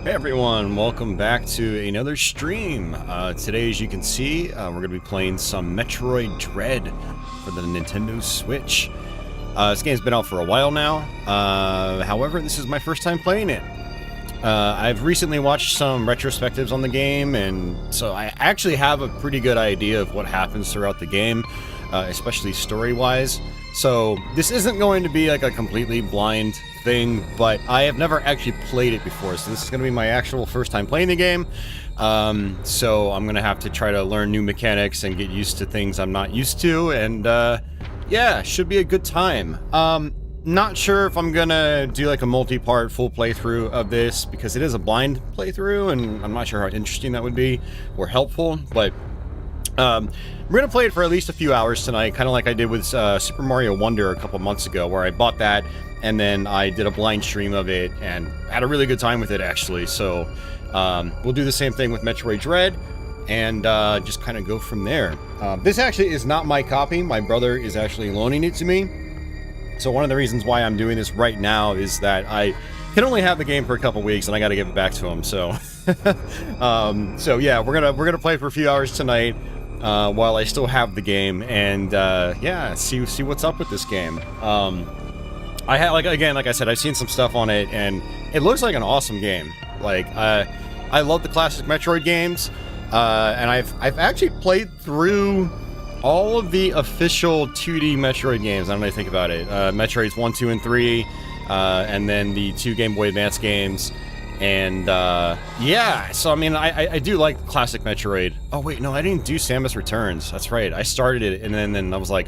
Hey everyone, welcome back to another stream. Today, as you can see, we're going to be playing some Metroid Dread for the Nintendo Switch. This game's been out for a while now, however, this is my first time playing it. I've recently watched some retrospectives on the game, and so I actually have a pretty good idea of what happens throughout the game, especially story-wise. So this isn't going to be like a completely blind thing, but I have never actually played it before, so this is going to be my actual first time playing the game. So I'm going to have to try to learn new mechanics and get used to things I'm not used to, and yeah, should be a good time. Not sure if I'm gonna do like a multi-part full playthrough of this, because it is a blind playthrough, and I'm not sure how interesting that would be, or helpful, but we're gonna play it for at least a few hours tonight, kind of like I did with Super Mario Wonder a couple months ago, where I bought that, and then I did a blind stream of it, and had a really good time with it, actually. So we'll do the same thing with Metroid Dread, and just kind of go from there. This actually is not my copy. My brother is actually loaning it to me. So one of the reasons why I'm doing this right now is that I can only have the game for a couple weeks, and I got to give it back to him. So, so yeah, we're gonna play for a few hours tonight while I still have the game, and yeah, see what's up with this game. I had like I said, I've seen some stuff on it, and it looks like an awesome game. Like I love the classic Metroid games, and I've actually played through all of the official 2D Metroid games. I don't know if you think about it. Metroids 1, 2, and 3, and then the 2 Game Boy Advance games. And yeah, so I mean, I do like classic Metroid. Oh wait, no, I didn't do Samus Returns. That's right, I started it, and then I was like,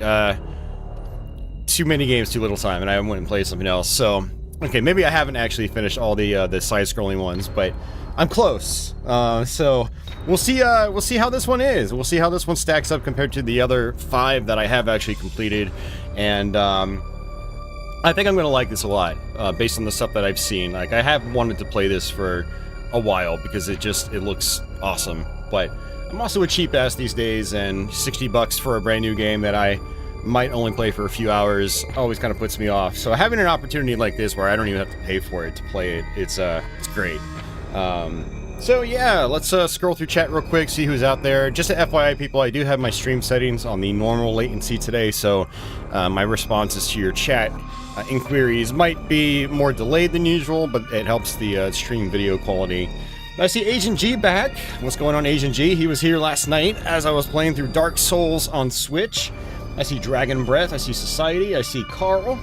too many games, too little time, and I went and played something else. So, okay, maybe I haven't actually finished all the side-scrolling ones, but I'm close. So we'll see how this one is. We'll see how this one stacks up compared to the other 5 that I have actually completed, and I think I'm gonna like this a lot, based on the stuff that I've seen. Like, I have wanted to play this for a while because it looks awesome. But I'm also a cheap ass these days, and $60 for a brand new game that I might only play for a few hours always kind of puts me off. So having an opportunity like this where I don't even have to pay for it to play it, it's great. So yeah, let's scroll through chat real quick, see who's out there. Just to FYI, people, I do have my stream settings on the normal latency today, so my responses to your chat inquiries might be more delayed than usual, but it helps the stream video quality. I see Agent G back. What's going on, Agent G? He was here last night as I was playing through Dark Souls on Switch. I see Dragon Breath, I see Society, I see Carl.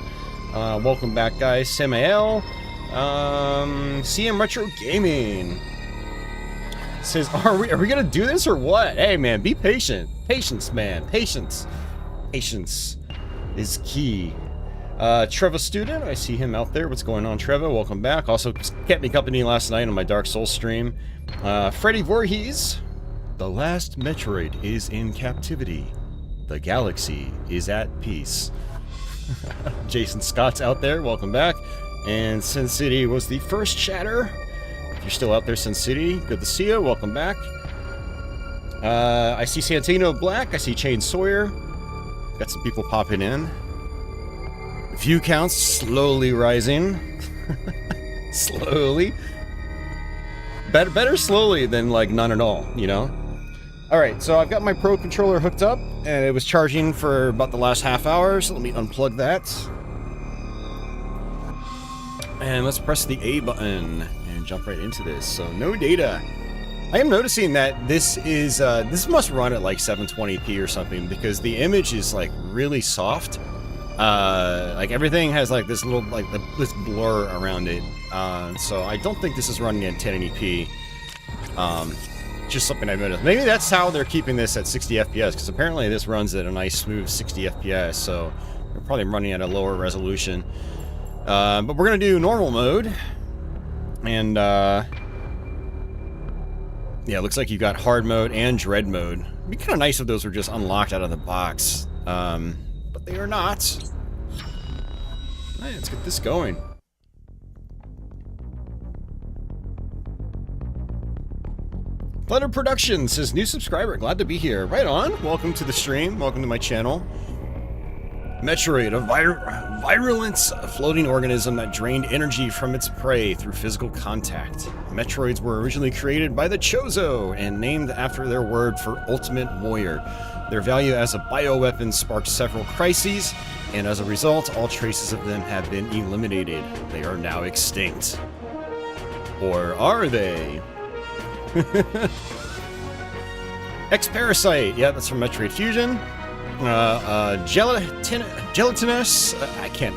Welcome back, guys. Samael. CM Retro Gaming says, are we gonna do this or what? Hey man, be patient. Patience, man. Patience is key. Trevor Student, I see him out there. What's going on, Trevor? Welcome back. Also kept me company last night on my Dark Souls stream. Freddy Voorhees. The last Metroid is in captivity. The galaxy is at peace. Jason Scott's out there. Welcome back. And Sin City was the first chatter. If you're still out there, Sin City, good to see you. Welcome back. I see Santino Black. I see Chain Sawyer. Got some people popping in. View counts slowly rising. Slowly. Better slowly than like none at all, you know? Alright, so I've got my Pro Controller hooked up, and it was charging for about the last half hour, so let me unplug that. And let's press the A button and jump right into this. So, no data. I am noticing that this must run at like 720p or something, because the image is like really soft. Like everything has like this little, like this blur around it. So I don't think this is running at 1080p. Just something I've noticed. Maybe that's how they're keeping this at 60 FPS, because apparently this runs at a nice smooth 60 FPS, so they're probably running at a lower resolution. But we're gonna do normal mode, and yeah, it looks like you've got hard mode and dread mode. It'd be kind of nice if those were just unlocked out of the box, but they are not. All right, let's get this going. Flutter Productions says, new subscriber, glad to be here. Right on. Welcome to the stream. Welcome to my channel. Metroid, a virulent floating organism that drained energy from its prey through physical contact. Metroids were originally created by the Chozo and named after their word for ultimate warrior. Their value as a bioweapon sparked several crises, and as a result, all traces of them have been eliminated. They are now extinct. Or are they? X-Parasite, yeah, that's from Metroid Fusion. Gelatinous, I can't.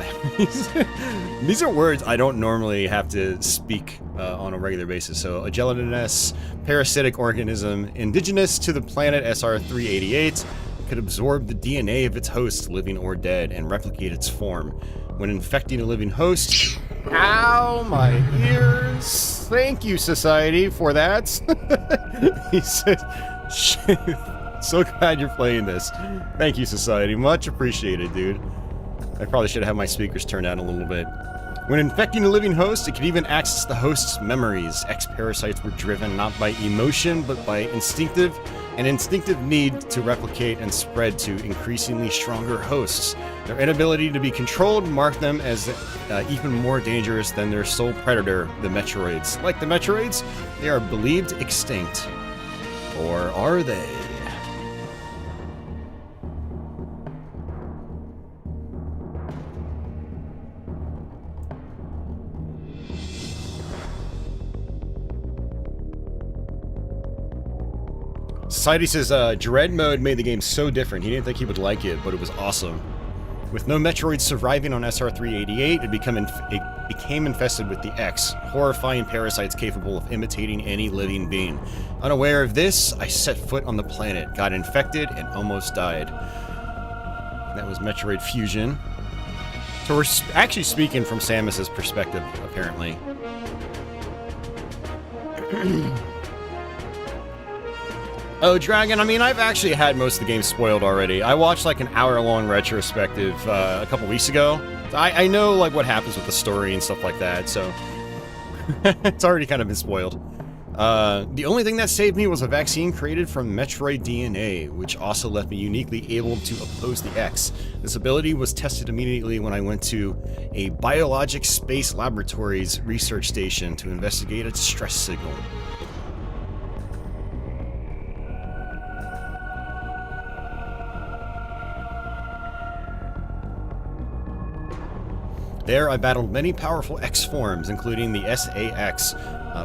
These are words I don't normally have to speak on a regular basis. So, a gelatinous parasitic organism indigenous to the planet SR388 could absorb the DNA of its host, living or dead, and replicate its form. When infecting a living host... Ow, my ears! Thank you, society, for that. He said... So glad you're playing this. Thank you, society. Much appreciated, dude. I probably should have my speakers turned down a little bit. When infecting a living host, it can even access the host's memories. X-parasites were driven not by emotion, but by instinctive need to replicate and spread to increasingly stronger hosts. Their inability to be controlled marked them as even more dangerous than their sole predator, the Metroids. Like the Metroids, they are believed extinct. Or are they? Society says, Dread mode made the game so different. He didn't think he would like it, but it was awesome. With no Metroids surviving on SR388, it became infested with the X, horrifying parasites capable of imitating any living being. Unaware of this, I set foot on the planet, got infected, and almost died. That was Metroid Fusion. So we're actually speaking from Samus's perspective, apparently. Oh, Dragon, I mean, I've actually had most of the game spoiled already. I watched, like, an hour-long retrospective a couple weeks ago. I know, like, what happens with the story and stuff like that, so... it's already kind of been spoiled. The only thing that saved me was a vaccine created from Metroid DNA, which also left me uniquely able to oppose the X. This ability was tested immediately when I went to a biologic space laboratories research station to investigate its stress signal. There, I battled many powerful X forms, including the SAS,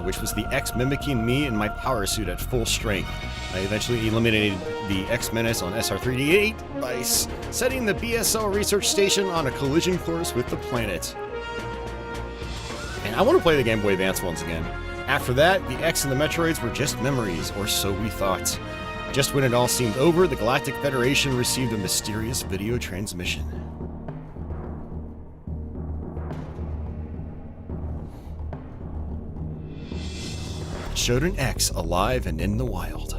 which was the X mimicking me in my power suit at full strength. I eventually eliminated the X Menace on SR388 by setting the BSL research station on a collision course with the planet. And I want to play the Game Boy Advance ones again. After that, the X and the Metroids were just memories, or so we thought. Just when it all seemed over, the Galactic Federation received a mysterious video transmission. Showed an X alive and in the wild.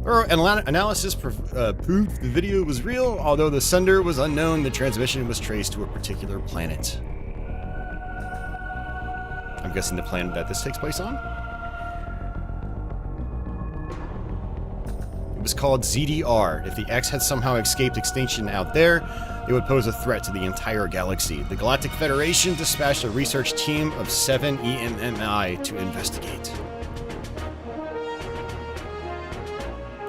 Thorough analysis proved the video was real, although the sender was unknown. The transmission was traced to a particular planet. I'm guessing the planet that this takes place on? It was called ZDR. If the X had somehow escaped extinction out there, it would pose a threat to the entire galaxy. The Galactic Federation dispatched a research team of 7 EMMI to investigate.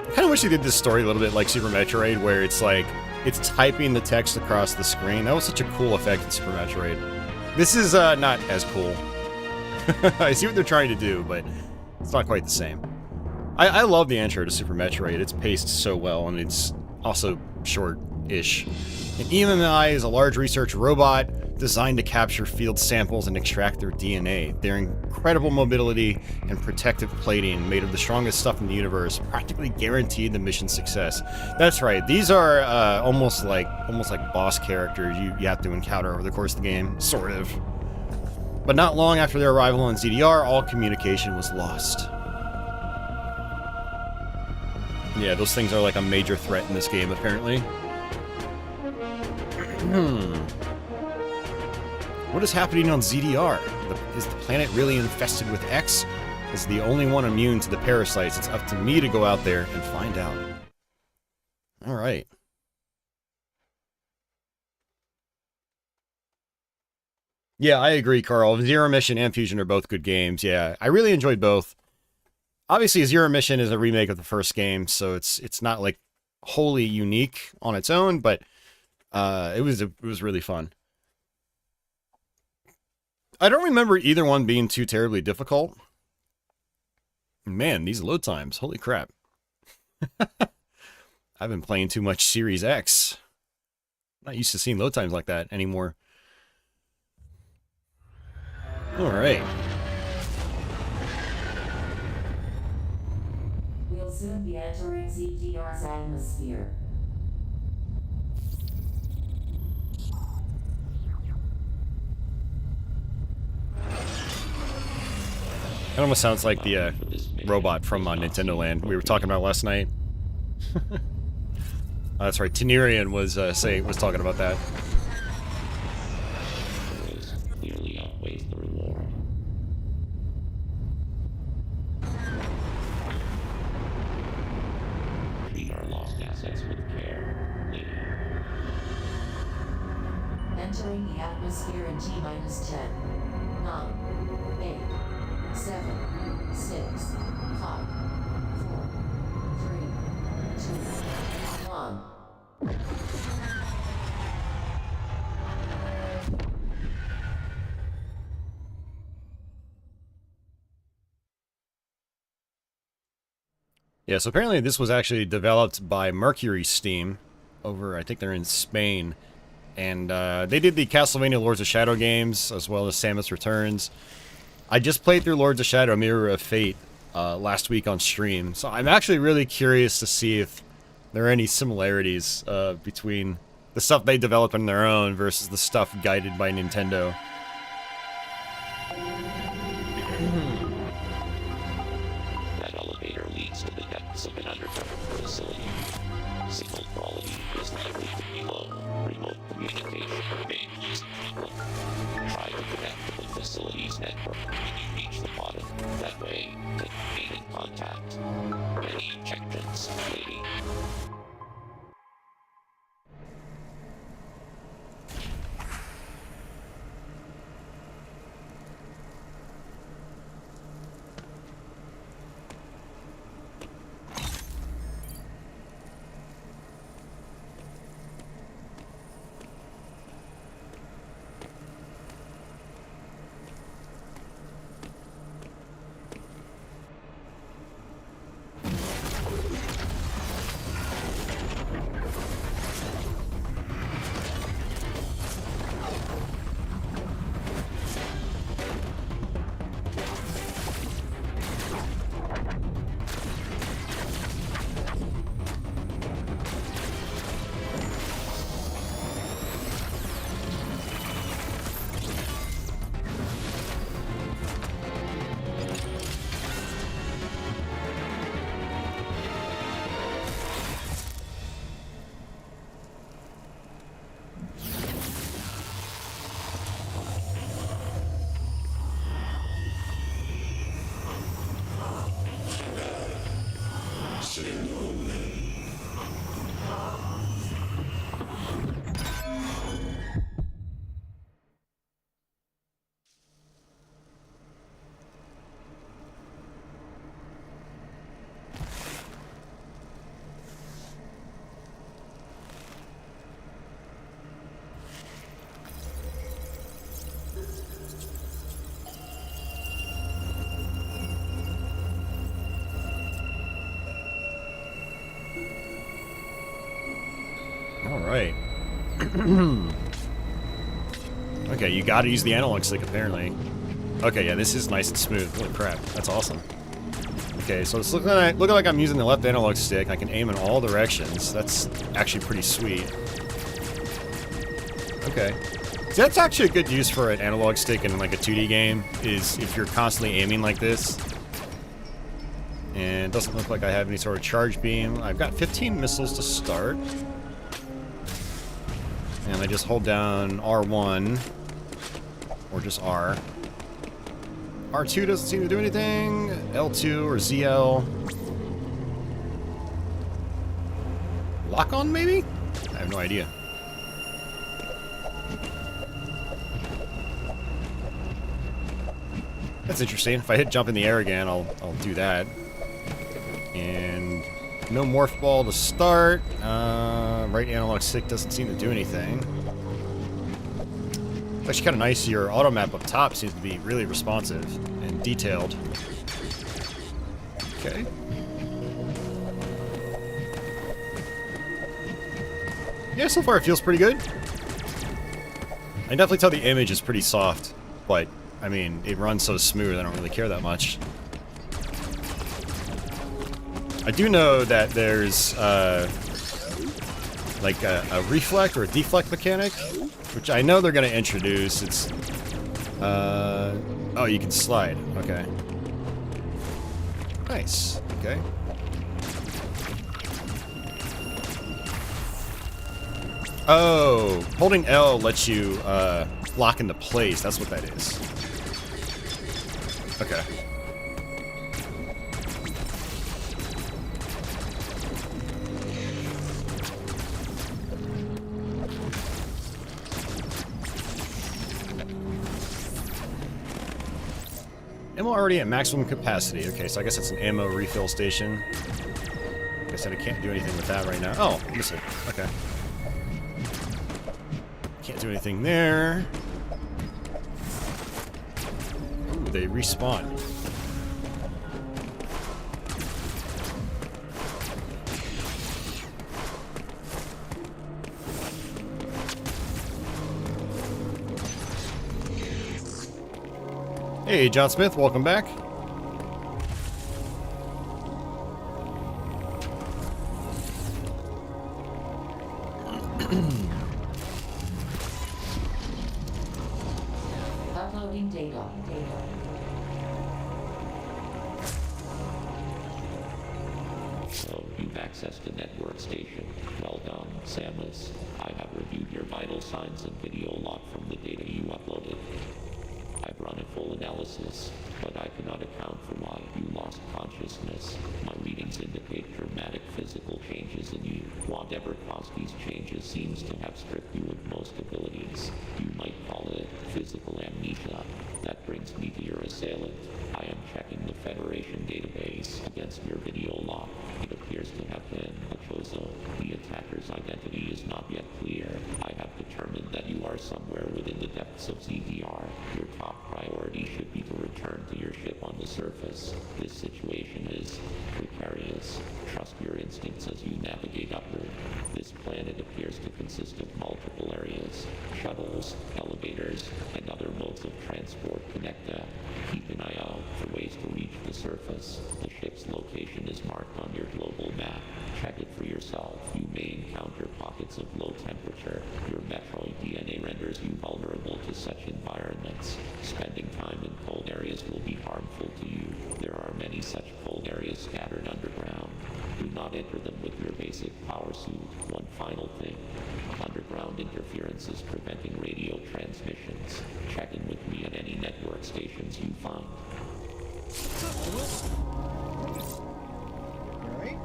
I kind of wish they did this story a little bit like Super Metroid, where it's like, it's typing the text across the screen. That was such a cool effect in Super Metroid. This is not as cool. I see what they're trying to do, but it's not quite the same. I love the intro to Super Metroid. It's paced so well, and it's also short-ish. An EMMI is a large research robot designed to capture field samples and extract their DNA. Their incredible mobility and protective plating, made of the strongest stuff in the universe, practically guaranteed the mission's success. That's right, these are almost like boss characters you have to encounter over the course of the game, sort of. But not long after their arrival on ZDR, all communication was lost. Yeah, those things are like a major threat in this game, apparently. What is happening on ZDR? Is the planet really infested with X? Is the only one immune to the parasites? It's up to me to go out there and find out. Alright. Yeah, I agree, Carl. Zero Mission and Fusion are both good games. Yeah, I really enjoyed both. Obviously, Zero Mission is a remake of the first game, so it's not like wholly unique on its own, but it was really fun. I don't remember either one being too terribly difficult. Man, these load times, holy crap. I've been playing too much Series X. Not used to seeing load times like that anymore. Alright. We'll soon be entering ZDR's atmosphere. That almost sounds like the robot from Nintendo Land we were talking about last night. Oh, that's right. Tenerian was talking about that. Clearly outweighs the reward. Treat our lost assets with care, lady. Entering the atmosphere in T-minus 10, 9, 8, 7, 6, 5, 4, 3, 2, 1. Yeah, so apparently this was actually developed by Mercury Steam over, I think they're in Spain. And they did the Castlevania Lords of Shadow games, as well as Samus Returns. I just played through Lords of Shadow Mirror of Fate last week on stream, so I'm actually really curious to see if there are any similarities between the stuff they develop on their own versus the stuff guided by Nintendo. That elevator leads to the depths of an underground facility. Signal quality is likely to be low. Remote communication remains difficult. Try to connect to the facility's network when you reach the bottom. That way, they can gain in contact. Many injections, lady. Alright. Okay, you gotta use the analog stick, apparently. Okay, yeah, this is nice and smooth. Holy crap, that's awesome. Okay, so it's looking like I'm using the left analog stick. I can aim in all directions. That's actually pretty sweet. Okay. So that's actually a good use for an analog stick in like a 2D game, is if you're constantly aiming like this. And it doesn't look like I have any sort of charge beam. I've got 15 missiles to start. And I just hold down R1, or just R. R2 doesn't seem to do anything. L2 or ZL. Lock on, maybe? I have no idea. That's interesting. If I hit jump in the air again, I'll do that. And no morph ball to start. Right analog stick doesn't seem to do anything. It's actually kind of nice. Your auto map up top seems to be really responsive and detailed. Okay. Yeah, so far it feels pretty good. I can definitely tell the image is pretty soft, but I mean, it runs so smooth I don't really care that much. I do know that there's like a reflect or a deflect mechanic, which I know they're going to introduce. It's oh, you can slide. Okay. Nice. Okay. Oh, holding L lets you lock into place. That's what that is. Okay. Ammo already at maximum capacity. Okay, so I guess it's an ammo refill station. Like I said, I can't do anything with that right now. Oh, miss it. Okay. Can't do anything there. Ooh, they respawn. Hey, John Smith, welcome back. Uploading data. So you've accessed a network station. Well done, Samus. I have reviewed your vital signs and video log from the data you uploaded. I've run a full analysis, but I cannot account for why you lost consciousness. My readings indicate dramatic physical changes in you. Whatever caused these changes seems to have stripped you of most abilities. You might call it physical amnesia. That brings me to your assailant. I am checking the Federation database against your video log. It appears to have been a Chozo. The attacker's identity is not yet clear. I have determined that you are somewhere within the depths of ZDR. Your top priority should be to return to your ship on the surface. This situation is precarious. Trust your instincts as you navigate upward. This planet appears to consist of multiple areas. Shuttles, elevators, and other modes of transport connect them. Keep an eye out for ways to reach the surface. The ship's location is marked on your global map. Check it for yourself. You may encounter pockets of low temperature. Your Metroid DNA renders you vulnerable to such environments. Spending time in cold areas will be harmful to you. There are many such cold areas scattered underground. Do not enter them with your basic power suit. One final thing. Underground interference is preventing radio transmissions. Check in with me at any network stations you find. Alright.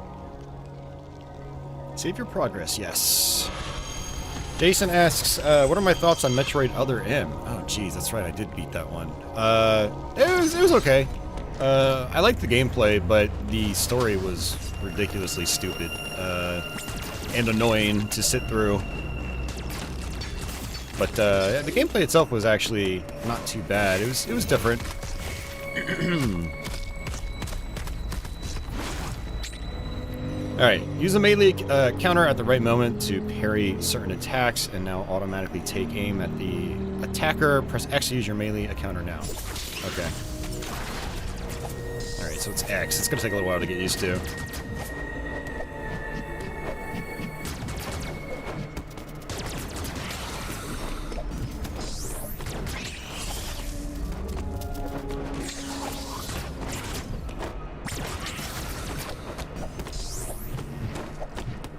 Save your progress, yes. Jason asks, what are my thoughts on Metroid Other M? Oh, geez, that's right, I did beat that one. It was okay. I liked the gameplay, but the story was ridiculously stupid and annoying to sit through. But the gameplay itself was actually not too bad. It was different. Alright, use the melee counter at the right moment to parry certain attacks, and now automatically take aim at the attacker. Press X to use your melee counter now. Okay. Alright, so it's X. It's gonna take a little while to get used to.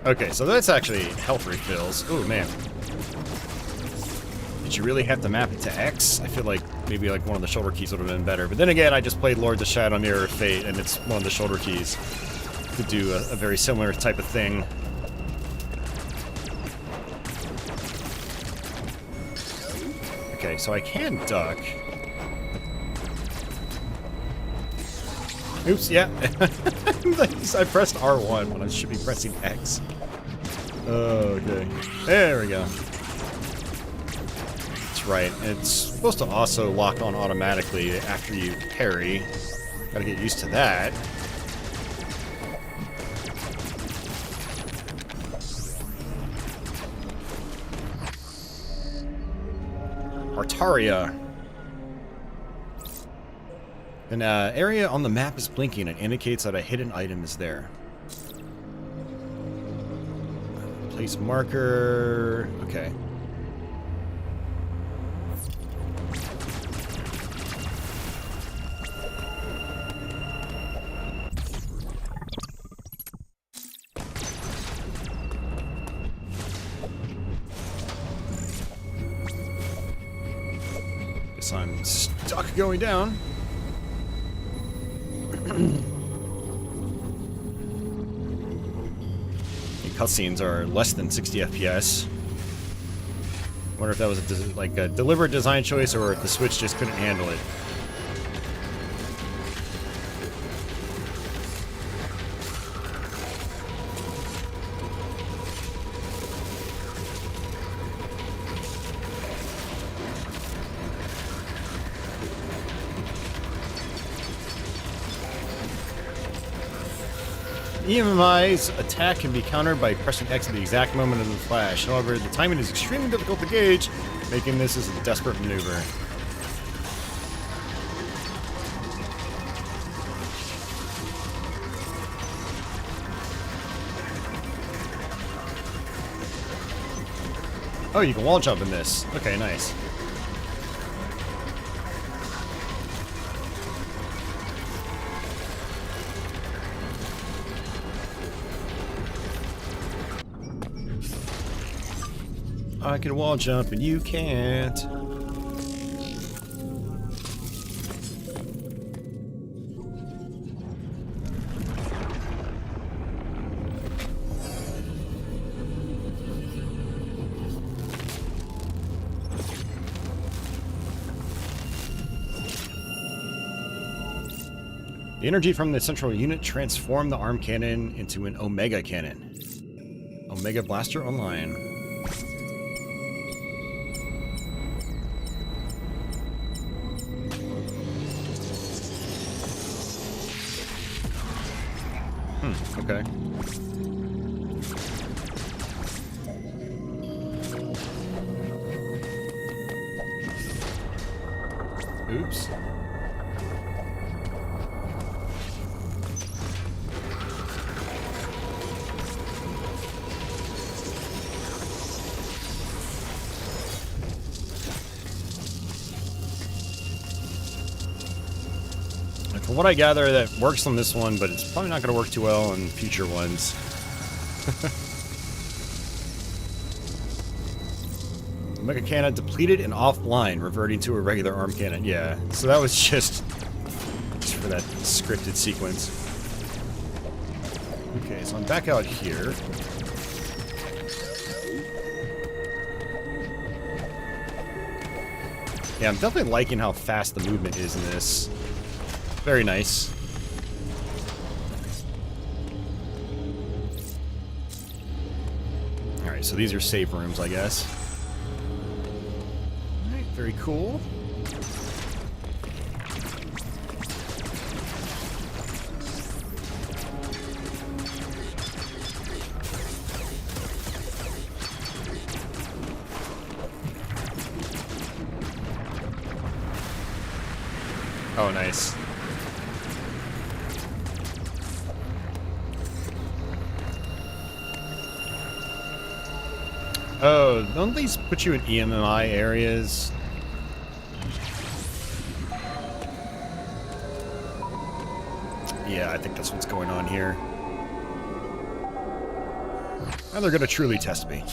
Okay, so that's actually health refills. Oh man. Did you really have to map it to X? I feel like maybe like one of the shoulder keys would have been better. But then again, I just played Lords of Shadow Mirror of Fate, and it's one of the shoulder keys. Could do a very similar type of thing. Okay, so I can duck. Oops, yeah. I pressed R1 when I should be pressing X. Okay. There we go. That's right. It's supposed to also lock on automatically after you parry. Gotta get used to that. Artaria. An area on the map is blinking and indicates that a hidden item is there. Place marker. Okay. Guess I'm stuck going down. Cutscenes are less than 60 FPS. Wonder if that was a deliberate design choice or if the Switch just couldn't handle it. EMMI's attack can be countered by pressing X at the exact moment of the flash. However, the timing is extremely difficult to gauge, making this as a desperate maneuver. Oh, you can wall jump in this. Okay, nice. I can wall jump and you can't. The energy from the central unit transformed the arm cannon into an Omega cannon. Omega Blaster online. Okay. Oops. From what I gather, that works on this one, but it's probably not going to work too well on future ones. Omega cannon depleted and offline, reverting to a regular arm cannon. Yeah, so that was just for that scripted sequence. Okay, so I'm back out here. Yeah, I'm definitely liking how fast the movement is in this. Very nice. Alright, so these are save rooms, I guess. Alright, very cool. Oh, nice. Oh, don't these put you in EMMI areas? Yeah, I think that's what's going on here. Now they're gonna truly test me.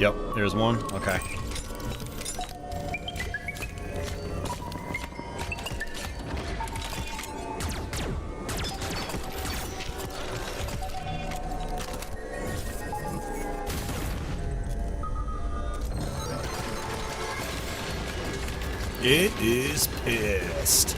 Yep, there's one. Okay. It is pissed.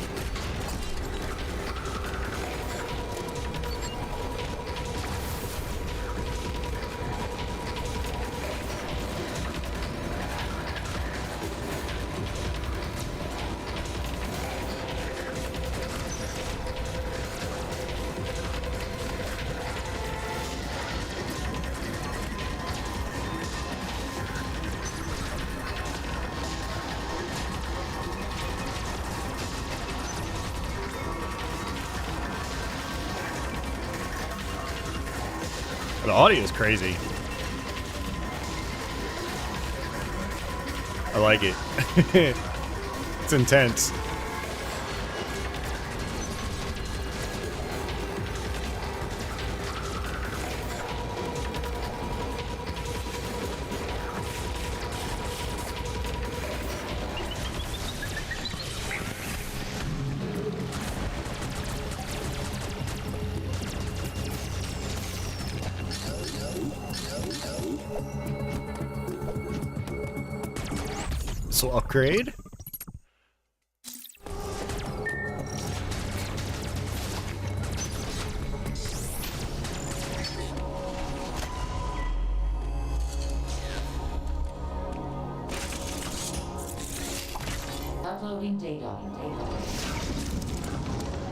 The audio is crazy. I like it. It's intense. So upgrade. Uploading data.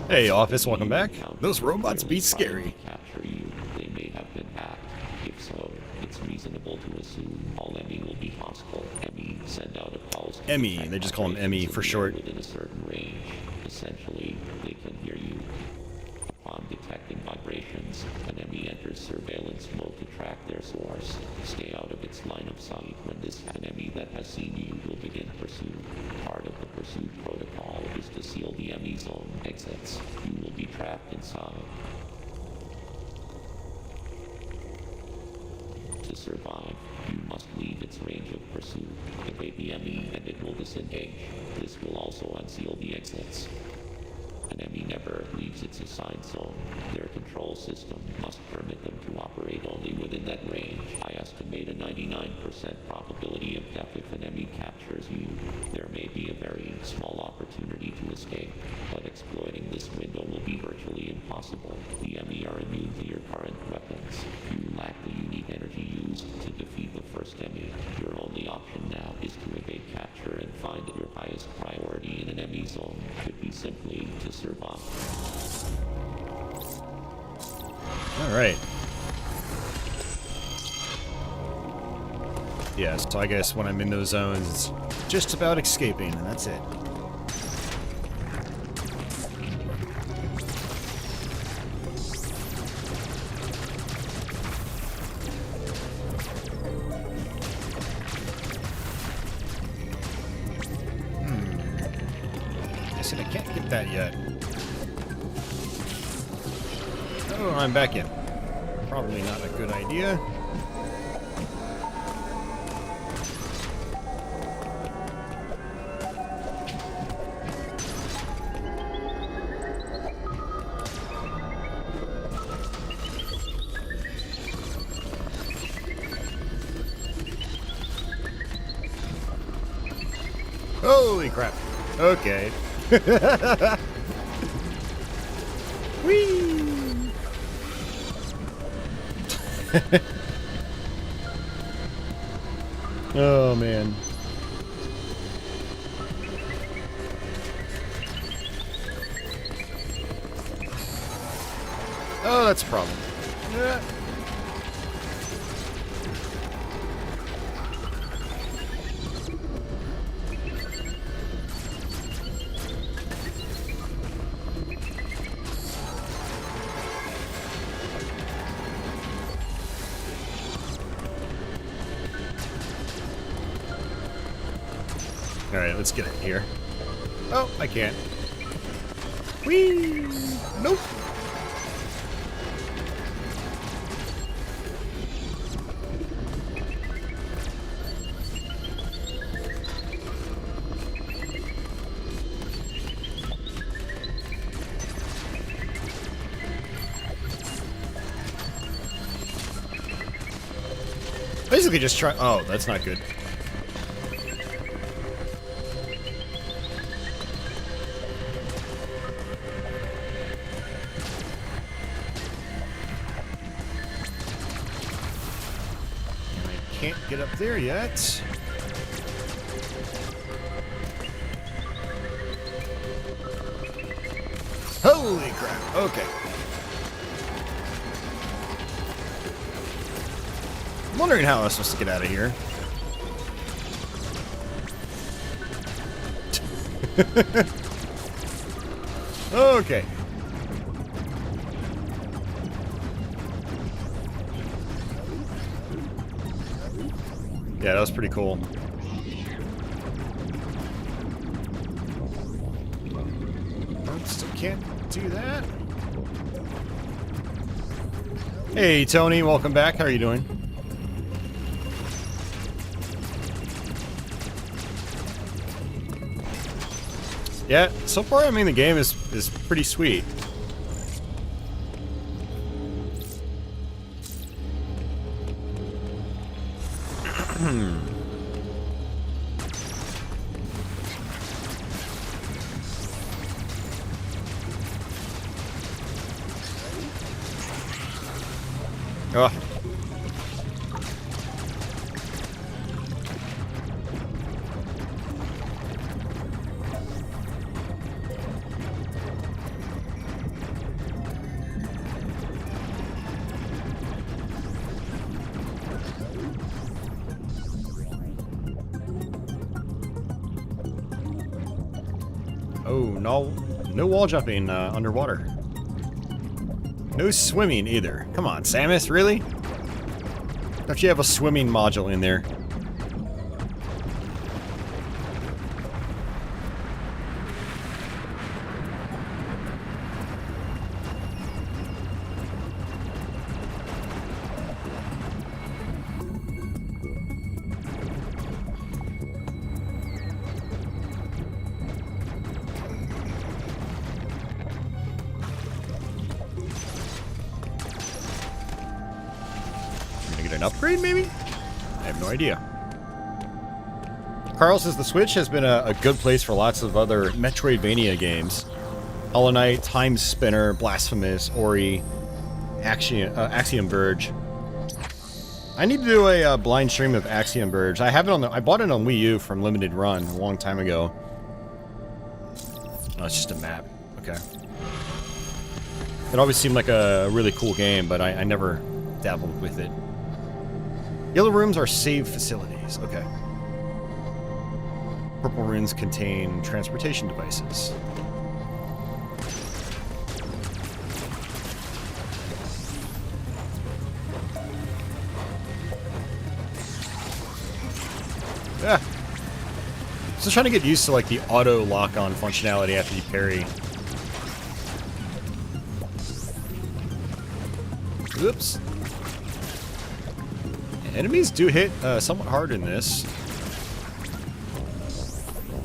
Hey, Office, welcome back. Encounter Those robots be will finally scary. Capture you. They may have been hacked. If so, it's reasonable to assume all Emmy will be hostile. Emmy send out a pulse. to Emmy, detect they just call him Emmy vibrations for in the short. air Within a certain range. Essentially, they can hear you. Upon detecting vibrations, an Emmy enters surveillance mode to track their source. Stay out of its line of sight. When this enemy that has seen you will begin pursuit. Part of the pursuit protocol is to seal the Emmy zone exits. You will be trapped inside. To survive, you must leave its range of pursuit. Evade the Emmy and it will disengage. This will also unseal the exits. An Emmy never leaves its assigned zone. Their control system must permit them to operate only within that range. I estimate a 99% probability of death if an Emmy captures you. There may be a very small opportunity to escape, but exploiting this window will be virtually impossible. The Emmy are immune to your current weapons. You lack the unique energy used to defeat the first Emmy. Your only option now is to evade capture and find your highest priority in an Emmy zone. Could be simply to survive. All right. Yeah, so I guess when I'm in those zones, it's just about escaping, and that's it. I said I can't get that yet. Oh, I'm back in. Probably not a good idea. Holy crap. Okay. Whee! Oh, man. Oh, that's a problem. Yeah. Alright, let's get it here. Oh, I can't. Whee! Nope. Basically just try... Oh, that's not good. I can't get up there yet. Holy crap. Okay. I'm wondering how I was supposed to get out of here. Okay. Yeah, that was pretty cool. I still can't do that. Hey, Tony, welcome back. How are you doing? Yeah, so far, I mean, the game is pretty sweet. Oh. Oh, no wall jumping underwater. No swimming either. Come on, Samus, really? Don't you have a swimming module in there? An upgrade, maybe? I have no idea. Carl says the Switch has been a good place for lots of other Metroidvania games. Hollow Knight, Time Spinner, Blasphemous, Ori, Axiom Verge. I need to do a blind stream of Axiom Verge. I have it on I bought it on Wii U from Limited Run a long time ago. Oh, it's just a map. Okay. It always seemed like a really cool game, but I never dabbled with it. Yellow rooms are save facilities. Okay. Purple rooms contain transportation devices. Yeah. Still trying to get used to like the auto lock-on functionality after you parry. Oops. Enemies do hit somewhat hard in this. I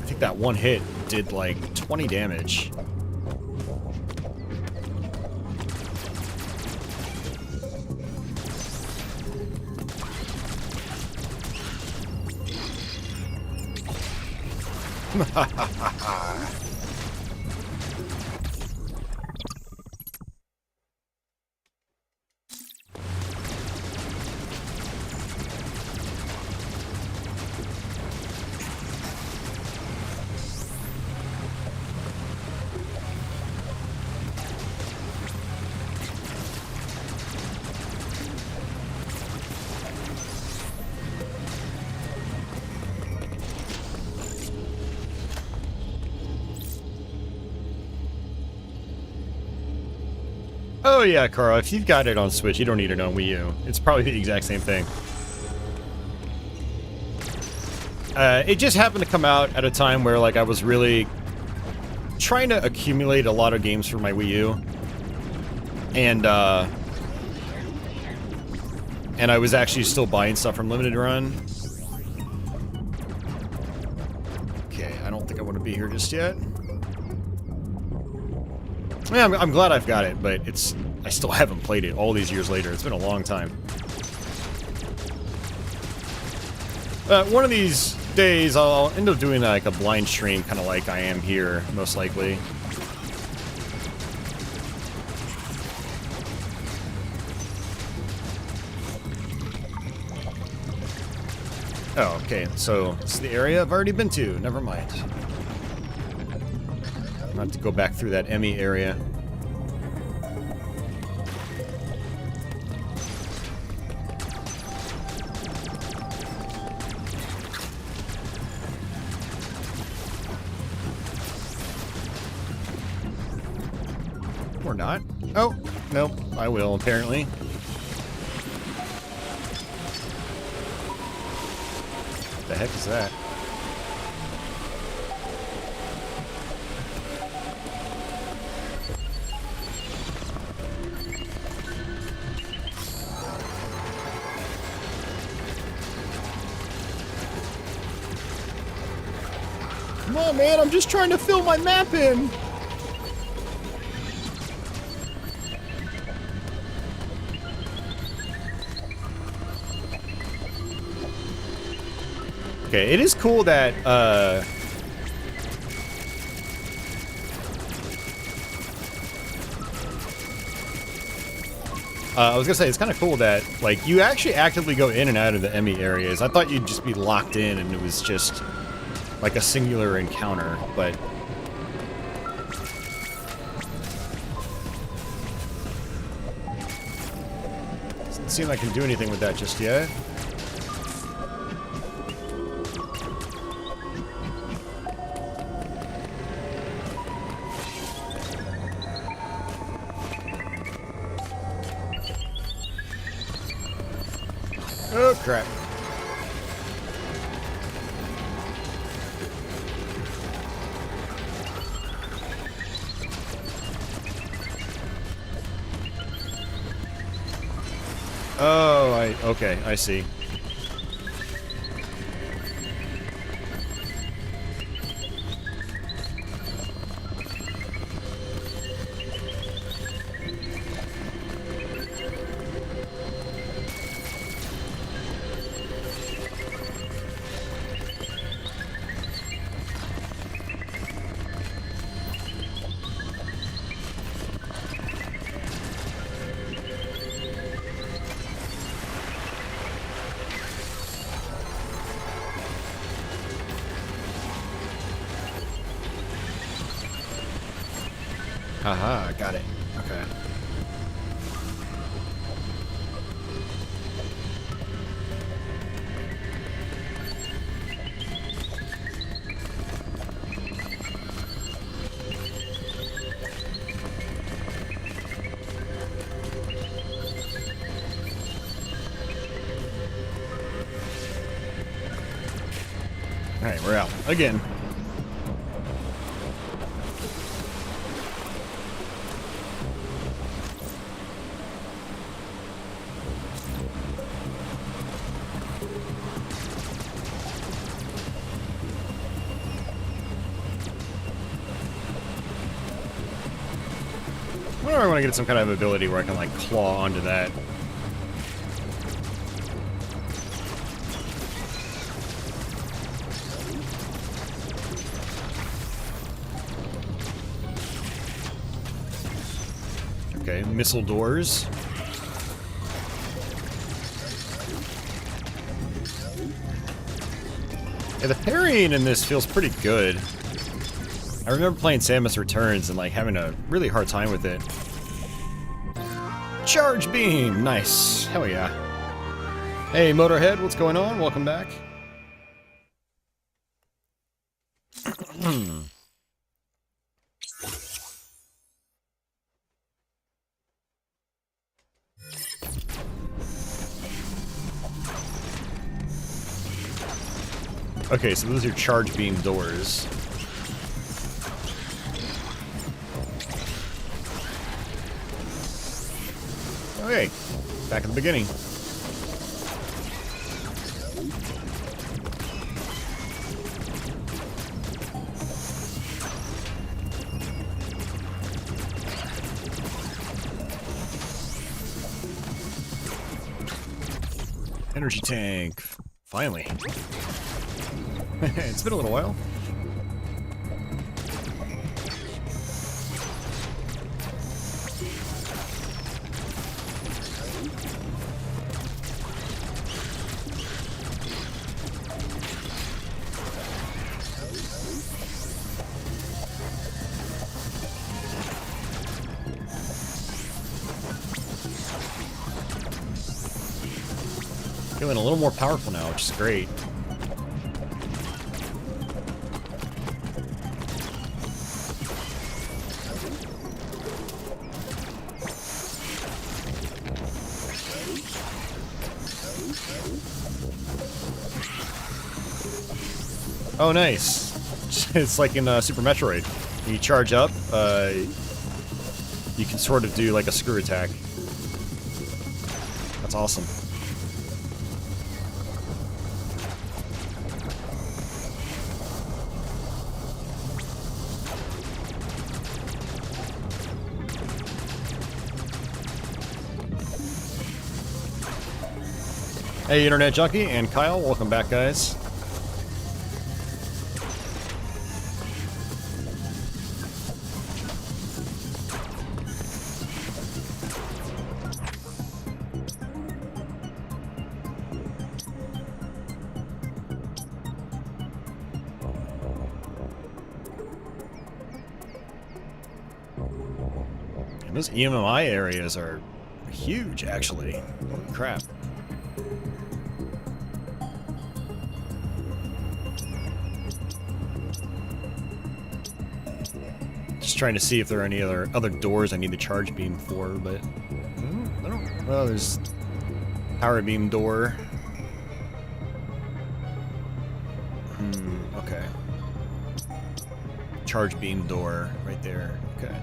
think that one hit did like 20 damage. Oh yeah, Carl, if you've got it on Switch, you don't need it on Wii U. It's probably the exact same thing. It just happened to come out at a time where like I was really trying to accumulate a lot of games for my Wii U. And I was actually still buying stuff from Limited Run. Okay, I don't think I want to be here just yet. Yeah, I'm glad I've got it, but I still haven't played it all these years later. It's been a long time. One of these days, I'll end up doing like a blind stream, kind of like I am here, most likely. Oh, okay. So this is the area I've already been to. Never mind. I'll have to go back through that Emmy area. Or not. Oh, nope. I will, apparently. The heck is that? Come on, man, I'm just trying to fill my map in. Okay, it is cool that, I was gonna say, it's kind of cool that, like, you actually actively go in and out of the Emmy areas. I thought you'd just be locked in and it was just, like, a singular encounter, but... doesn't seem like I can do anything with that just yet. Oh, crap. Oh, okay, I see. Haha, got it. Okay. Alright, we're out. Again. I wonder if I want to get some kind of ability where I can, like, claw onto that. Okay, missile doors. Yeah, the parrying in this feels pretty good. I remember playing Samus Returns and, like, having a really hard time with it. Charge beam! Nice. Hell yeah. Hey, Motorhead, what's going on? Welcome back. Okay, so those are charge beam doors. Okay, back at the beginning. Energy tank. Finally. It's been a little while. Feeling a little more powerful now, which is great. Oh, nice. It's like in Super Metroid. When you charge up, you can sort of do like a screw attack. That's awesome. Hey, Internet Junkie and Kyle, welcome back, guys. And those EMMI areas are huge, actually. Holy crap. Just trying to see if there are any other doors I need the charge beam for, but I don't. Well, there's power beam door. Okay. Charge beam door right there. Okay.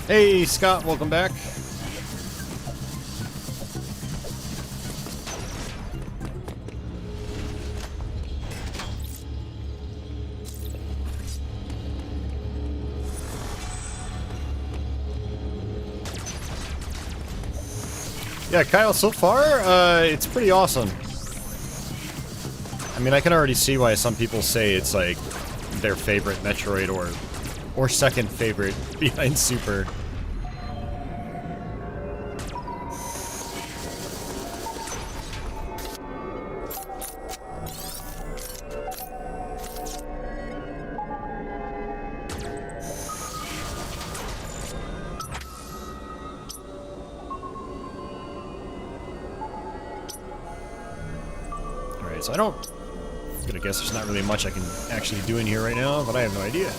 Hey, Scott, welcome back. Yeah, Kyle, so far, it's pretty awesome. I mean, I can already see why some people say it's like their favorite Metroid or second favorite behind Super. So I'm gonna guess there's not really much I can actually do in here right now, but I have no idea.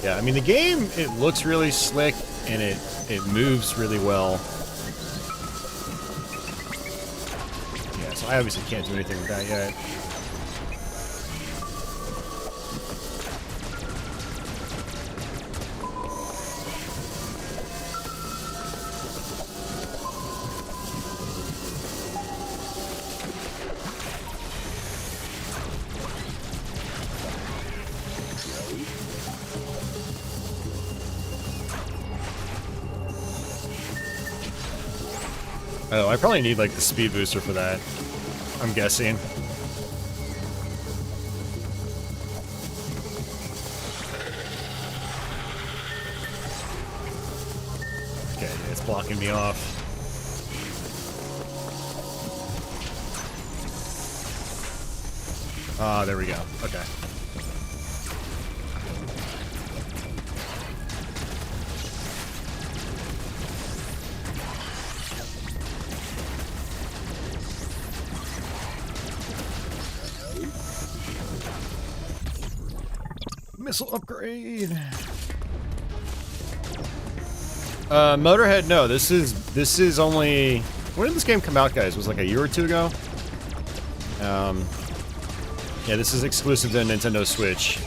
Yeah, I mean, the game, it looks really slick, and it moves really well. Yeah, so I obviously can't do anything with that yet. Oh, I probably need like the speed booster for that, I'm guessing. Okay, it's blocking me off. Ah, there we go. Okay. Missile upgrade. Motorhead, no, this is only, when did this game come out, guys? Was it like a year or two ago? Yeah, this is exclusive to Nintendo Switch.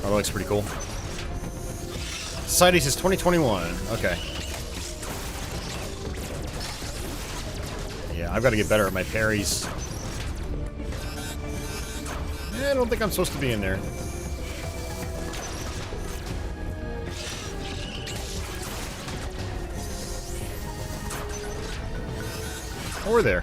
Oh, that looks pretty cool. Society says 2021. Okay. Yeah, I've got to get better at my parries. I don't think I'm supposed to be in there. Or there.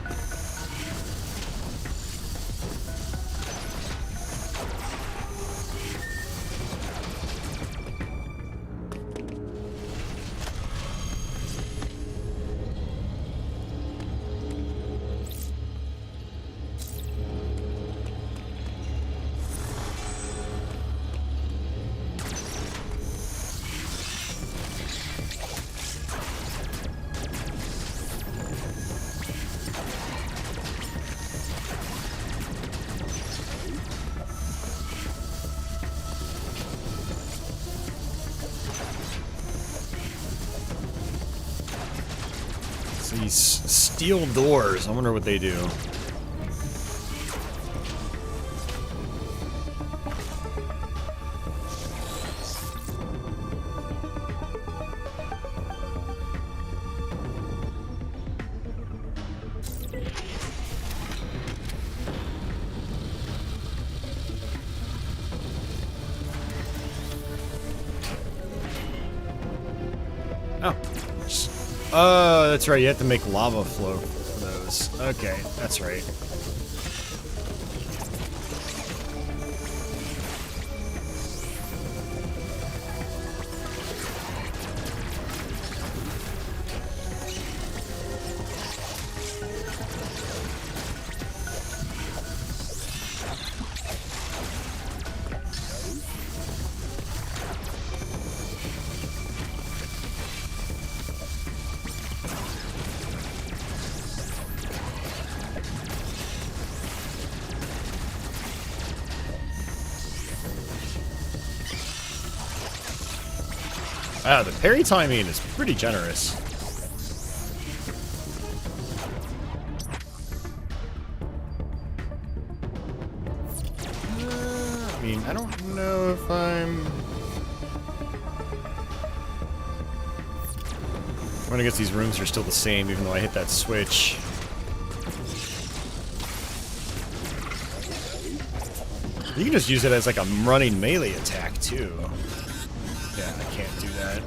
These steel doors, I wonder what they do. Oh, that's right. You have to make lava flow for those. Okay, that's right. Wow, the parry timing is pretty generous. I mean, I don't know if I'm... I guess these rooms are still the same, even though I hit that switch. You can just use it as like a running melee attack, too. Yeah, I can't do that.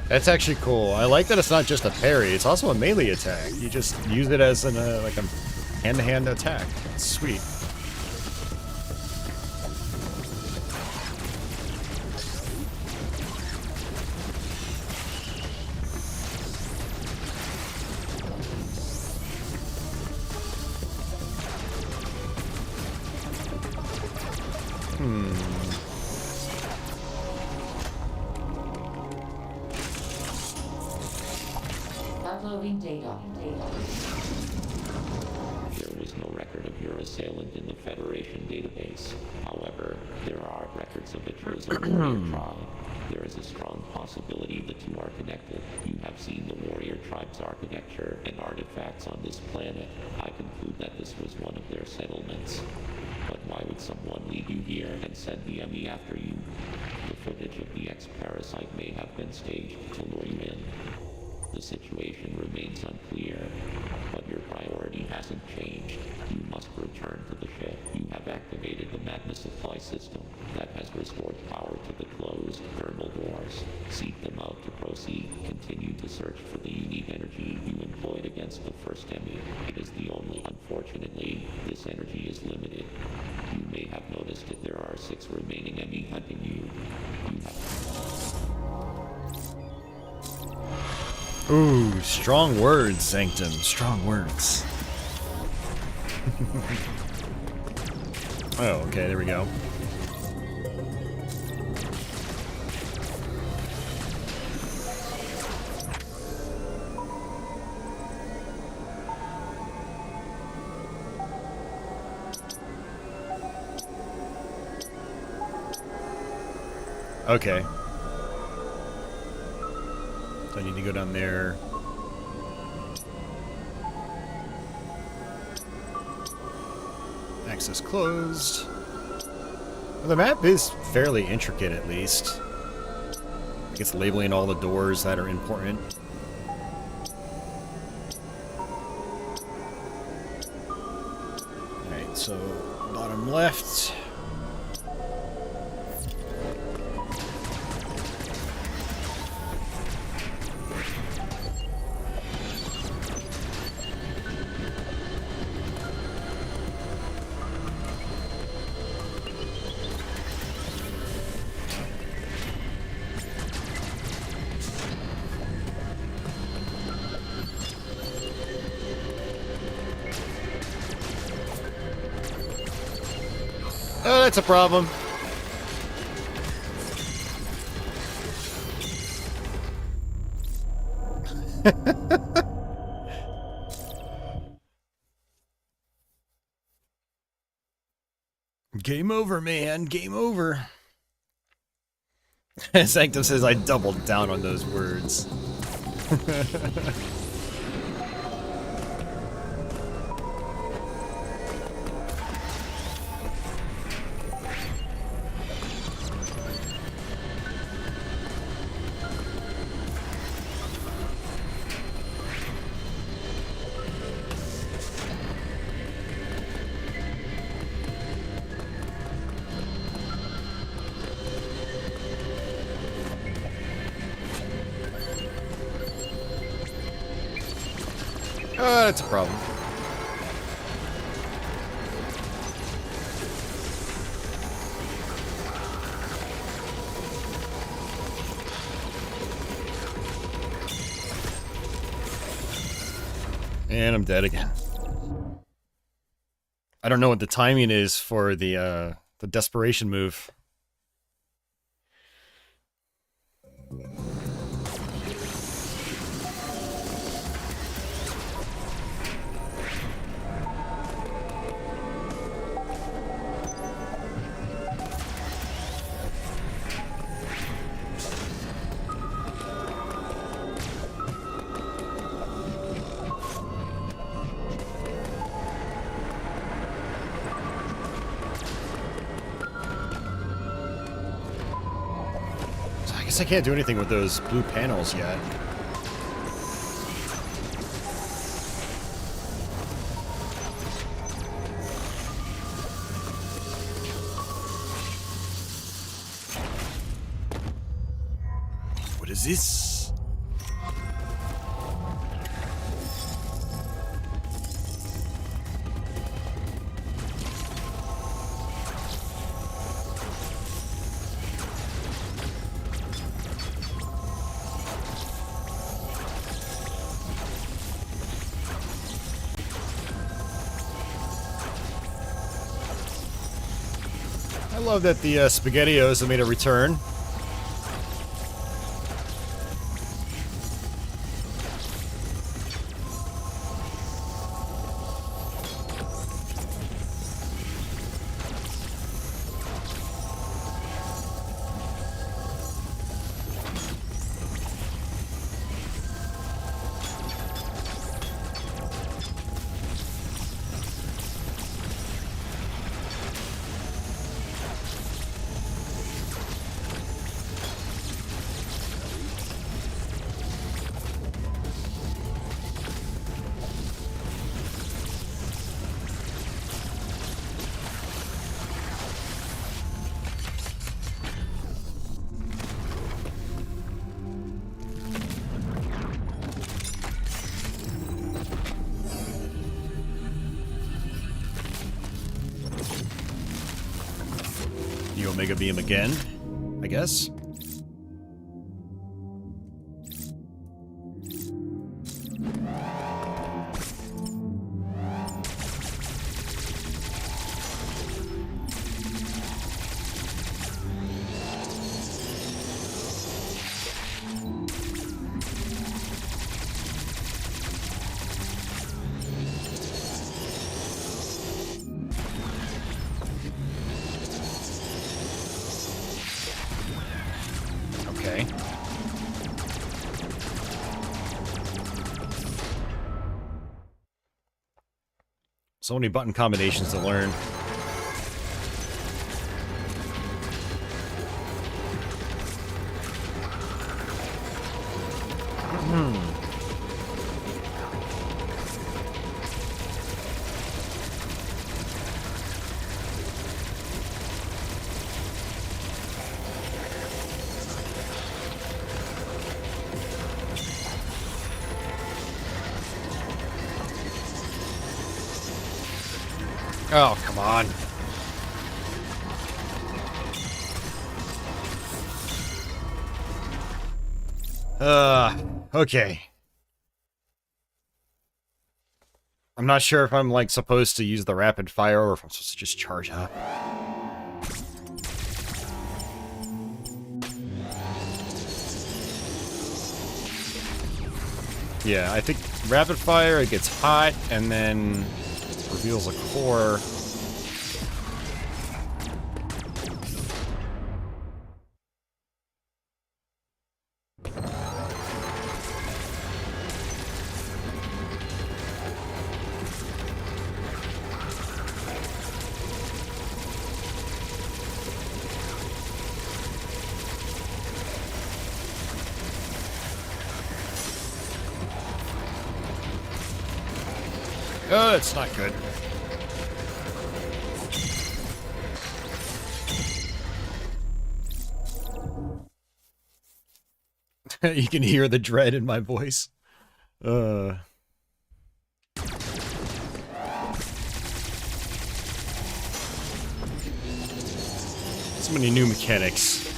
That's actually cool. I like that it's not just a parry, it's also a melee attack. You just use it as an, like a hand-to-hand attack. It's sweet. Uploading data. There was no record of your assailant in the Federation database. However, there are records of the chosen warrior tribe. There is a strong possibility the two are connected. You have seen the warrior tribe's architecture and artifacts on this planet. I conclude that this was one of their settlements. But why would someone lead you here and send the enemy after you? The footage of the ex-parasite may have been staged to lure you in. The situation remains unclear, but your priority hasn't changed. You must return to the ship. You have activated the magnet supply system that has restored power to the closed thermal doors. Seek them out to Unfortunately, this energy is limited. You may have noticed that there are 6 remaining enemy hunting you. Ooh, strong words, Sanctum. Strong words. Oh, okay, there we go. Okay. So I need to go down there. Access closed. Well, the map is fairly intricate, at least. It's labeling all the doors that are important. Alright, so bottom left. Oh, that's a problem. Game over, man. Game over. Sanctum says I doubled down on those words. Oh, that's a problem. And I'm dead again. I don't know what the timing is for the desperation move. I guess I can't do anything with those blue panels yet. What is this? I love that the SpaghettiOs have made a return. the Omega Beam again, I guess. Okay. So many button combinations to learn. Oh, come on. Okay. I'm not sure if I'm, like, supposed to use the rapid fire or if I'm supposed to just charge up. Yeah, I think rapid fire, it gets hot, and then reveals a core. Oh, it's not good. You can hear the dread in my voice. So many new mechanics.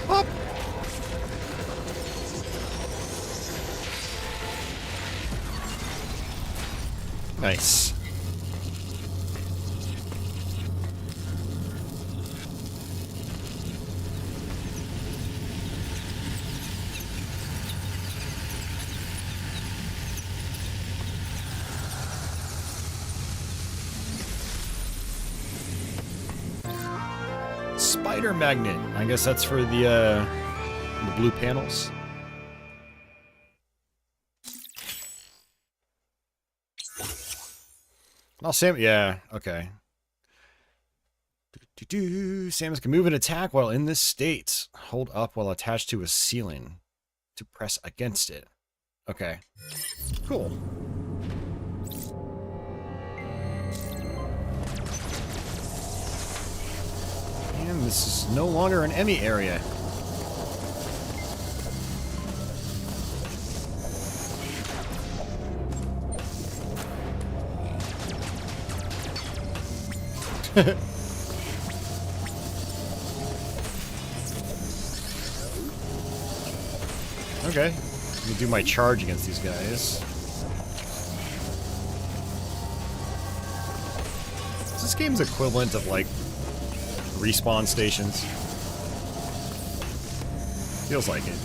Up. Nice. Spider magnet. I guess that's for the blue panels. Oh, Sam. Yeah. Okay. Samus can move and attack while in this state. Hold up while attached to a ceiling to press against it. Okay. Cool. And this is no longer an Emmy area. Okay. Let me do my charge against these guys. Is this game's equivalent of, like, respawn stations? Feels like it.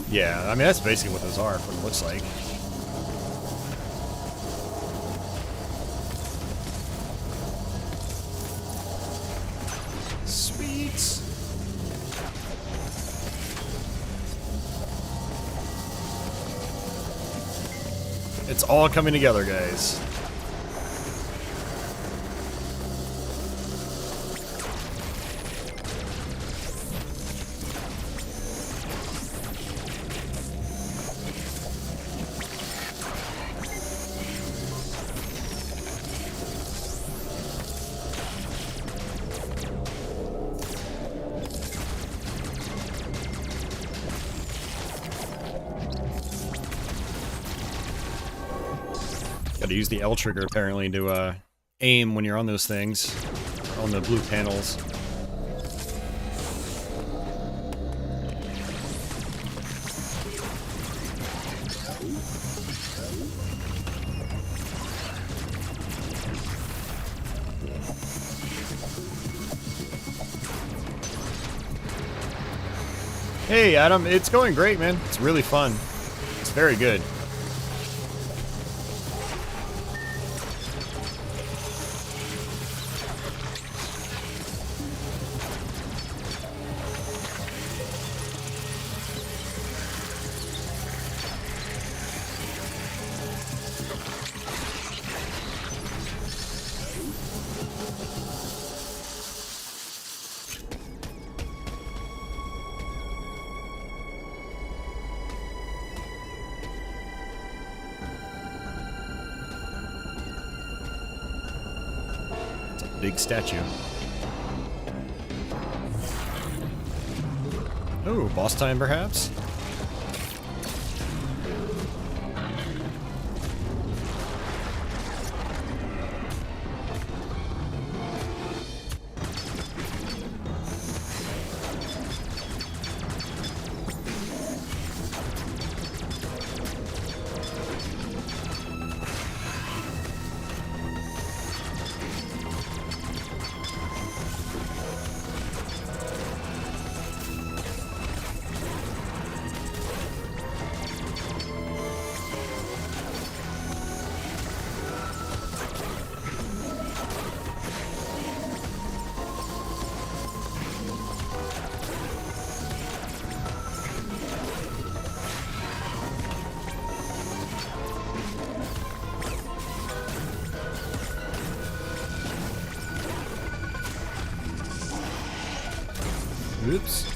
Yeah, I mean, that's basically what those are, what it looks like. Sweet. It's all coming together, guys. Gotta use the L trigger apparently to aim when you're on those things. On the blue panels. Hey Adam, it's going great, man. It's really fun. It's very good. Big statue. Oh, boss time perhaps? Oops.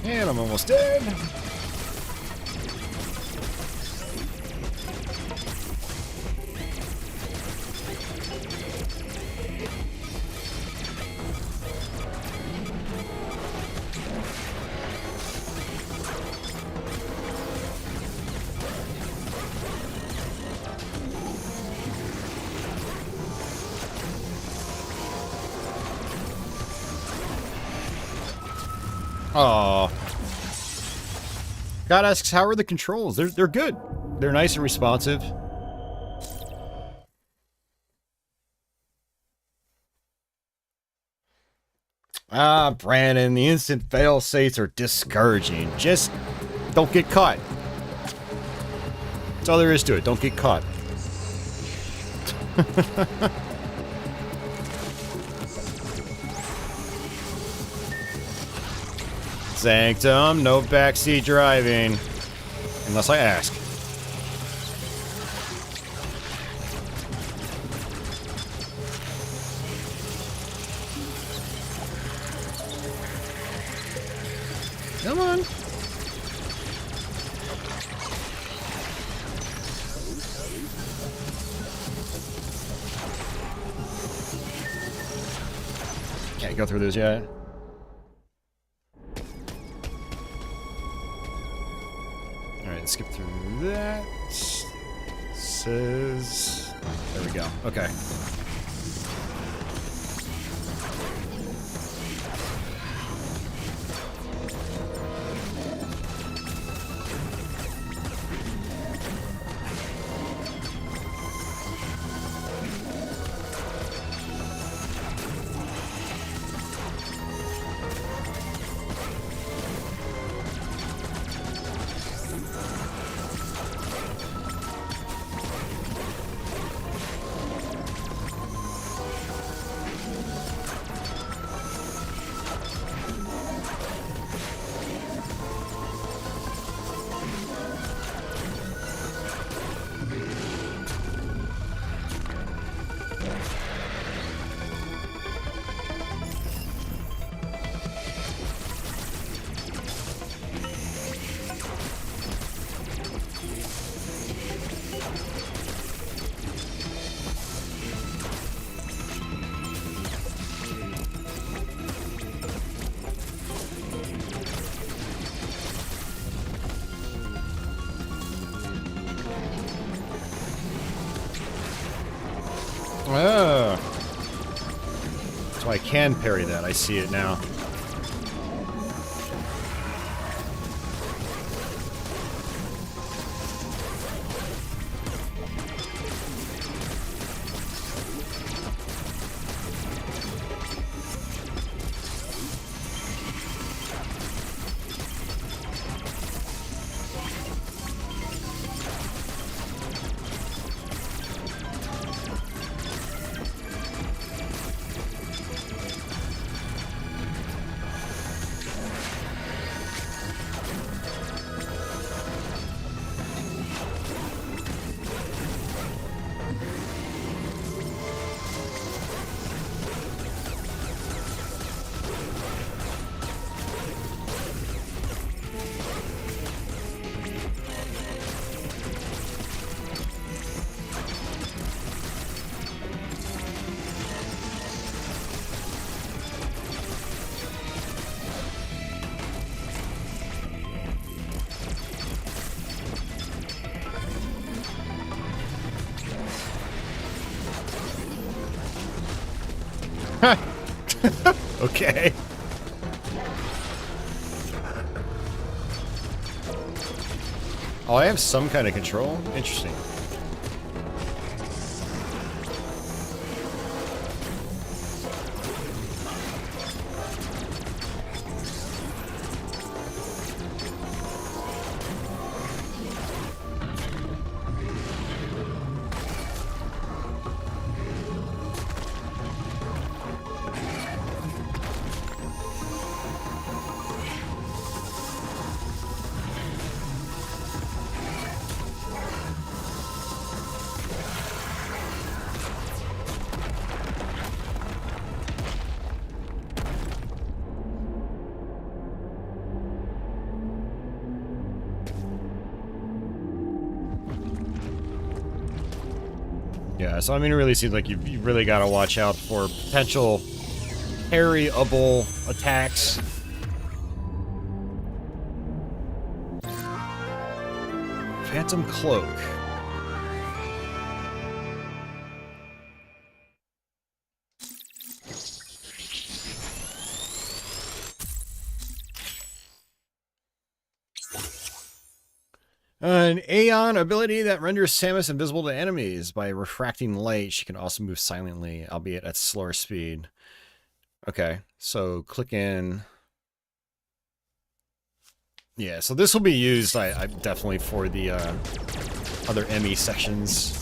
And I'm almost dead. Aww. God asks, how are the controls? They're good. They're nice and responsive. Ah, Brandon, the instant fail states are discouraging. Just don't get caught. That's all there is to it. Don't get caught. Sanctum, no backseat driving. Unless I ask. Come on. Can't go through those yet. Alright, let's skip through that. Says... There we go. Okay. Oh. So I can parry that. I see it now. Okay. Oh, I have some kind of control? Interesting. Yeah, so I mean, it really seems like you really got to watch out for potential parryable attacks. Phantom Cloak. An Aeon ability that renders Samus invisible to enemies by refracting light. She can also move silently, albeit at slower speed. Okay, so click in. Yeah, so this will be used, I definitely, for the other ME sections.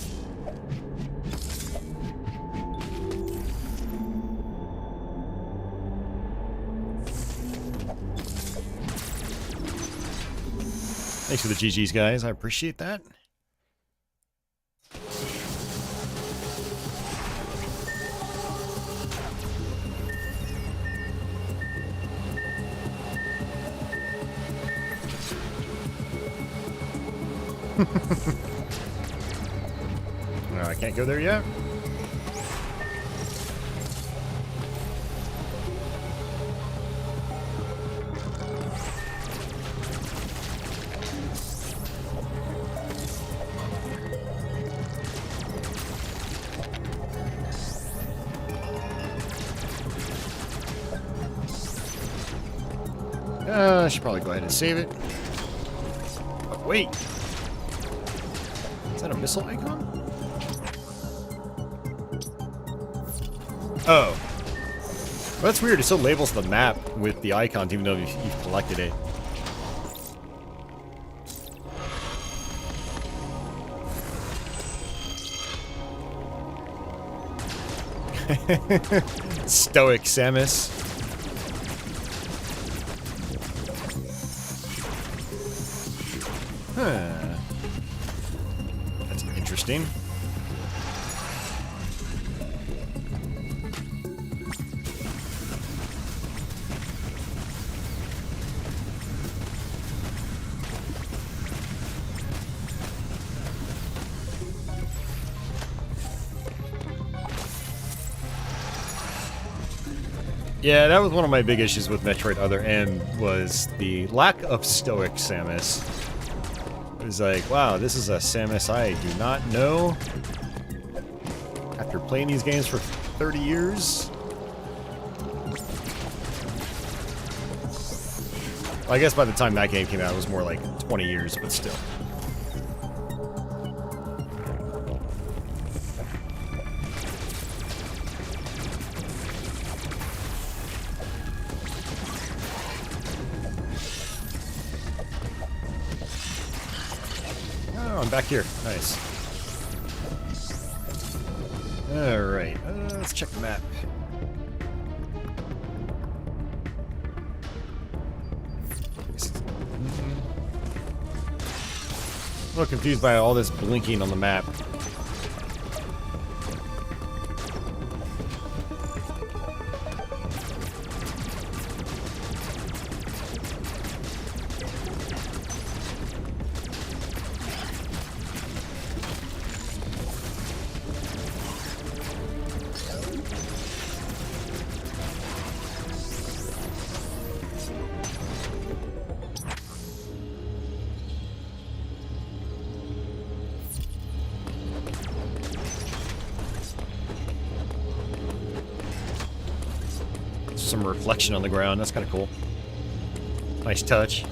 Thanks for the GGs, guys. I appreciate that. No, I can't go there yet. I should probably go ahead and save it. Oh, wait. Is that a missile icon? Oh. Well, that's weird. It still labels the map with the icons even though you've collected it. Stoic Samus. Huh. That's interesting. Yeah, that was one of my big issues with Metroid Other M, was the lack of Stoic Samus. It was like, wow, this is a Samus I do not know. After playing these games for 30 years. Well, I guess by the time that game came out, it was more like 20 years, but still. I'm back here. Nice. Alright, let's check the map. I'm a little confused by all this blinking on the map. Some reflection on the ground. That's kind of cool. Nice touch.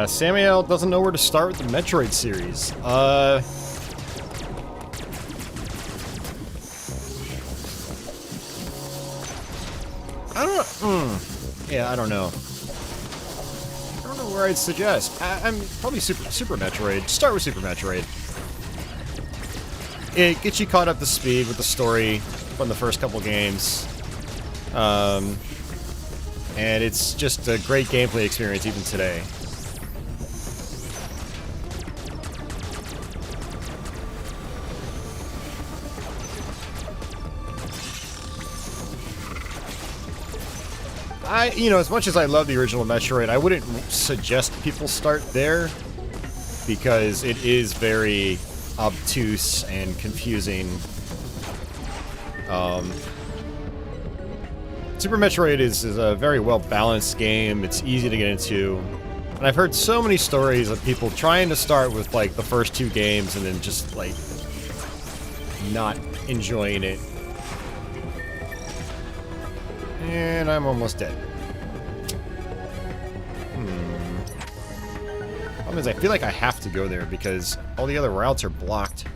Samuel doesn't know where to start with the Metroid series. I don't. Yeah, I don't know. I don't know where I'd suggest. I'm probably Super Metroid. Start with Super Metroid. It gets you caught up to speed with the story from the first couple games. And it's just a great gameplay experience even today. You know, as much as I love the original Metroid, I wouldn't suggest people start there because it is very obtuse and confusing. Super Metroid is a very well-balanced game. It's easy to get into. And I've heard so many stories of people trying to start with, like, the first two games and then just, like, not enjoying it. And I'm almost dead. Problem is, I feel like I have to go there because all the other routes are blocked.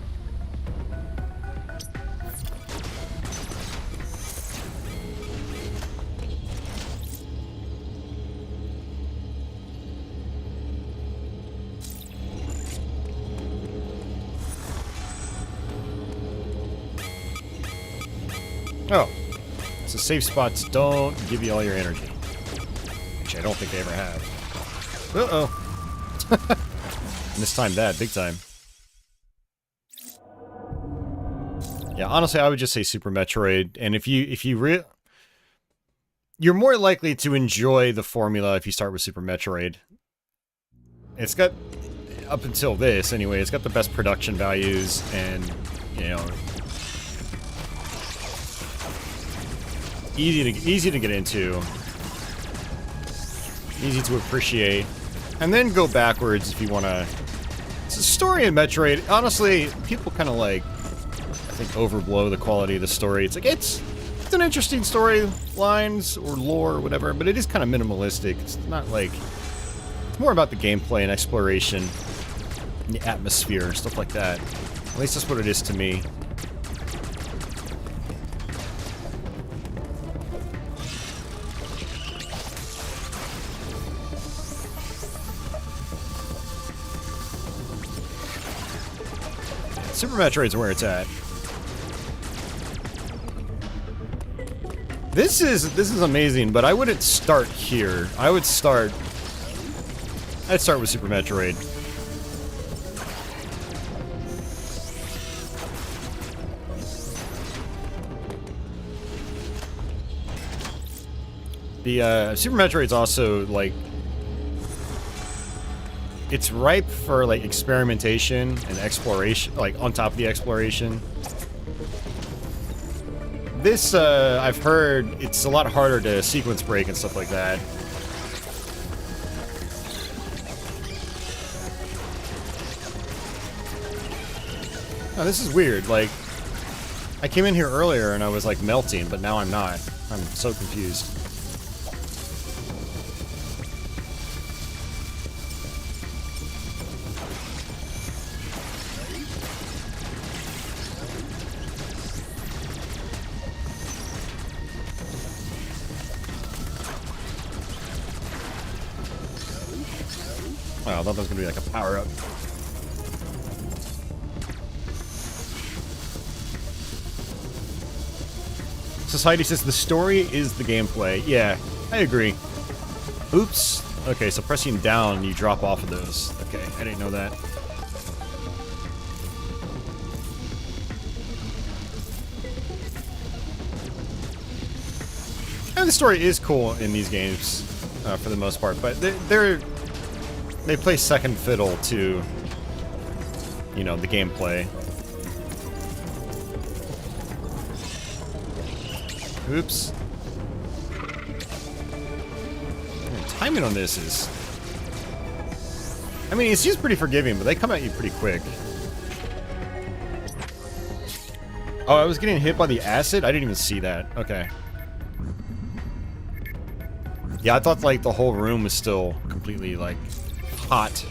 Oh, so safe spots don't give you all your energy, which I don't think they ever have. Uh-oh. Mistimed that big time. Yeah, honestly, I would just say Super Metroid, and if you're more likely to enjoy the formula if you start with Super Metroid. It's got, up until this anyway, it's got the best production values, and you know, easy to get into, easy to appreciate, and then go backwards if you want to. It's a story in Metroid. Honestly, people kind of like, I think, overblow the quality of the story. It's like it's an interesting story, lines or lore or whatever, but it is kind of minimalistic. It's not like, it's more about the gameplay and exploration, and the atmosphere, stuff like that. At least that's what it is to me. Super Metroid's where it's at. This is amazing, but I wouldn't start here. I'd start with Super Metroid. The Super Metroid's also like, it's ripe for like experimentation and exploration, like on top of the exploration. This, I've heard it's a lot harder to sequence break and stuff like that. Oh, this is weird. Like, I came in here earlier and I was like melting, but now I'm not. I'm so confused. Wow, I thought that was gonna be like a power-up. Society says the story is the gameplay. Yeah, I agree. Oops. Okay, so pressing down, you drop off of those. Okay, I didn't know that. And the story is cool in these games, for the most part, but they play second fiddle to, you know, the gameplay. Oops. Man, timing on this is... I mean, it seems pretty forgiving, but they come at you pretty quick. Oh, I was getting hit by the acid? I didn't even see that. Okay. Yeah, I thought, like, the whole room was still completely, like, hot.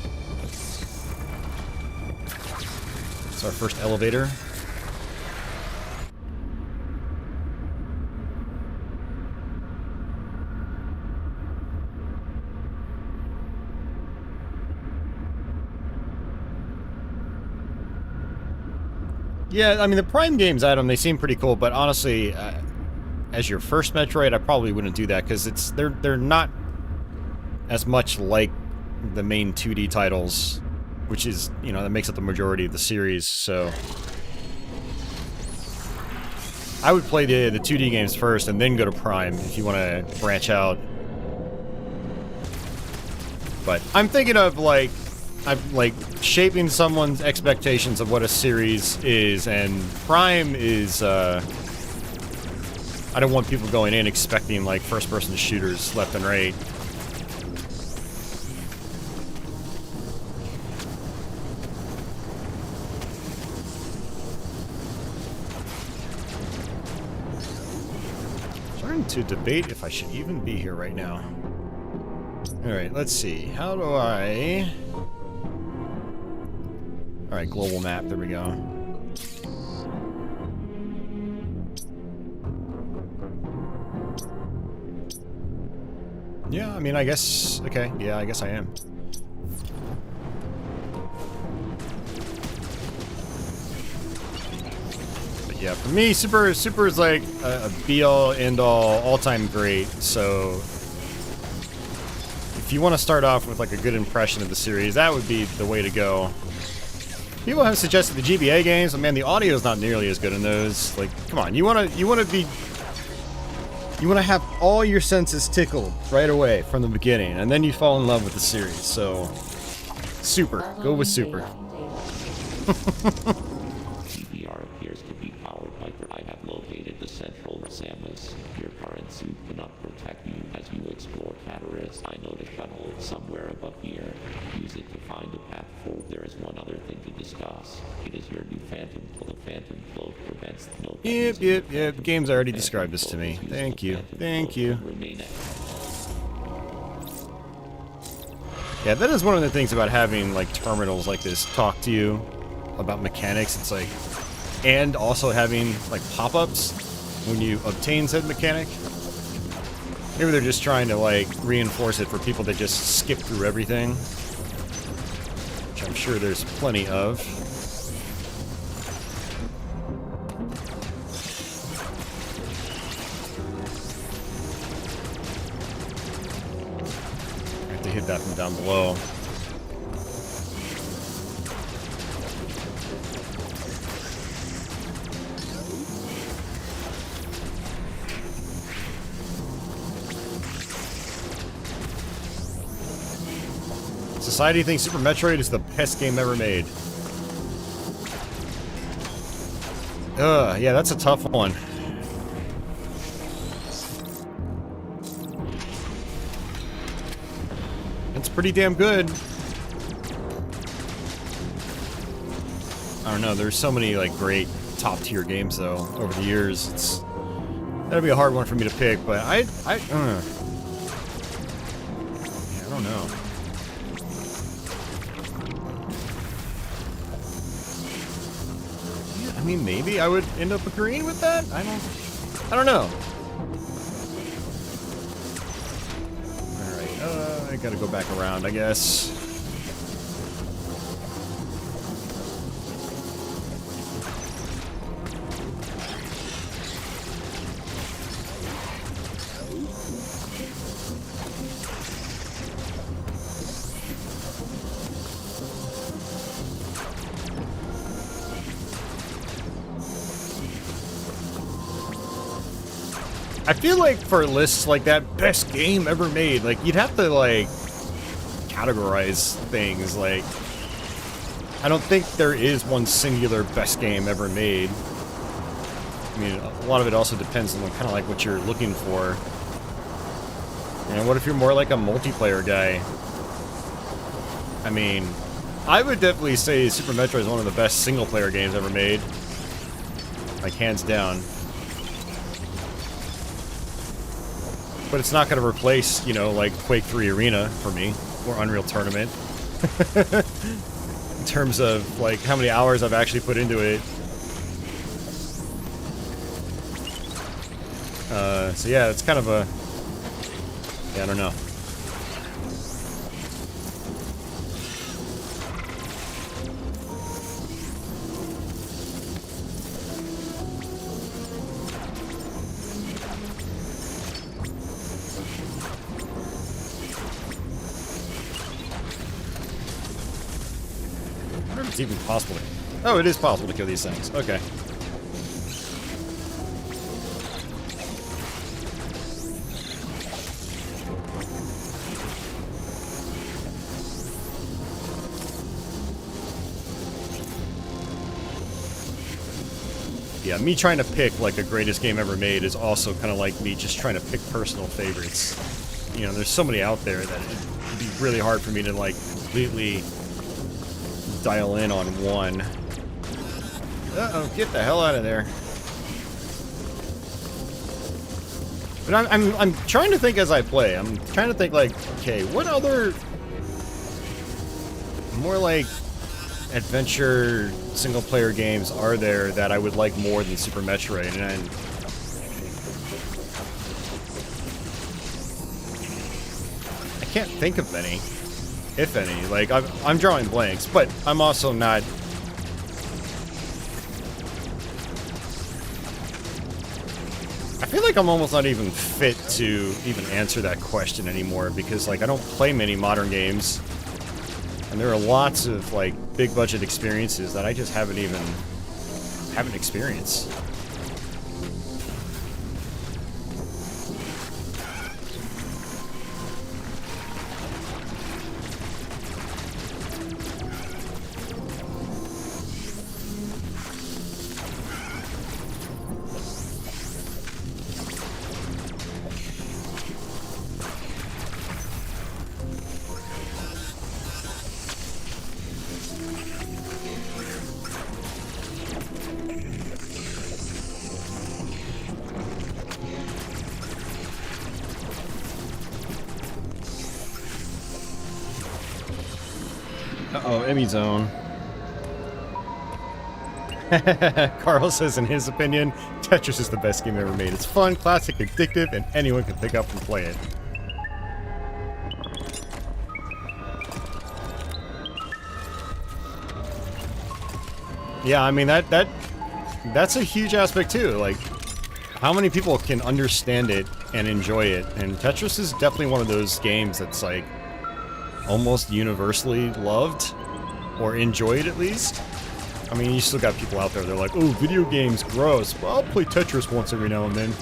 It's our first elevator. Yeah, I mean, the Prime games, Adam, they seem pretty cool, but honestly, as your first Metroid, I probably wouldn't do that, because they're not as much like the main 2D titles, which is, you know, that makes up the majority of the series, so... I would play the 2D games first, and then go to Prime, if you want to branch out. But I'm thinking of, like... I'm, like, shaping someone's expectations of what a series is, and Prime is, I don't want people going in expecting, like, first-person shooters left and right. Starting to debate if I should even be here right now. Alright, let's see. How do I... Alright, global map, there we go. Yeah, I mean, I guess... Okay, yeah, I guess I am. But yeah, for me, Super is like a be-all, end-all, all-time great, so... If you want to start off with like a good impression of the series, that would be the way to go. People have suggested the GBA games, but man, the audio is not nearly as good in those. Like, come on, you want to have all your senses tickled right away from the beginning, and then you fall in love with the series. So, Super, go with Super. GBR appears to be powered by. I have located the central Samus. Your current suit cannot protect you as you explore Catalyst. I know the shuttle is somewhere above here. Use it to find a path forward. There is one other thing to discuss. It is your new Phantom. The Phantom Cloak prevents no. Yep. The game's already described this to me. Thank you. Yeah, that is one of the things about having like terminals like this talk to you about mechanics. It's like, and also having like pop-ups when you obtain said mechanic. Maybe they're just trying to like reinforce it for people that just skip through everything, which I'm sure there's plenty of. I have to hit that from down below. Society thinks Super Metroid is the best game ever made. Yeah, that's a tough one. It's pretty damn good. I don't know, there's so many like great top tier games though over the years. That'd be a hard one for me to pick, but I don't know. I mean, maybe I would end up agreeing with that. I don't know. All right, I gotta go back around, I guess. I feel like for lists like that, best game ever made, like, you'd have to, like, categorize things, like, I don't think there is one singular best game ever made. I mean, a lot of it also depends on kind of like what you're looking for. You know, what if you're more like a multiplayer guy? I mean, I would definitely say Super Metroid is one of the best single-player games ever made. Like, hands down. But it's not going to replace, you know, like Quake 3 Arena for me, or Unreal Tournament. In terms of, like, how many hours I've actually put into it. So yeah, it's kind of a... Yeah, I don't know. I wonder if it's even possible to... Oh, it is possible to kill these things. Okay. Yeah, me trying to pick, like, a greatest game ever made is also kind of like me just trying to pick personal favorites. You know, there's so many out there that it'd be really hard for me to, like, completely dial in on one. Uh-oh, get the hell out of there. But I'm trying to think as I play. I'm trying to think, like, okay, what other more, like, adventure single-player games are there that I would like more than Super Metroid? And I can't think of any, if any. Like, I'm drawing blanks, but I'm also not... I feel like I'm almost not even fit to even answer that question anymore, because, like, I don't play many modern games. And there are lots of, like, big budget experiences that I just haven't experienced. Uh-oh, Emmy Zone. Carl says in his opinion, Tetris is the best game ever made. It's fun, classic, addictive, and anyone can pick up and play it. Yeah, I mean, that's a huge aspect too. Like, how many people can understand it and enjoy it? And Tetris is definitely one of those games that's, like, almost universally loved, or enjoyed at least. I mean, you still got people out there, they're like, oh, video games, gross. Well, I'll play Tetris once every now and then.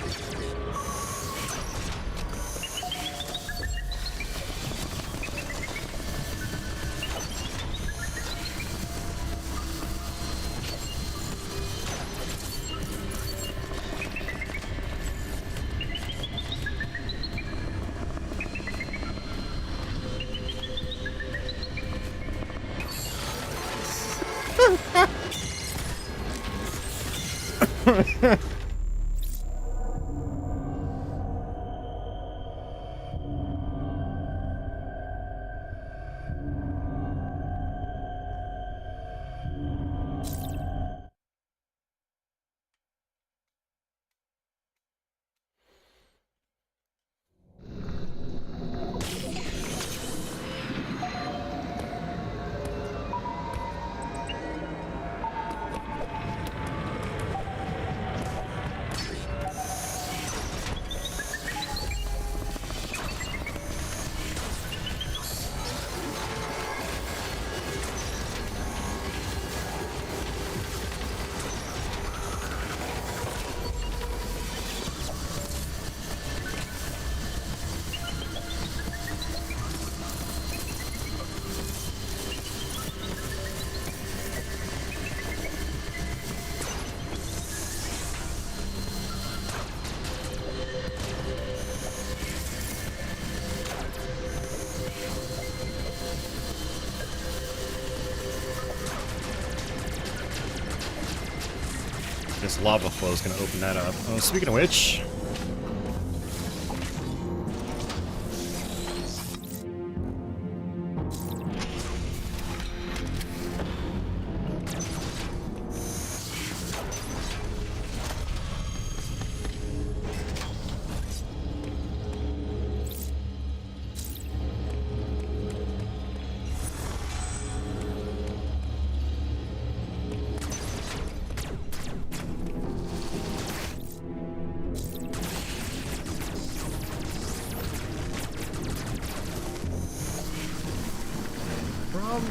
This lava flow is going to open that up. Oh, speaking of which...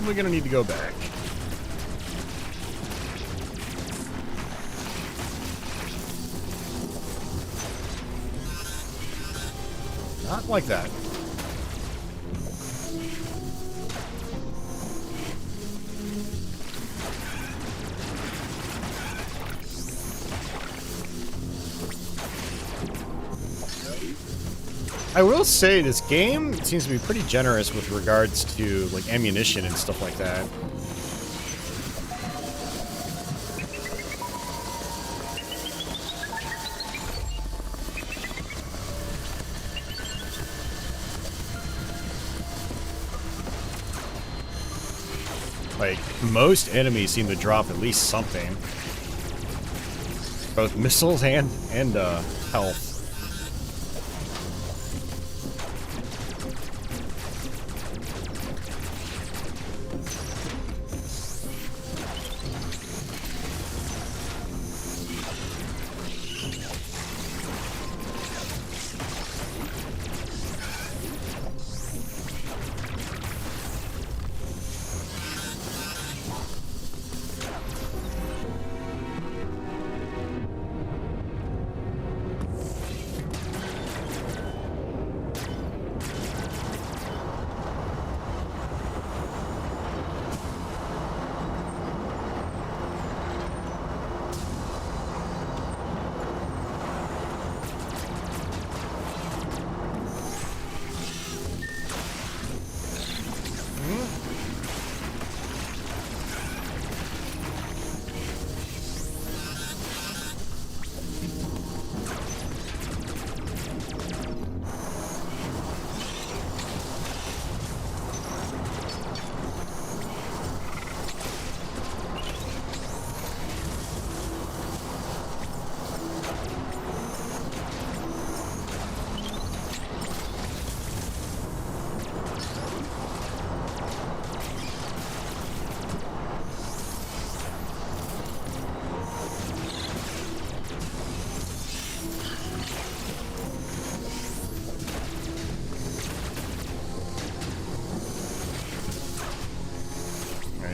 probably gonna need to go back. Not like that. I will say this game seems to be pretty generous with regards to, like, ammunition and stuff like that. Like, most enemies seem to drop at least something. Both missiles and health.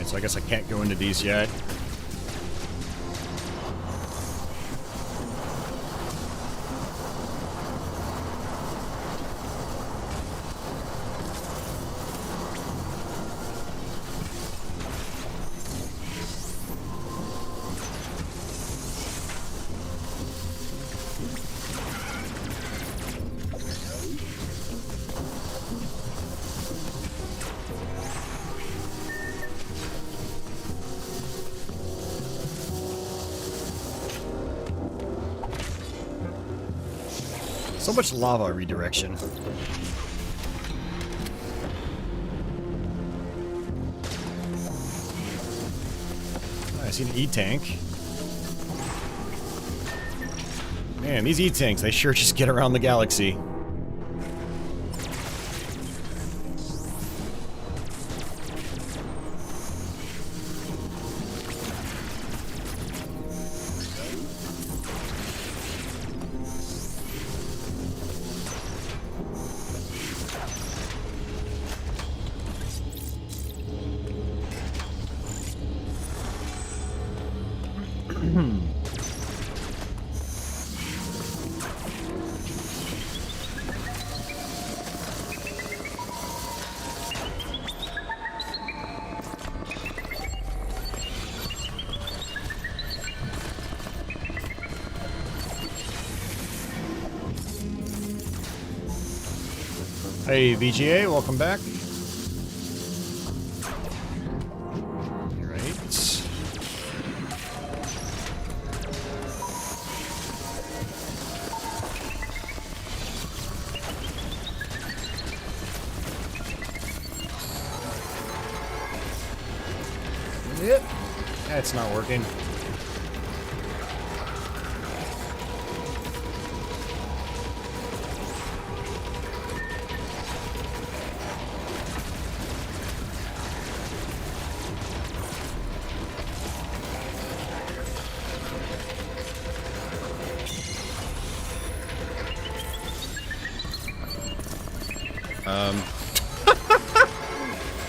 So I guess I can't go into these yet. So much lava redirection. I see an E-tank. Man, these E-tanks, they sure just get around the galaxy. Hey, VGA, welcome back. Right. Yep. That's not working.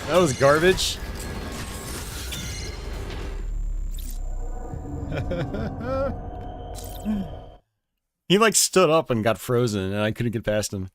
That was garbage. He like stood up and got frozen and I couldn't get past him.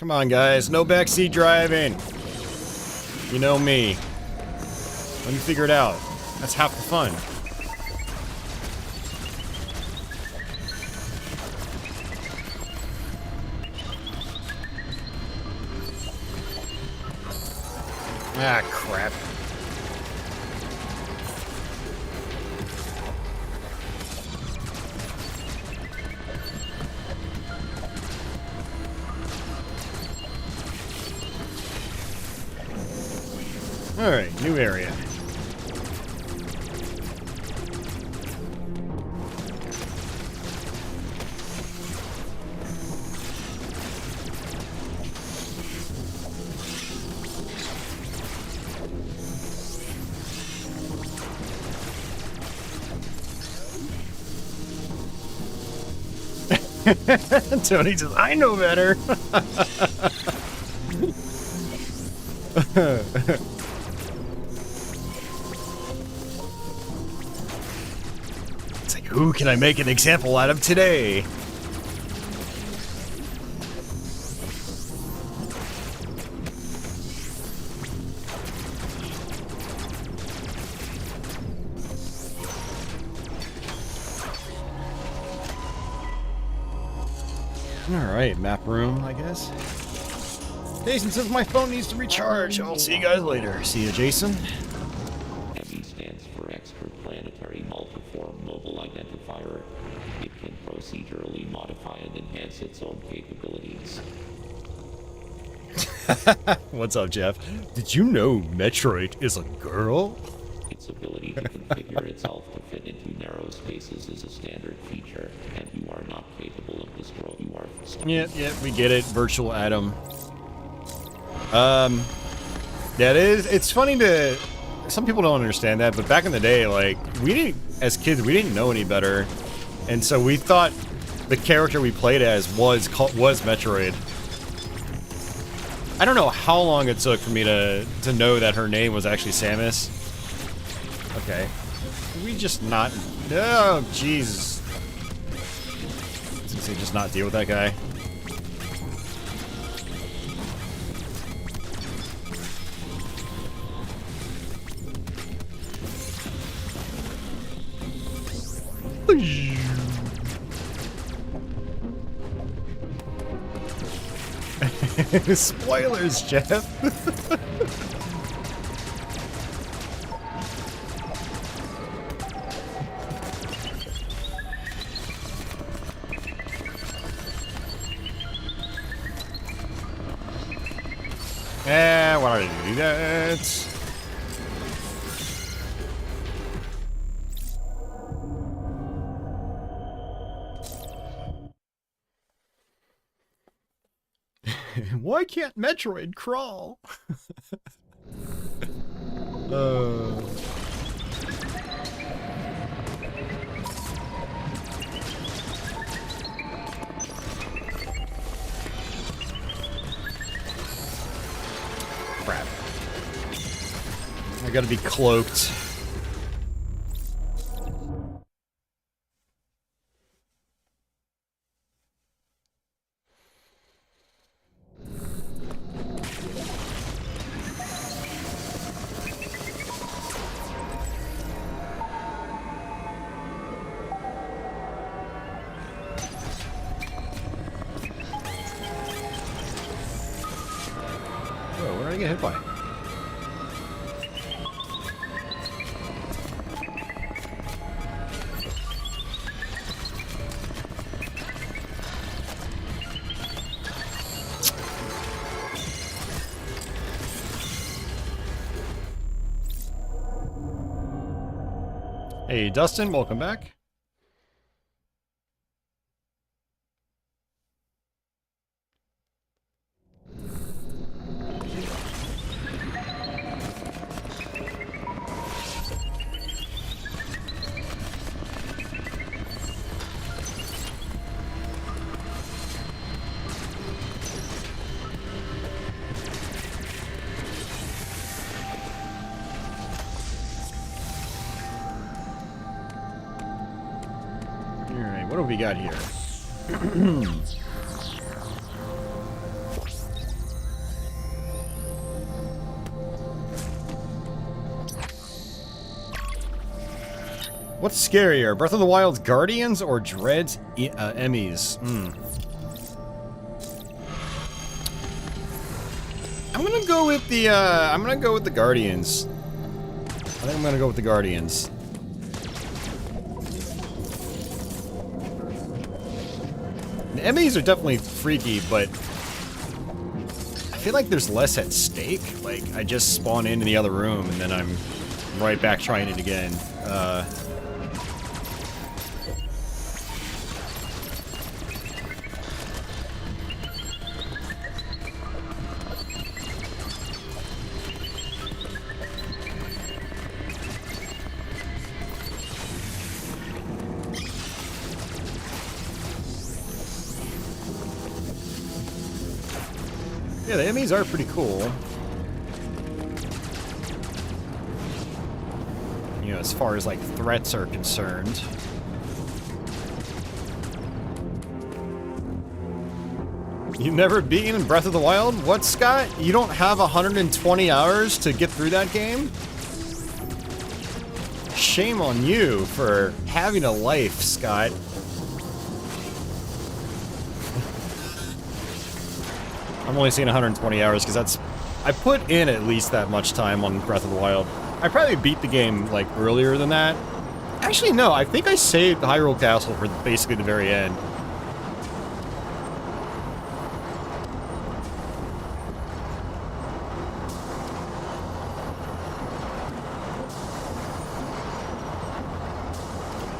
Come on, guys. No backseat driving. You know me. Let me figure it out. That's half the fun. Ah, crap. Alright, new area. Tony says, I know better. It's like, who can I make an example out of today? Alright, map room, I guess. Jason says my phone needs to recharge. I'll see you guys later. See you, Jason. ME stands for Extraplanetary Multiform Mobile Identifier. It can procedurally modify and enhance its own capabilities. What's up, Jeff? Did you know Metroid is a girl? Its ability to configure itself to fit into narrow spaces is a standard feature, and you are not capable of destroying. You are Yeah, we get it. Virtual Atom. Yeah, it's funny to... Some people don't understand that, but back in the day, like, we didn't... As kids, we didn't know any better. And so we thought the character we played as was Metroid. I don't know how long it took for me to know that her name was actually Samus. Okay. Did we just not... Oh, Jesus. Did he just not deal with that guy? Spoilers, Jeff. Why did you do that? Why can't Metroid crawl? Crap. I gotta be cloaked. Whoa, what did I get hit by? Hey, Dustin, welcome back. Alright, what do we got here? What's scarier, Breath of the Wild's Guardians or Dread's Emmys? I'm gonna go with the Guardians. I think I'm gonna go with the Guardians. The Emmys are definitely freaky, but I feel like there's less at stake. Like, I just spawn into the other room and then I'm right back trying it again. Yeah, the Emmys are pretty cool. You know, as far as, like, threats are concerned. You've never beaten Breath of the Wild? What, Scott? You don't have 120 hours to get through that game? Shame on you for having a life, Scott. I'm only seeing 120 hours because that's... I put in at least that much time on Breath of the Wild. I probably beat the game, like, earlier than that. Actually, no. I think I saved Hyrule Castle for basically the very end.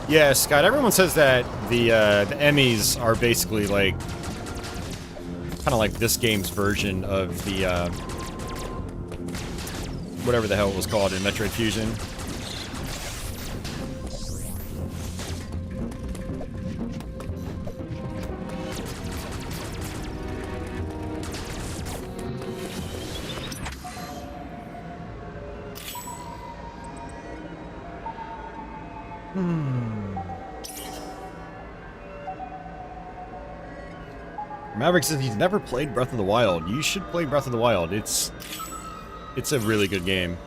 Yeah, Scott, everyone says that the Emmys are basically, like... kind of like this game's version of the, whatever the hell it was called in Metroid Fusion. Maverick says he's never played Breath of the Wild. You should play Breath of the Wild. It's a really good game.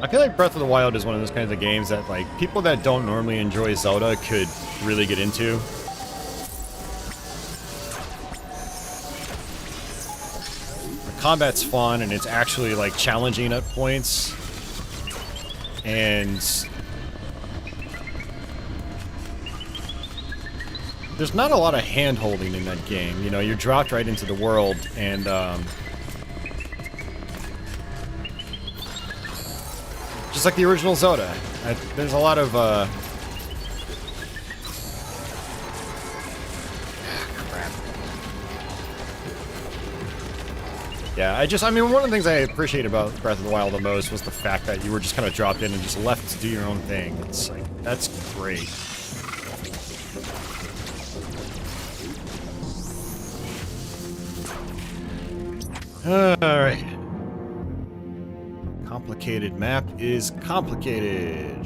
I feel like Breath of the Wild is one of those kinds of games that, like, people that don't normally enjoy Zelda could really get into. The combat's fun, and it's actually, like, challenging at points. And there's not a lot of hand-holding in that game. You know, you're dropped right into the world, and, just like the original Zelda. There's a lot of, crap. Yeah, I mean, one of the things I appreciate about Breath of the Wild the most was the fact that you were just kind of dropped in and just left to do your own thing. It's like, that's great. Alright. Complicated map is complicated.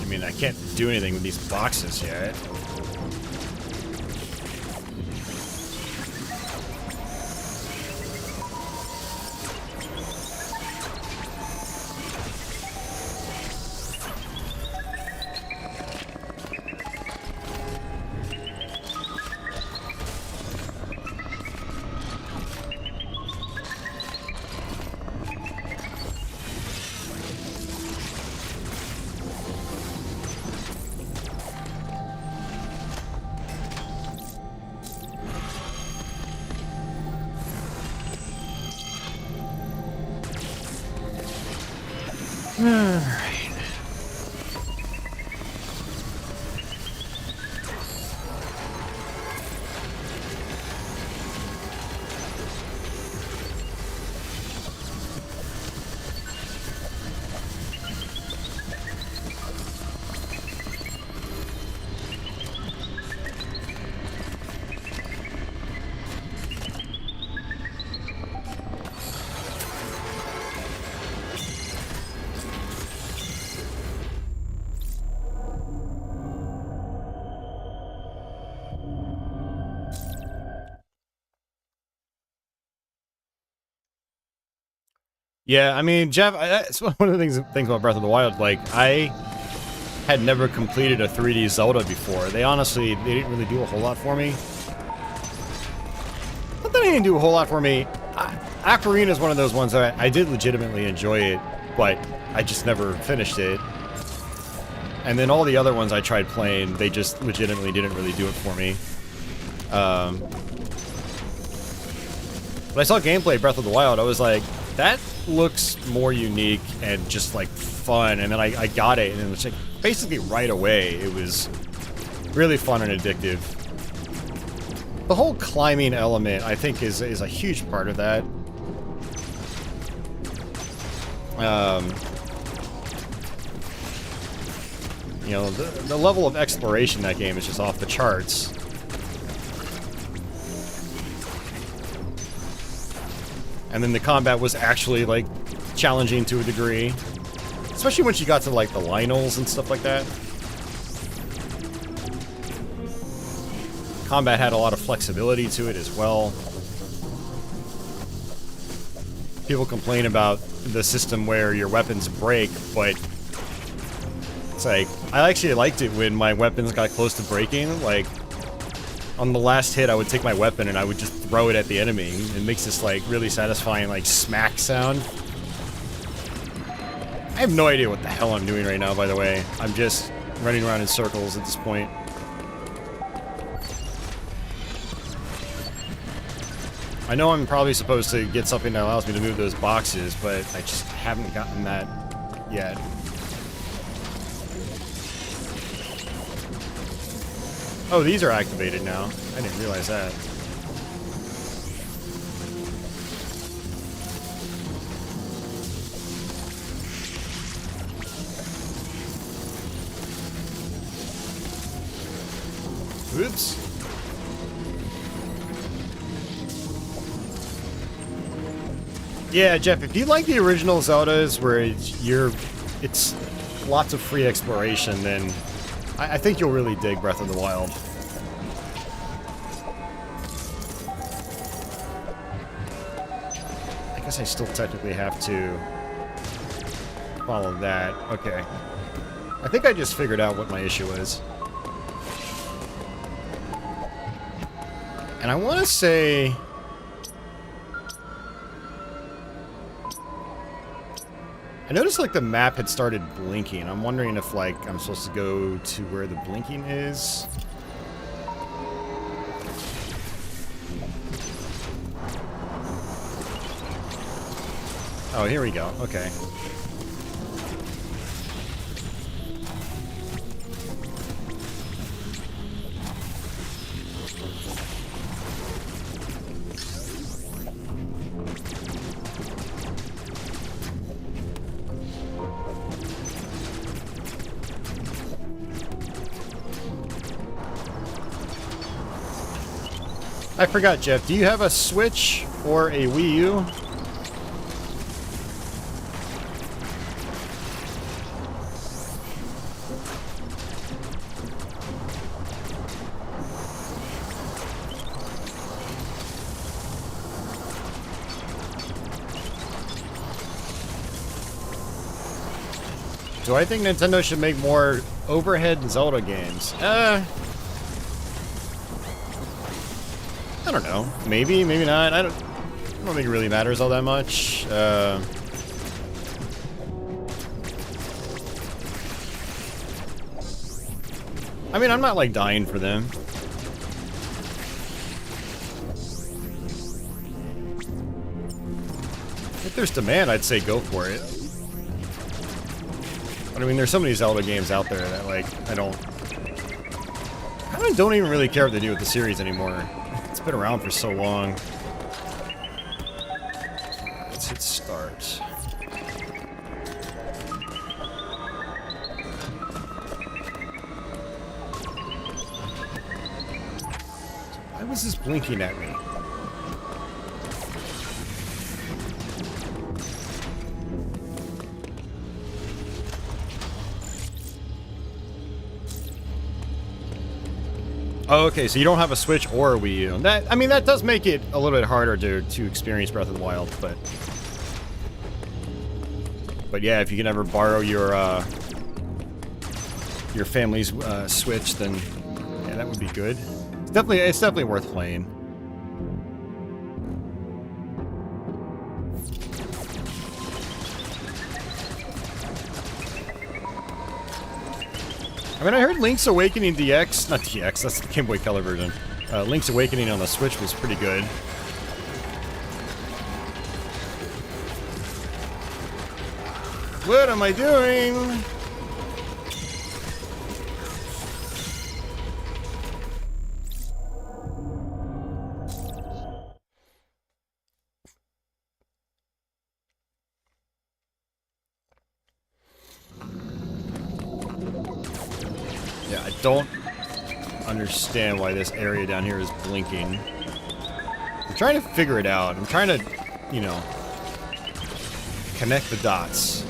I mean, I can't do anything with these boxes yet. Alright. Yeah, I mean, Jeff, that's one of the things about Breath of the Wild. Like, I had never completed a 3D Zelda before. They didn't really do a whole lot for me. Not that they didn't do a whole lot for me. Ocarina is one of those ones that I did legitimately enjoy it, but I just never finished it. And then all the other ones I tried playing, they just legitimately didn't really do it for me. When I saw gameplay of Breath of the Wild, I was like, that looks more unique and just like fun. And then I got it, and it was like basically right away. It was really fun and addictive. The whole climbing element, I think, is a huge part of that. You know, the level of exploration in that game is just off the charts. And then the combat was actually, like, challenging to a degree. Especially once you got to, like, the Lionels and stuff like that. Combat had a lot of flexibility to it as well. People complain about the system where your weapons break, but it's like, I actually liked it when my weapons got close to breaking. Like, on the last hit, I would take my weapon and I would just throw it at the enemy. It makes this, like, really satisfying, like, smack sound. I have no idea what the hell I'm doing right now, by the way. I'm just running around in circles at this point. I know I'm probably supposed to get something that allows me to move those boxes, but I just haven't gotten that yet. Oh, these are activated now. I didn't realize that. Oops. Yeah, Jeff, if you like the original Zeldas where it's lots of free exploration, then I think you'll really dig Breath of the Wild. I guess I still technically have to follow that. Okay. I think I just figured out what my issue is. And I want to say... I noticed, like, the map had started blinking. I'm wondering if, like, I'm supposed to go to where the blinking is. Oh, here we go. Okay. I forgot, Jeff. Do you have a Switch or a Wii U? Do I think Nintendo should make more overhead Zelda games? I don't know. Maybe, maybe not. I don't think it really matters all that much. I mean, I'm not, like, dying for them. If there's demand, I'd say go for it. But I mean, there's so many Zelda games out there that, like, I don't even really care what they do with the series anymore. It's been around for so long. Let's hit start. Why was this blinking at me? Oh, okay, so you don't have a Switch or a Wii U. That, I mean, that does make it a little bit harder to experience Breath of the Wild, but yeah, if you can ever borrow your family's Switch, then yeah, that would be good. It's definitely worth playing. I mean, I heard Link's Awakening DX, not DX, that's the Game Boy Color version. Link's Awakening on the Switch was pretty good. What am I doing? Yeah, I don't understand why this area down here is blinking. I'm trying to figure it out. I'm trying to, you know, connect the dots.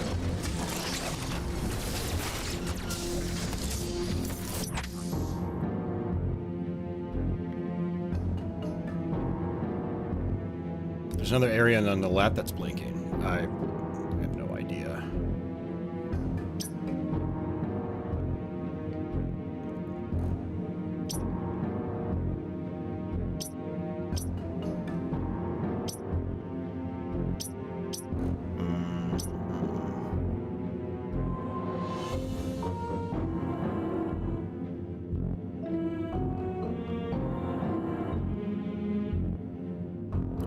There's another area on the left that's blinking. I have no idea.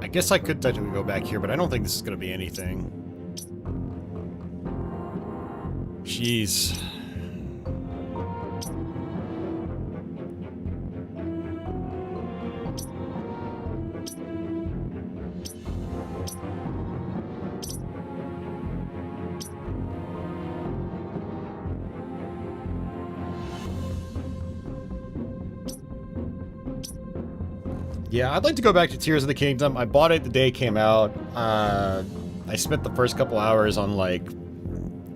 I guess I could technically go back here, but I don't think this is going to be anything. Jeez. Yeah, I'd like to go back to Tears of the Kingdom. I bought it the day it came out. I spent the first couple hours on, like,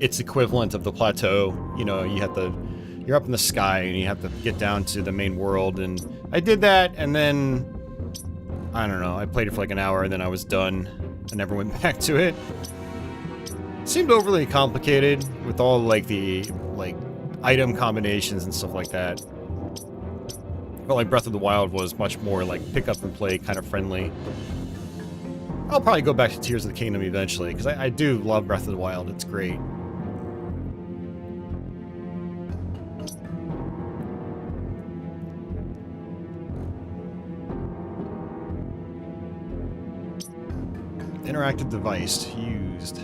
its equivalent of the plateau. You know, you're up in the sky and you have to get down to the main world. And I did that, and then, I don't know, I played it for like an hour and then I was done. I never went back to it. It seemed overly complicated with all, like, the, like, item combinations and stuff like that. Felt like Breath of the Wild was much more like pick up and play kind of friendly. I'll probably go back to Tears of the Kingdom eventually, because I do love Breath of the Wild. It's great. Interactive device used.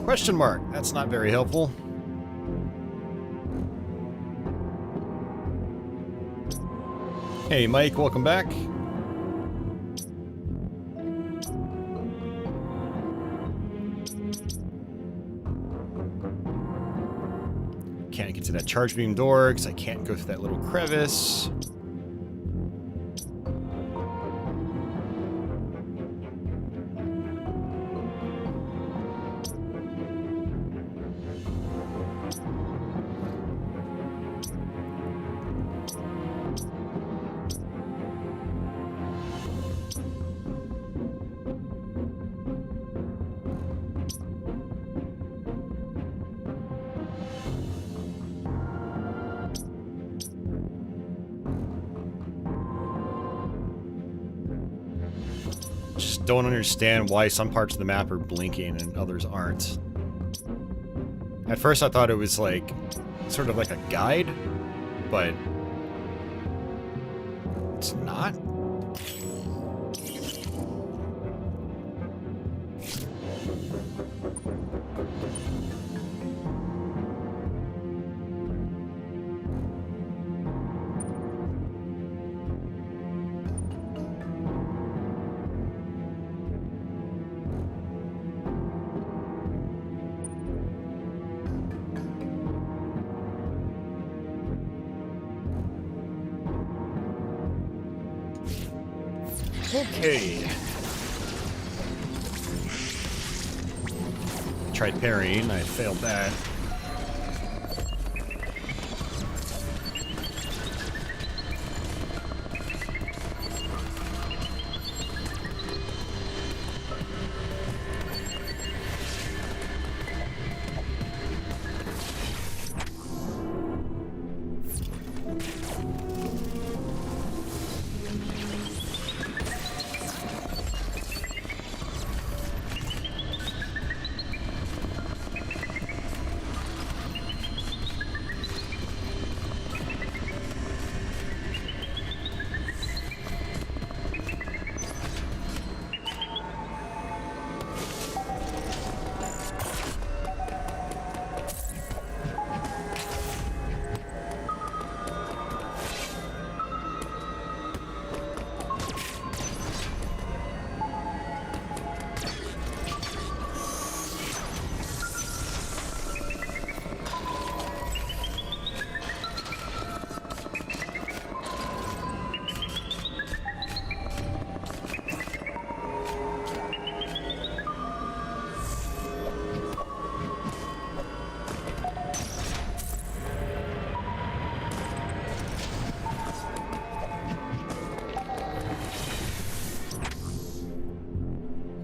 Question mark. That's not very helpful. Hey, Mike, welcome back. Can't get to that charge beam door because I can't go through that little crevice. Just don't understand why some parts of the map are blinking and others aren't. At first I thought it was like, sort of like a guide, but it's not. Okay. Tried parrying, I failed that.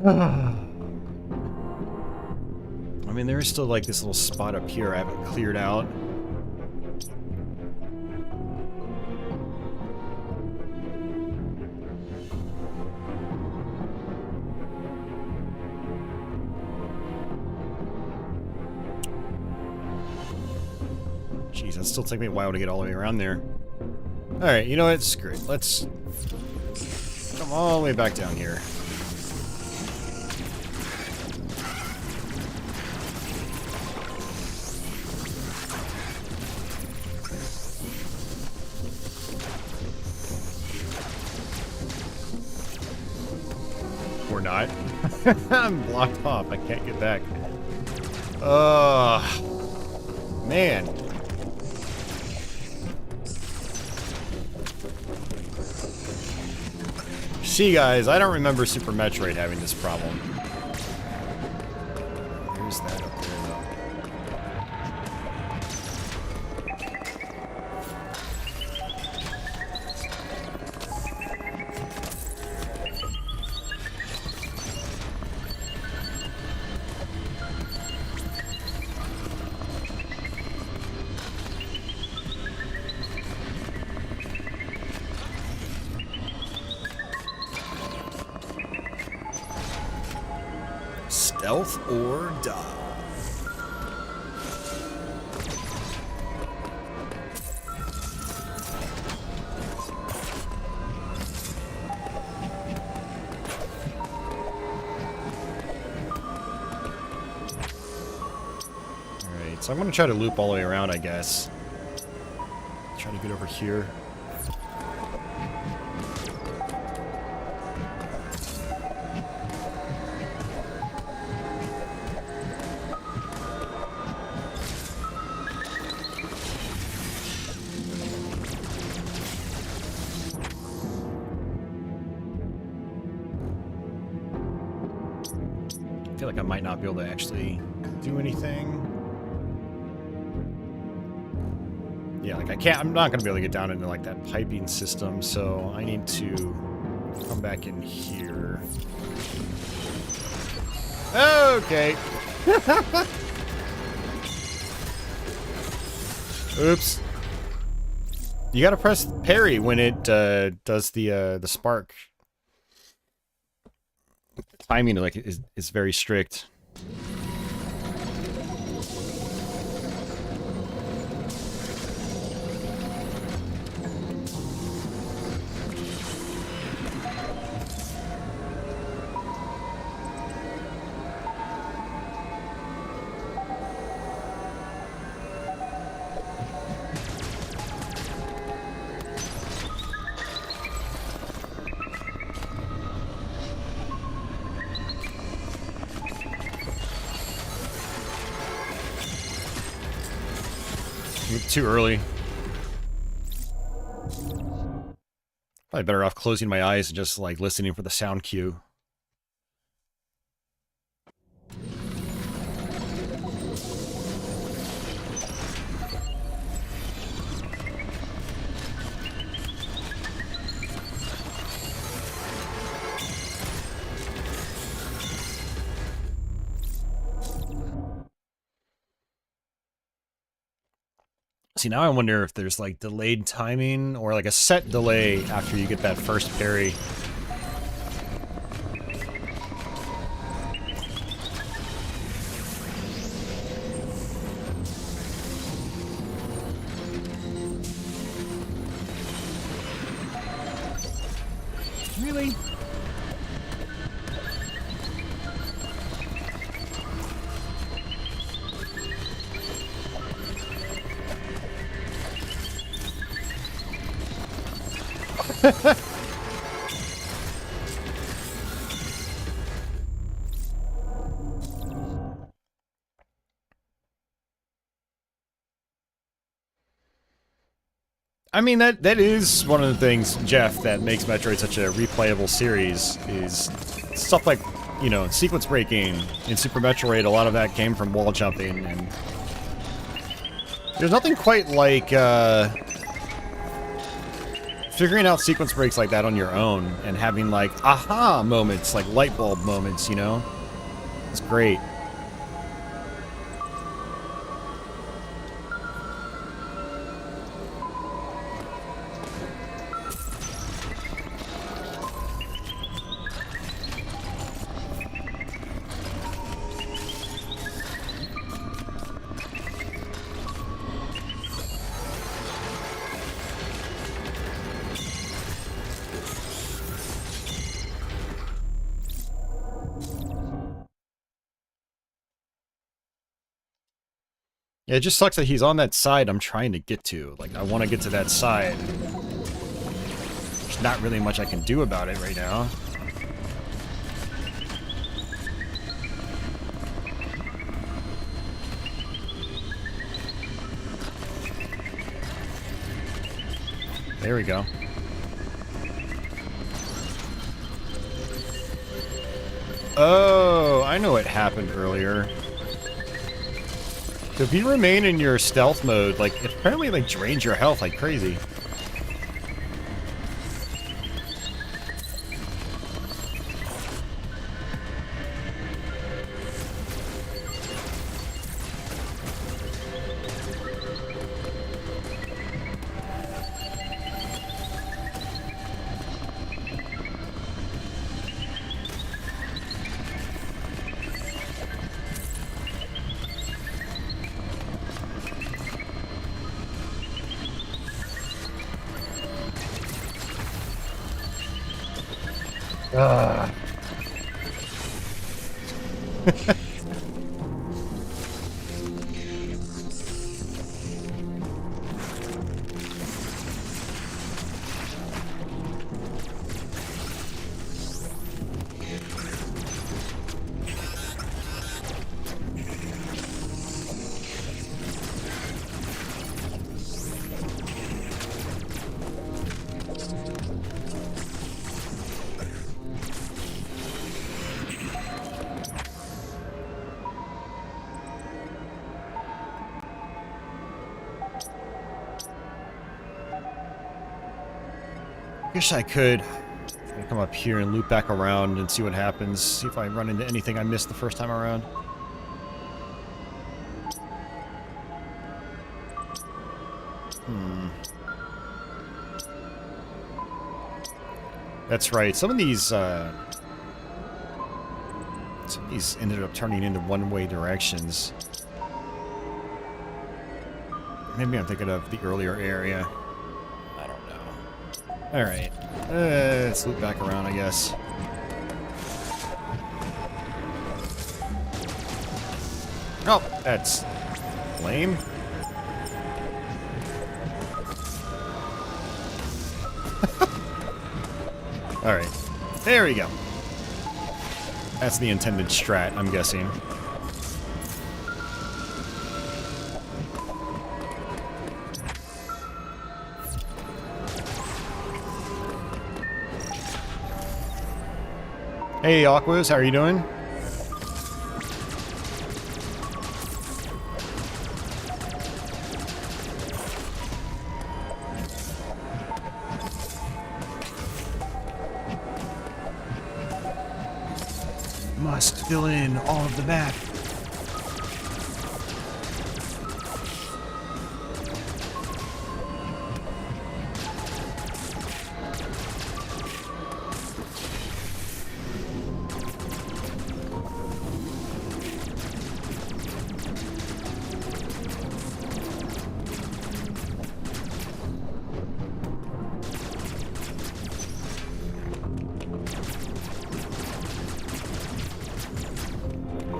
I mean, there is still like this little spot up here I haven't cleared out. Jeez, that'll still take me a while to get all the way around there. Alright, you know what? Screw it. Let's come all the way back down here. Or not. I'm blocked off. I can't get back. Man. See, guys, I don't remember Super Metroid having this problem. There's that up there, though. Stealth or die. Alright, so I'm gonna try to loop all the way around, I guess. Try to get over here. I feel like I might not be able to actually do anything. Yeah, like I'm not gonna be able to get down into like that piping system, so I need to come back in here. Okay. Oops. You gotta press parry when it does the spark. Timing like is very strict. Too early. Probably better off closing my eyes and just, like, listening for the sound cue. See, now I wonder if there's, like, delayed timing or, like, a set delay after you get that first parry. Really? I mean, that is one of the things, Jeff, that makes Metroid such a replayable series, is stuff like, you know, sequence breaking. In Super Metroid, a lot of that came from wall jumping, and there's nothing quite like, figuring out sequence breaks like that on your own, and having, like, aha moments, like light bulb moments, you know? It's great. Yeah, it just sucks that he's on that side I'm trying to get to. Like, I want to get to that side. There's not really much I can do about it right now. There we go. Oh, I know what happened earlier. So if you remain in your stealth mode, like, it apparently, like, drains your health like crazy. Wish I could. I'm gonna come up here and loop back around and see what happens. See if I run into anything I missed the first time around. That's right. Some of these ended up turning into one-way directions. Maybe I'm thinking of the earlier area. I don't know. Alright. Let's loop back around, I guess. Oh, that's lame. Alright. There we go. That's the intended strat, I'm guessing. Hey, Aquas, how are you doing? Must fill in all of the map.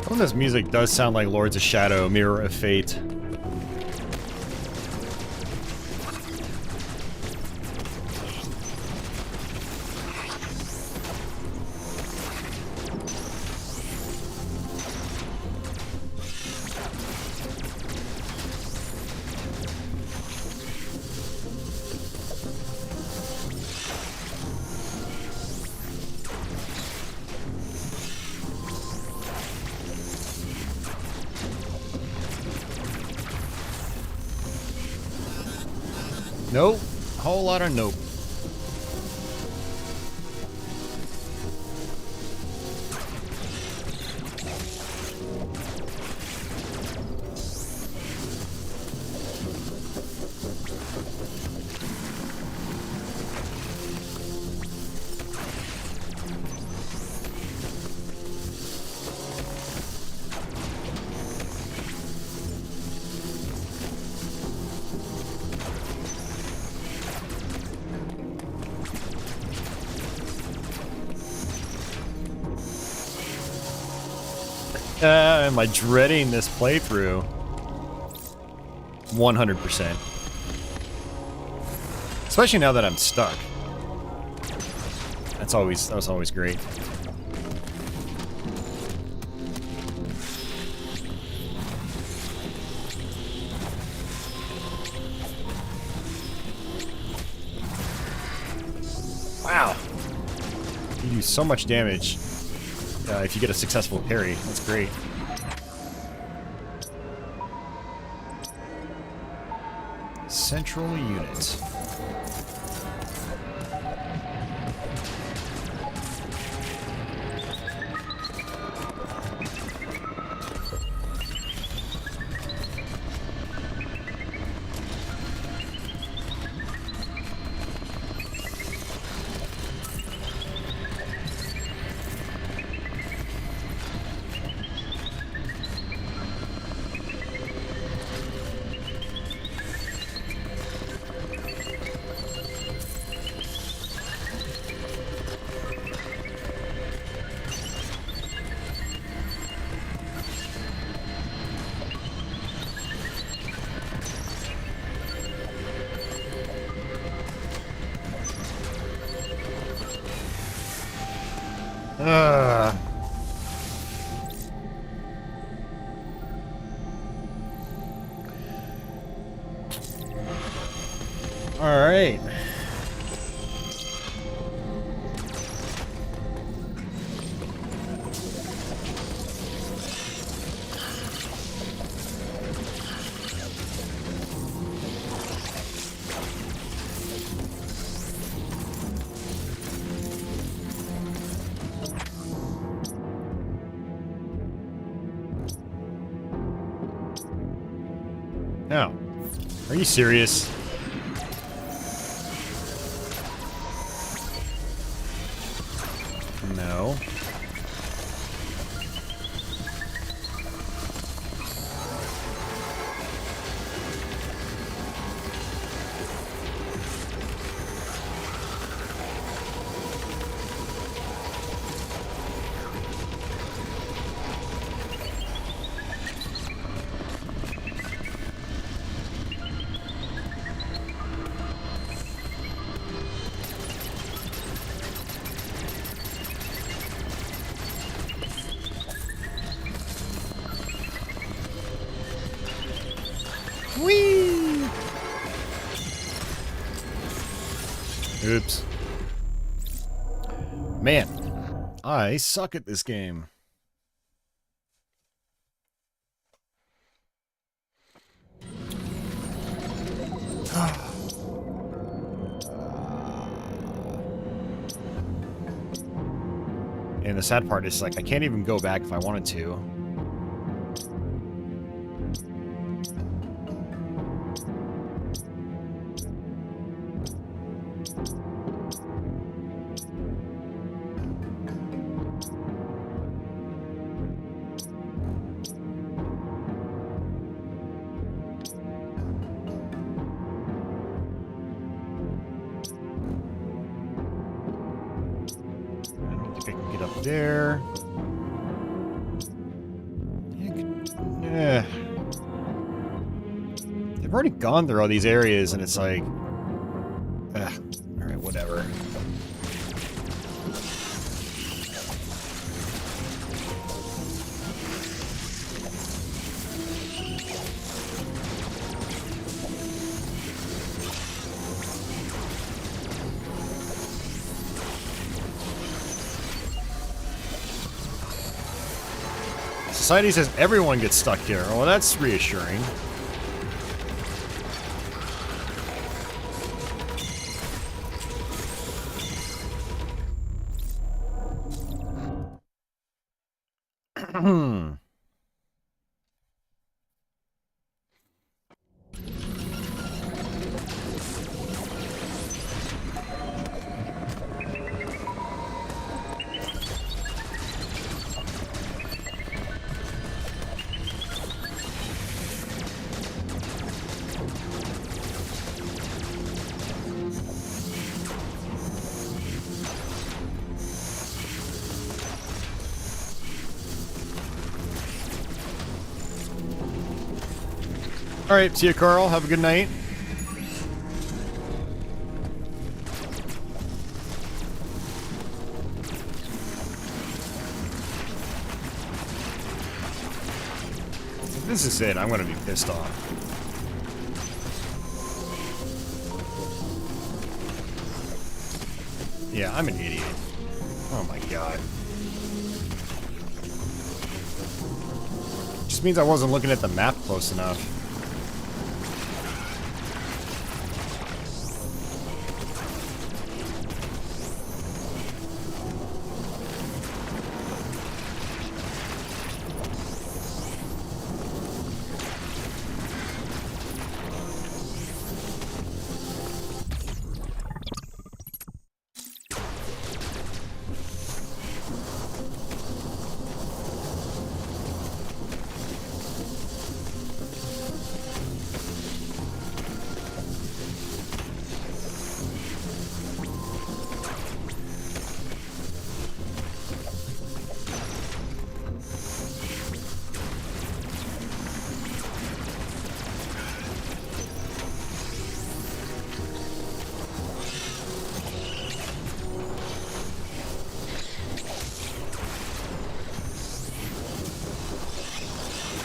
Some of this music does sound like Lords of Shadow, Mirror of Fate. Nope. Whole lot of nope. Am I dreading this playthrough? 100%. Especially now that I'm stuck. That was always great. Wow. You do so much damage. If you get a successful parry, that's great. Central unit. All right. No. Are you serious? No. Whee! Oops. Man, I suck at this game. And the sad part is, like, I can't even go back if I wanted to. There. Yeah. They've already gone through all these areas, and it's like, alright, whatever. Society says everyone gets stuck here. Well, that's reassuring. Alright, see you, Carl. Have a good night. If this is it, I'm gonna be pissed off. Yeah, I'm an idiot. Oh my god. Just means I wasn't looking at the map close enough.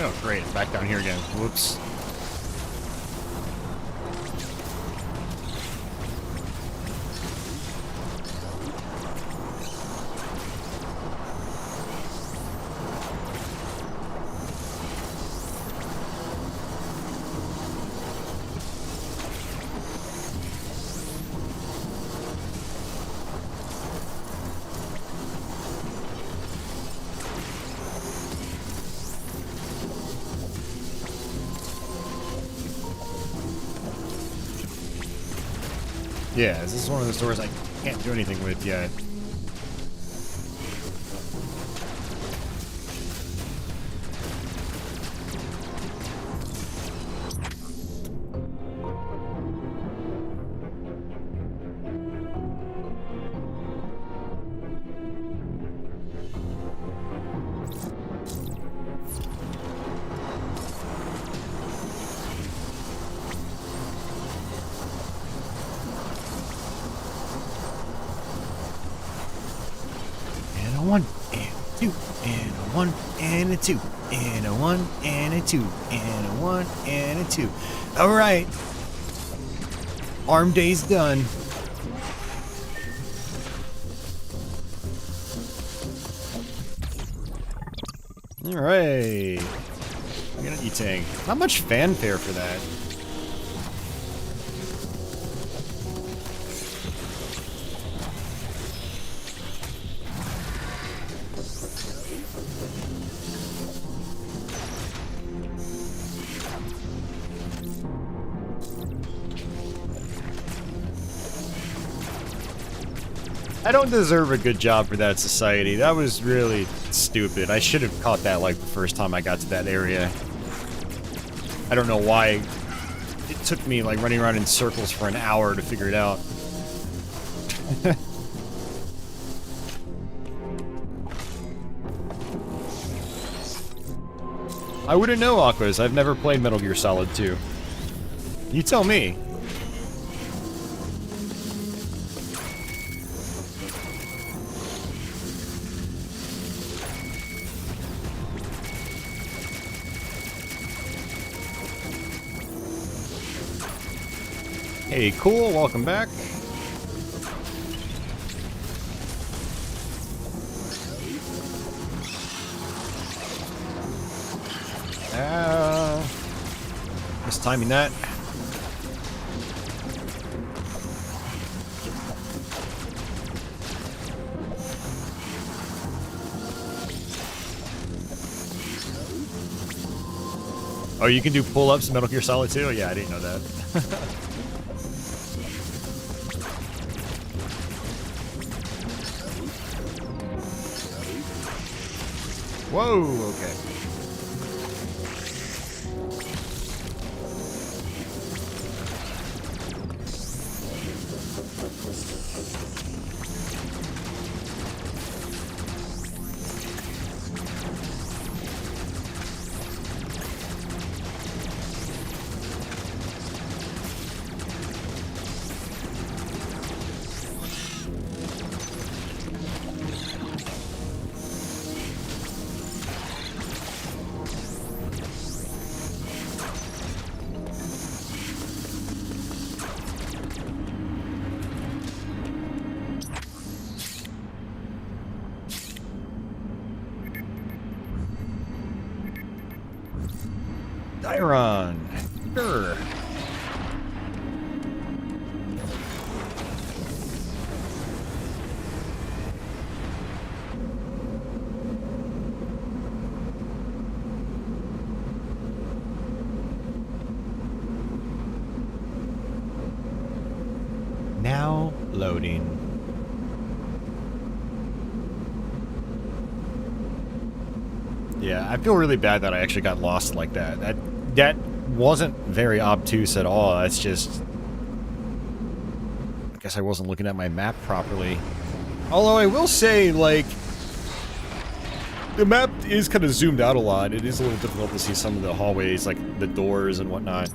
Oh, great. It's back down here again. Whoops. Yeah, this is one of the stores I can't do anything with yet. One and two and a one and a two and a one and a two and a one and a two. All right, arm day's done. Alright. We're gonna eating. Not much fanfare for that. I don't deserve a good job for that, society. That was really stupid. I should have caught that like the first time I got to that area. I don't know why it took me like running around in circles for an hour to figure it out. I wouldn't know, Aquas. I've never played Metal Gear Solid 2. You tell me. Hey, cool, welcome back. Mistiming that. Oh, you can do pull-ups in Metal Gear Solid 2? Yeah, I didn't know that. Whoa, okay. Iron. Sure. Now loading. Yeah, I feel really bad that I actually got lost like that. That wasn't very obtuse at all. That's just... I guess I wasn't looking at my map properly. Although I will say, like... the map is kind of zoomed out a lot. It is a little difficult to see some of the hallways, like the doors and whatnot.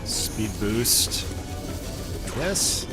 Speed boost, I guess.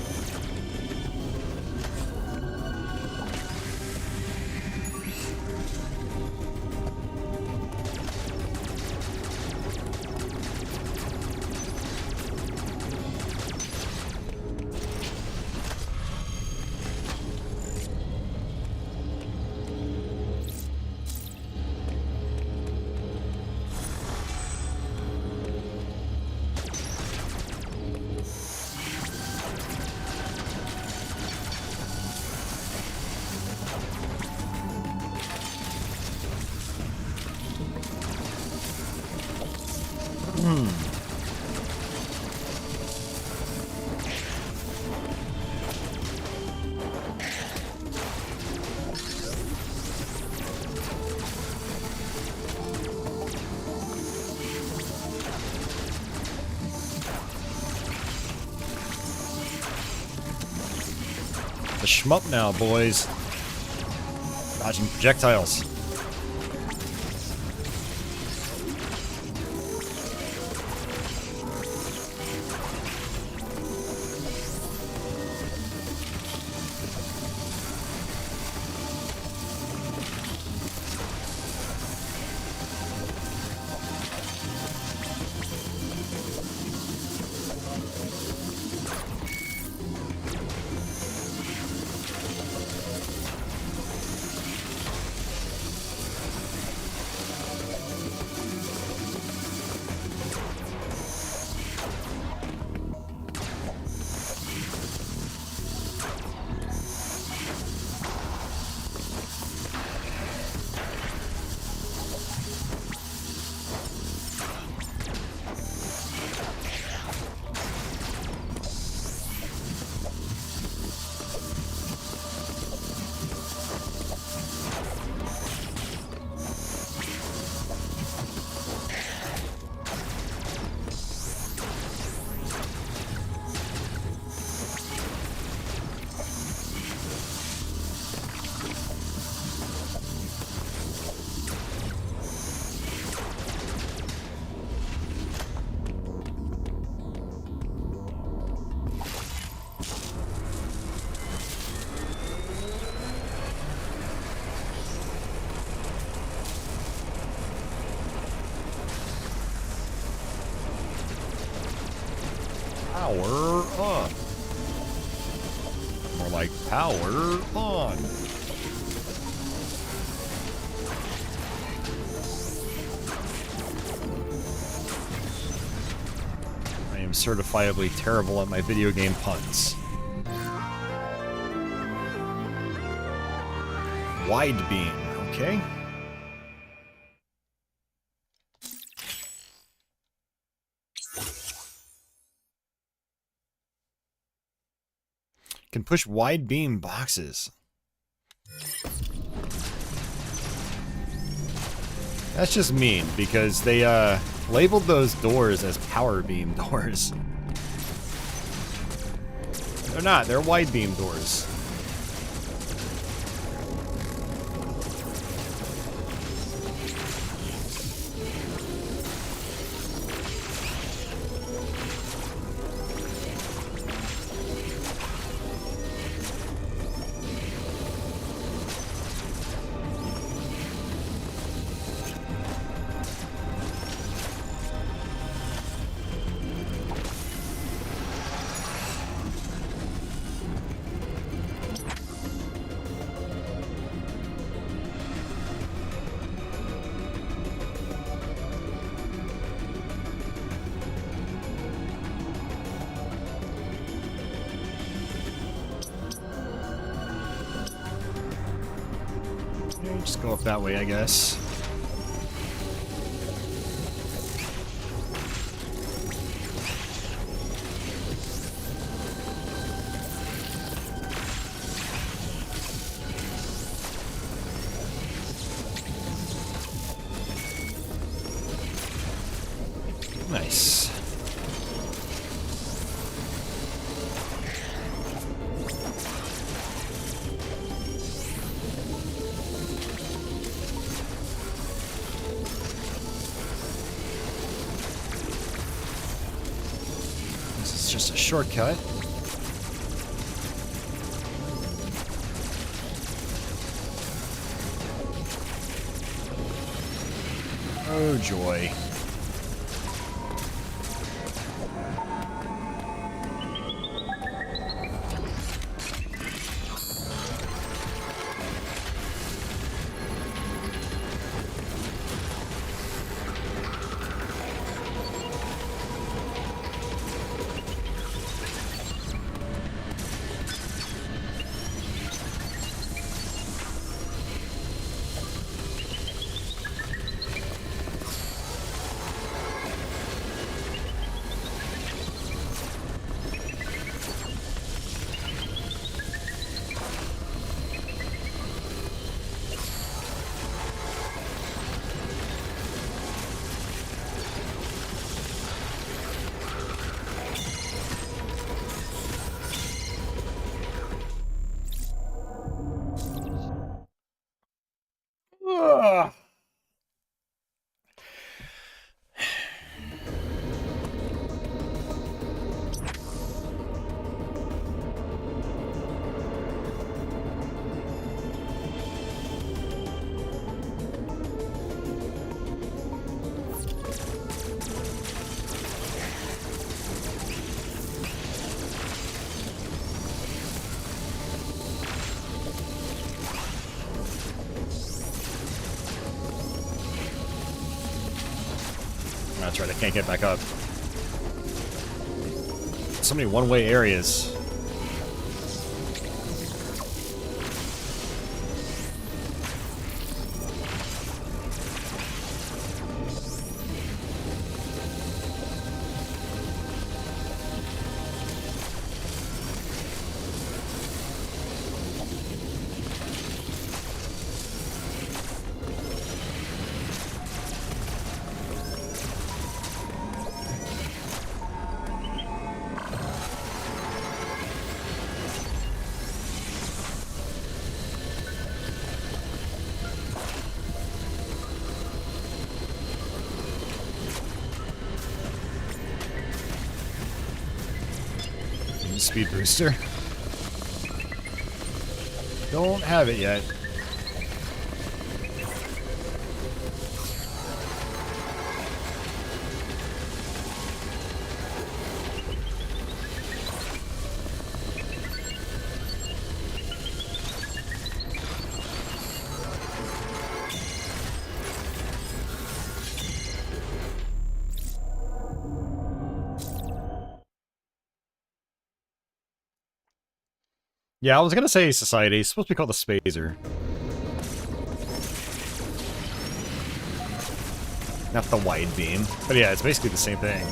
shmup now, boys. Dodging projectiles. Power on. More like power on. I am certifiably terrible at my video game puns. Wide beam, okay. Can push wide beam boxes. That's just mean because they labeled those doors as power beam doors. They're not, they're wide beam doors. Just go up that way, I guess. Nice. Just a shortcut. Oh joy. That's right, I can't get back up. So many one-way areas. Speed booster. Don't have it yet. Yeah, I was gonna say Society. It's supposed to be called the Spazer. Not the Wide Beam. But yeah, it's basically the same thing.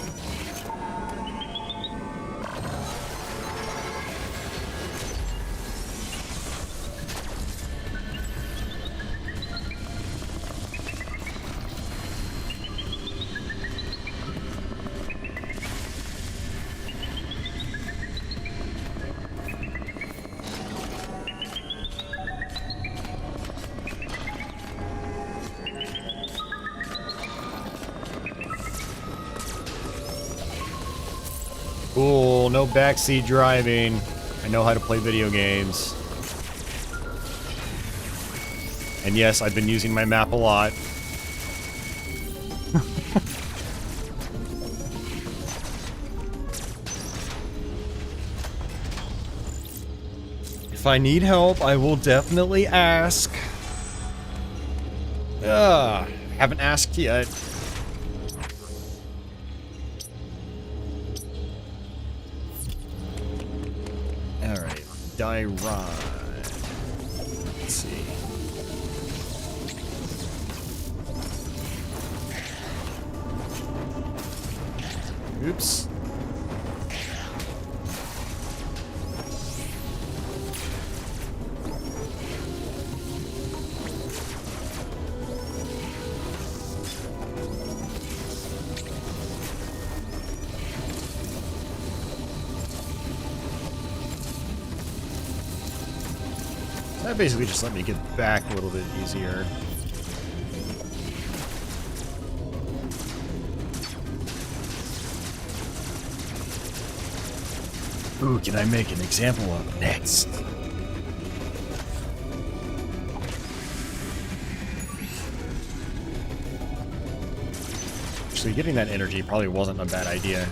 Cool, no backseat driving. I know how to play video games. And yes, I've been using my map a lot. If I need help, I will definitely ask. Haven't asked yet. Alright, die ride. Let's see. Oops. That basically just let me get back a little bit easier. Who can I make an example of next? Actually, getting that energy probably wasn't a bad idea.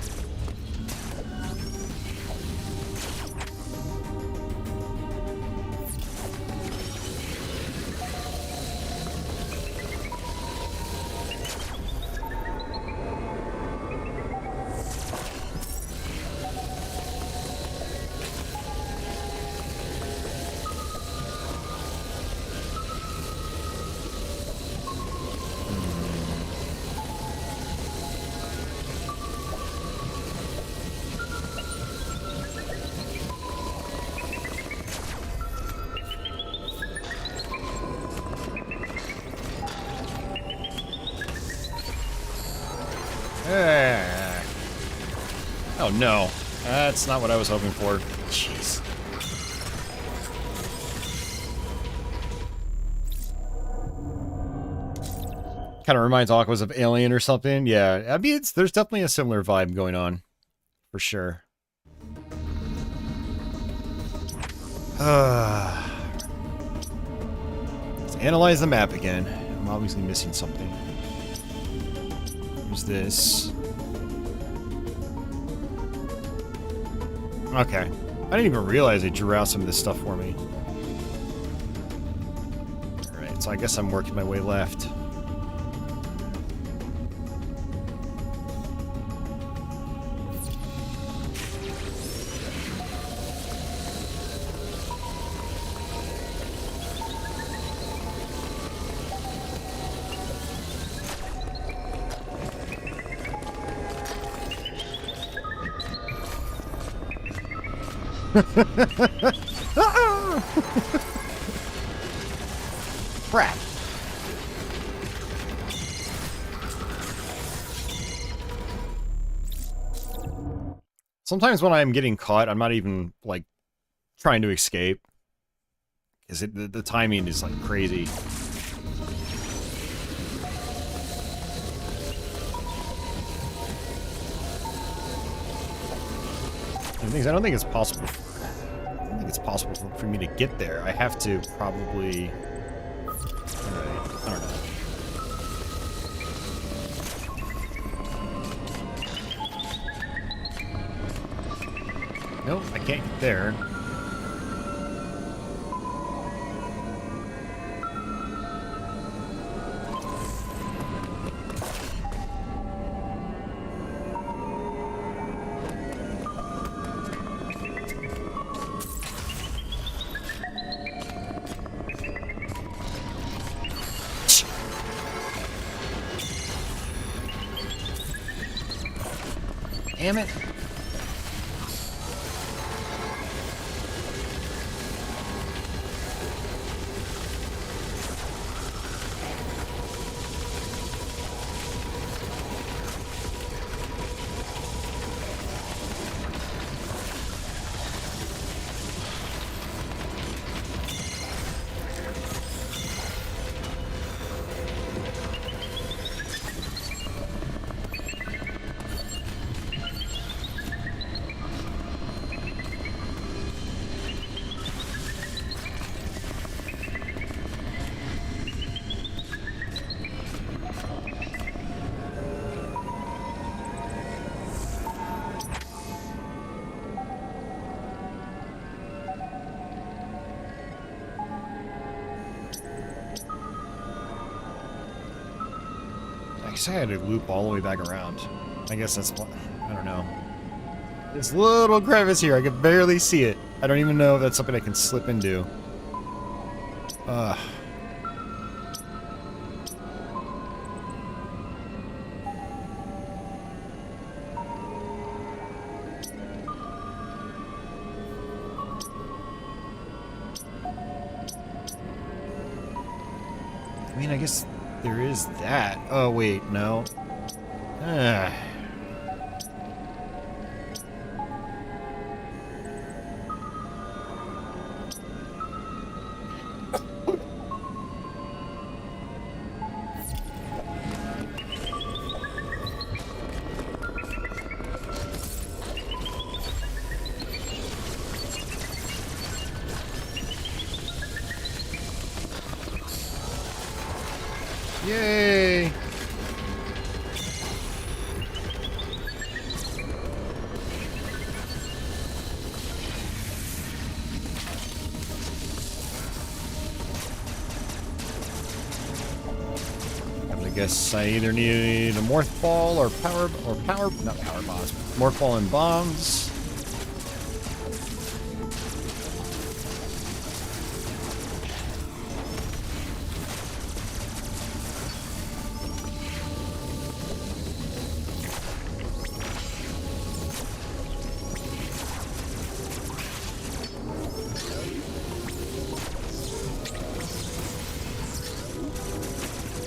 Oh no, that's not what I was hoping for. Jeez. Kind of reminds Aquas of Alien or something. Yeah, I mean, there's definitely a similar vibe going on, for sure. Let's analyze the map again. I'm obviously missing something. Who's this? Okay. I didn't even realize they drew out some of this stuff for me. Alright, so I guess I'm working my way left. Crap. Sometimes when I'm getting caught, I'm not even, like, trying to escape. Because the timing is, like, crazy. And things, I don't think it's possible. I don't think it's possible for me to get there. I have to probably... Alright, I don't know. Nope, I can't get there. Damn it. I guess I had to loop all the way back around. I guess that's what... I don't know. This little crevice here, I can barely see it. I don't even know if that's something I can slip into. Ugh. I mean, I guess there is that. Oh, wait, no. Ah. Yay! I guess I either need a morph ball or not power bombs, morph ball and bombs.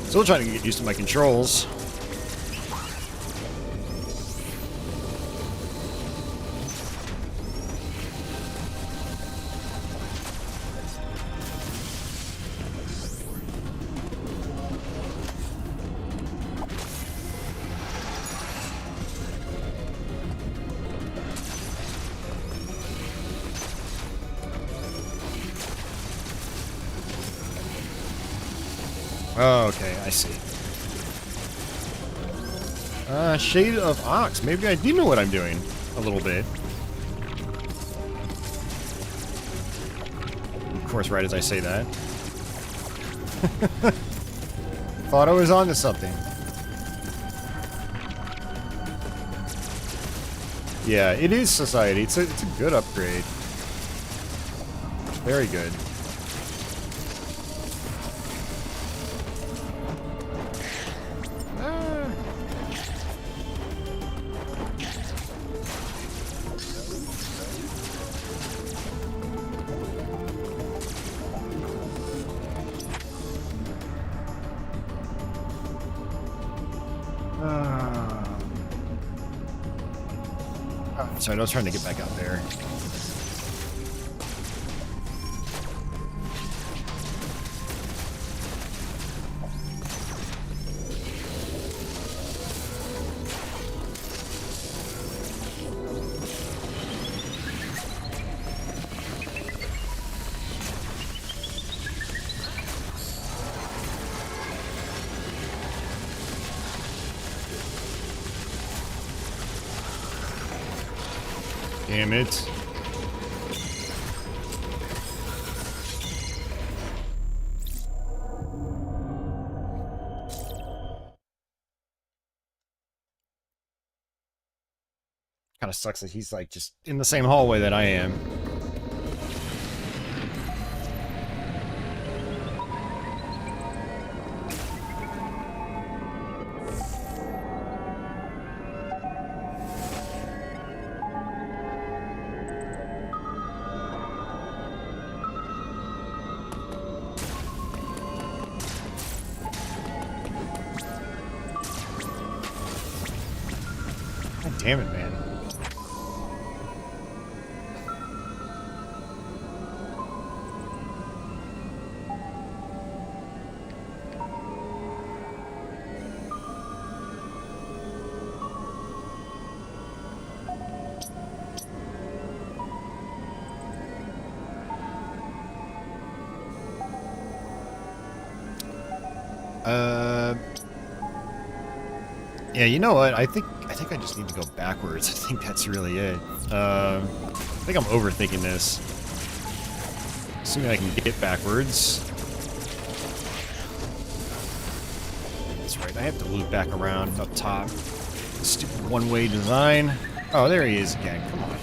Still trying to get used to my controls. Oh, okay, I see. Shade of Ox. Maybe I do know what I'm doing. A little bit. Of course, right as I say that. Thought I was onto something. Yeah, it is Society. It's a good upgrade. Very good. Sorry, I was trying to get back out there. Damn it. Kind of sucks that he's like just in the same hallway that I am. God damn it, man. Yeah, you know what? I think I just need to go backwards. I think that's really it. I think I'm overthinking this. Assuming I can get backwards. That's right. I have to loop back around up top. Stupid one-way design. Oh, there he is again. Come on.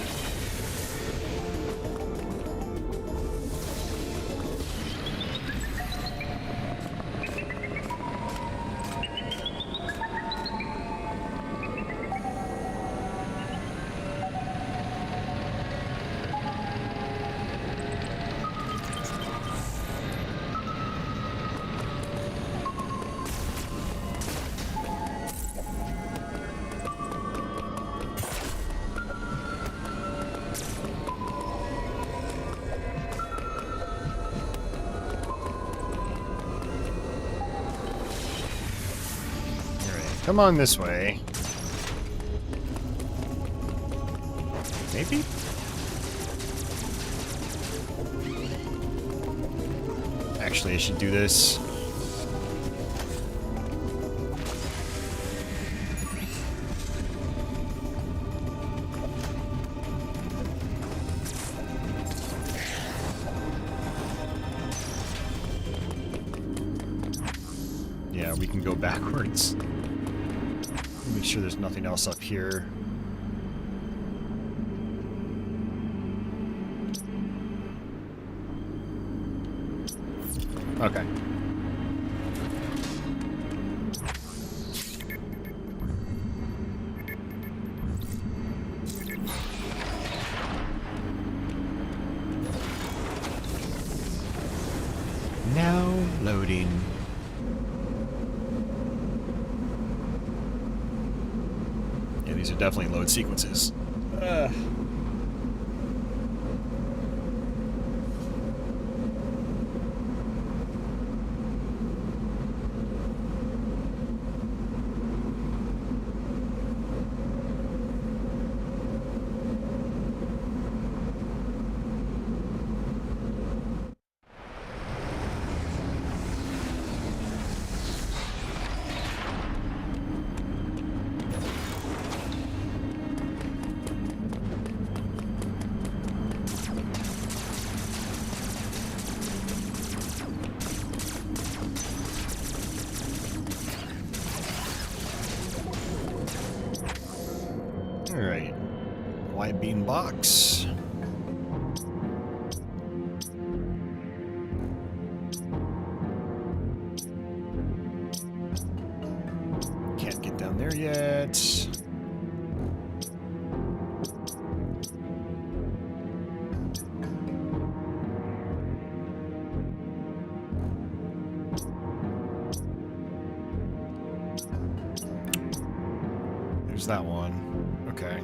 Come on this way. Maybe? Actually, I should do this. Yeah, we can go backwards. Make sure there's nothing else up here. Okay. Now loading. These are definitely load sequences. Alright. White bean box. Can't get down there yet. There's that one. Okay.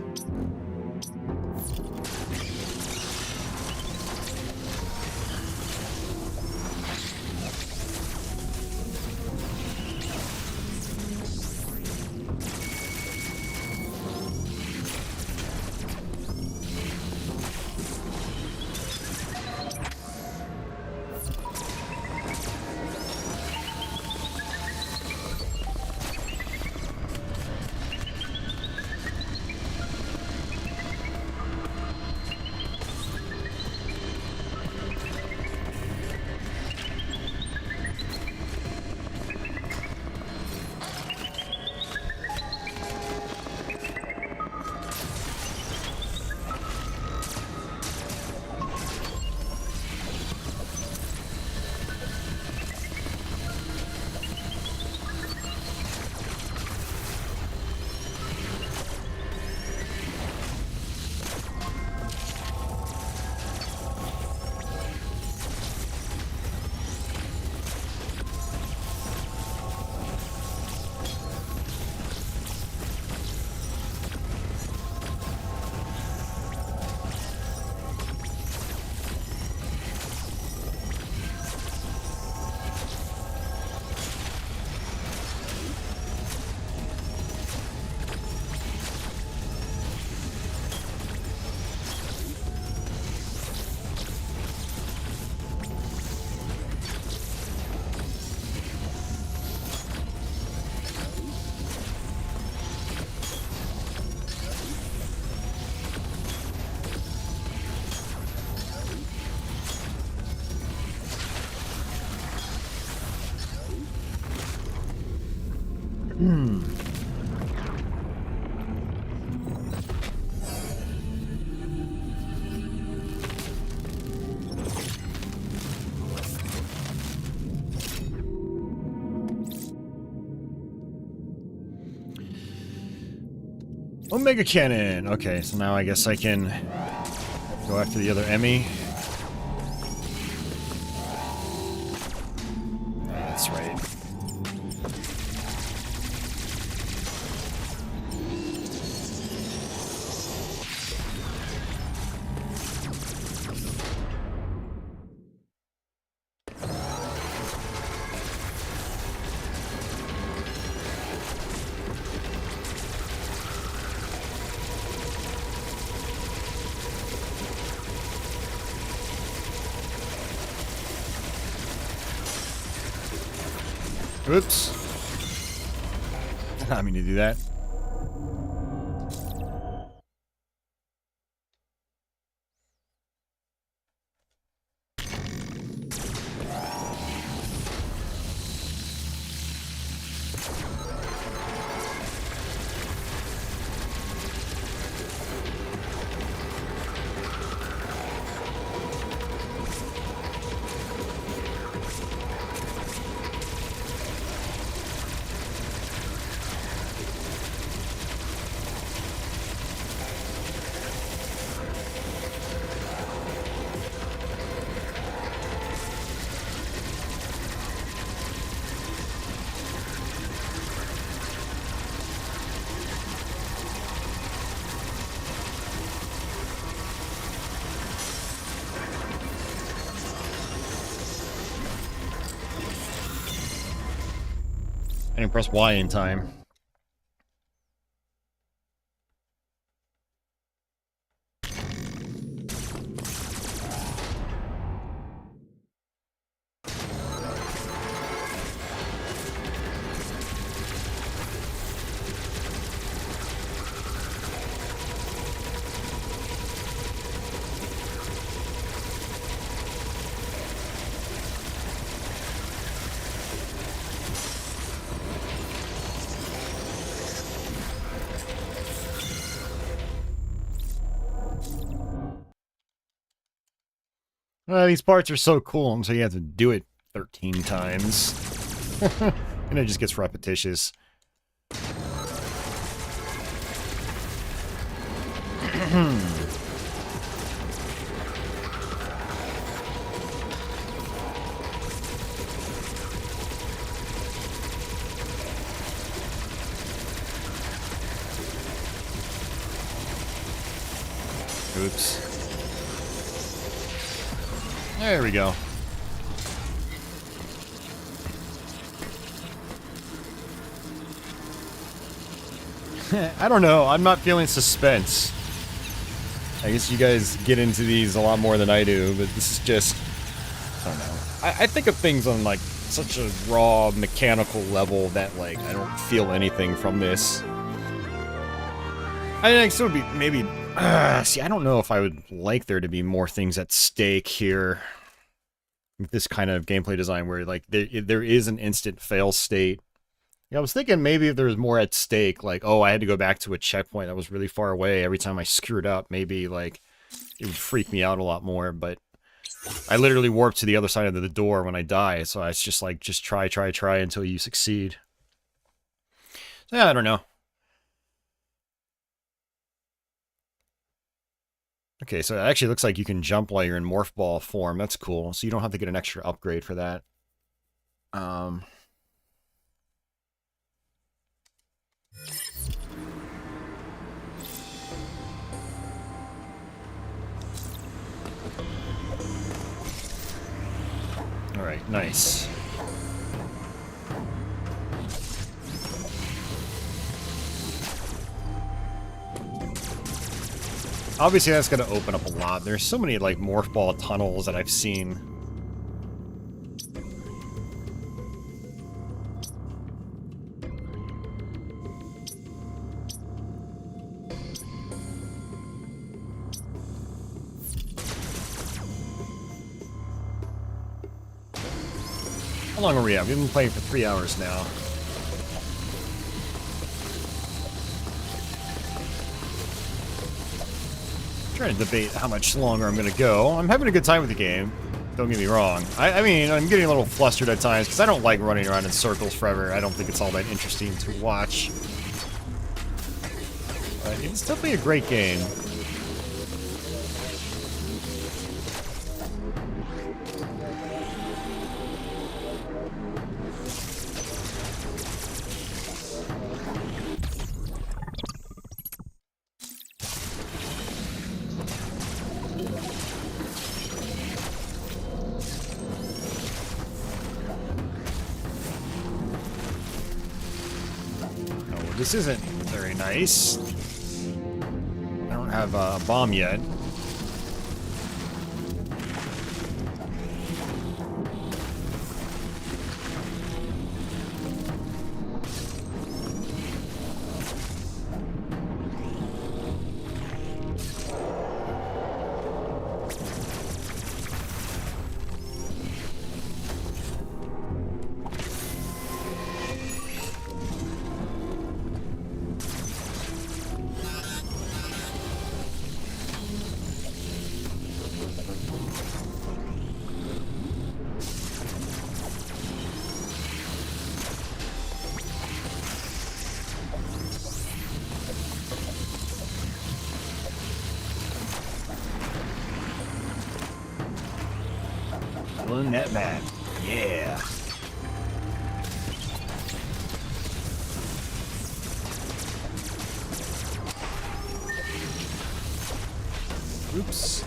Omega Cannon! Okay, so now I guess I can go after the other Emmy. That's right. Oops. Did not mean to do that. I didn't press Y in time. These parts are so cool, so you have to do it 13 times. And it just gets repetitious. Oops. There we go. I don't know. I'm not feeling suspense. I guess you guys get into these a lot more than I do, but this is just... I don't know. I think of things on, like, such a raw, mechanical level that, like, I don't feel anything from this. I think so would be maybe... see, I don't know if I would like there to be more things at stake here. With this kind of gameplay design where, like, there is an instant fail state. Yeah, I was thinking maybe if there was more at stake, like, oh, I had to go back to a checkpoint that was really far away every time I screwed up, maybe, like, it would freak me out a lot more, but I literally warped to the other side of the door when I die, so it's just like, just try until you succeed. So, yeah, I don't know. Okay, so it actually looks like you can jump while you're in morph ball form. That's cool. So you don't have to get an extra upgrade for that. All right, nice. Obviously, that's going to open up a lot. There's so many, like, morph ball tunnels that I've seen. How long are we at? We've been playing for 3 hours now. Trying to debate how much longer I'm going to go. I'm having a good time with the game. Don't get me wrong. I mean, I'm getting a little flustered at times because I don't like running around in circles forever. I don't think it's all that interesting to watch. But It's definitely a great game. Oh, this isn't very nice. I don't have a bomb yet. Killing that man. Yeah. Oops.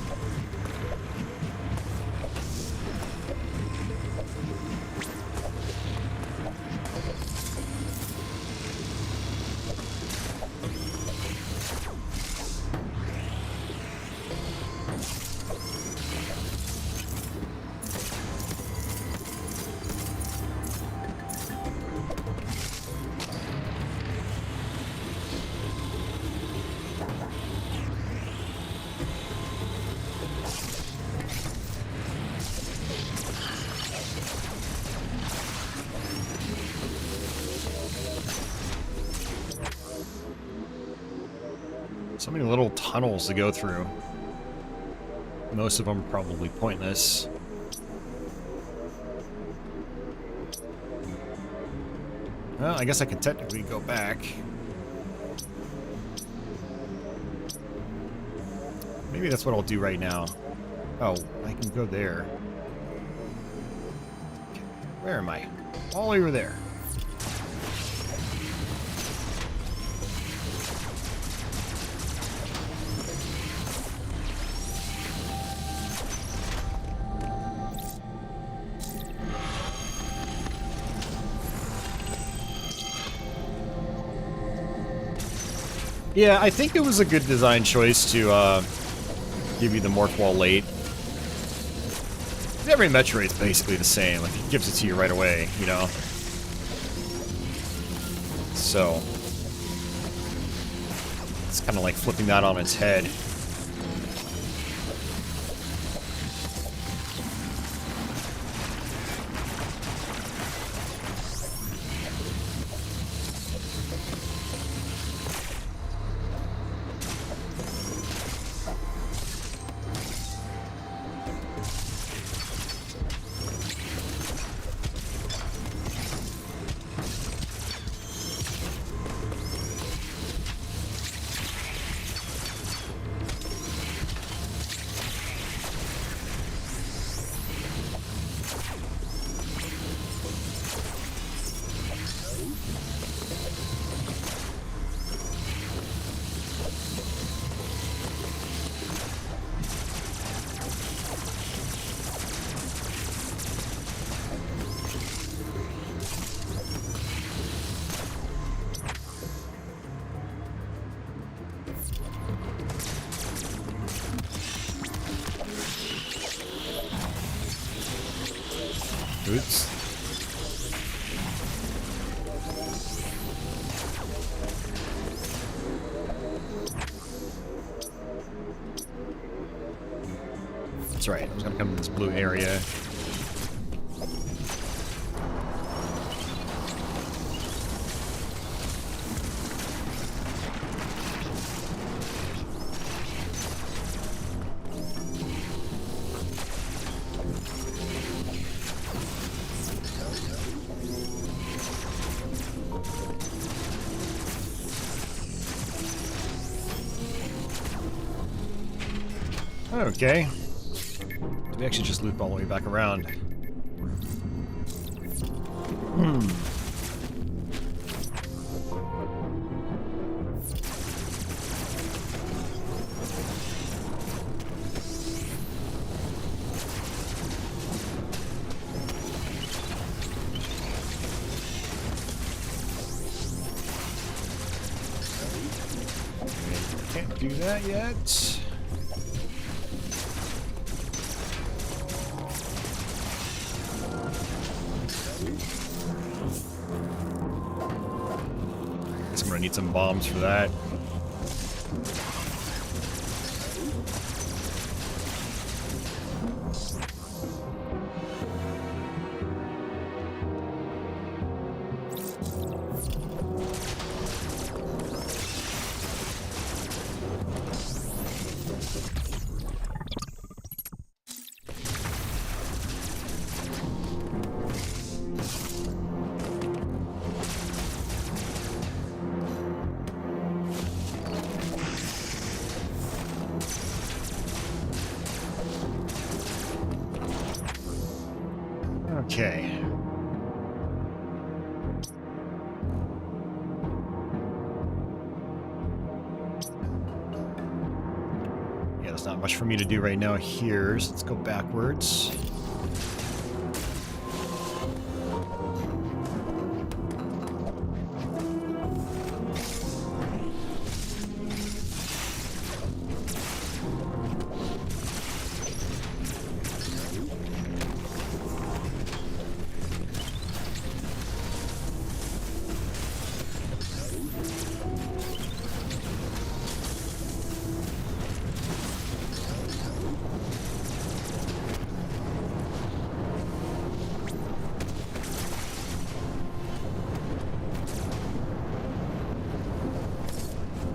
So many little tunnels to go through. Most of them are probably pointless. Well, I guess I can technically go back. Maybe that's what I'll do right now. Oh, I can go there. Where am I? All over there. Yeah, I think it was a good design choice to give you the morph wall late. Every Metroid's basically the same. Like, it gives it to you right away, you know? So it's kind of like flipping that on its head. Oops. That's right, I was gonna come to this blue area. Okay. Did we actually just loop all the way back around? Can't do that yet. Guess I'm gonna need some bombs for that. Okay. Yeah, there's not much for me to do right now here, so let's go backwards.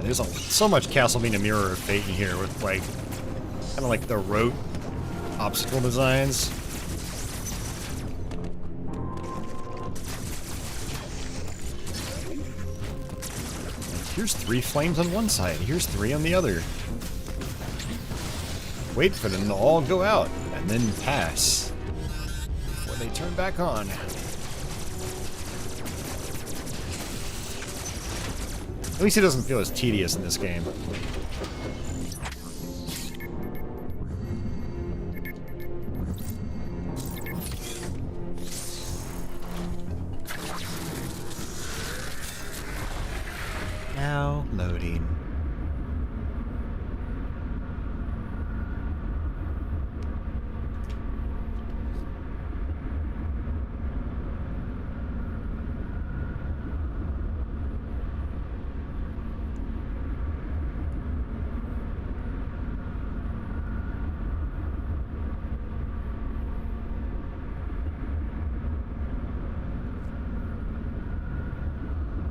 There's so much Castlevania Mirror of Fate in here with, like, kind of like the rote obstacle designs. Like, here's 3 flames on one side, here's 3 on the other. Wait for them to all go out, and then pass before they turn back on. At least it doesn't feel as tedious in this game. Now loading.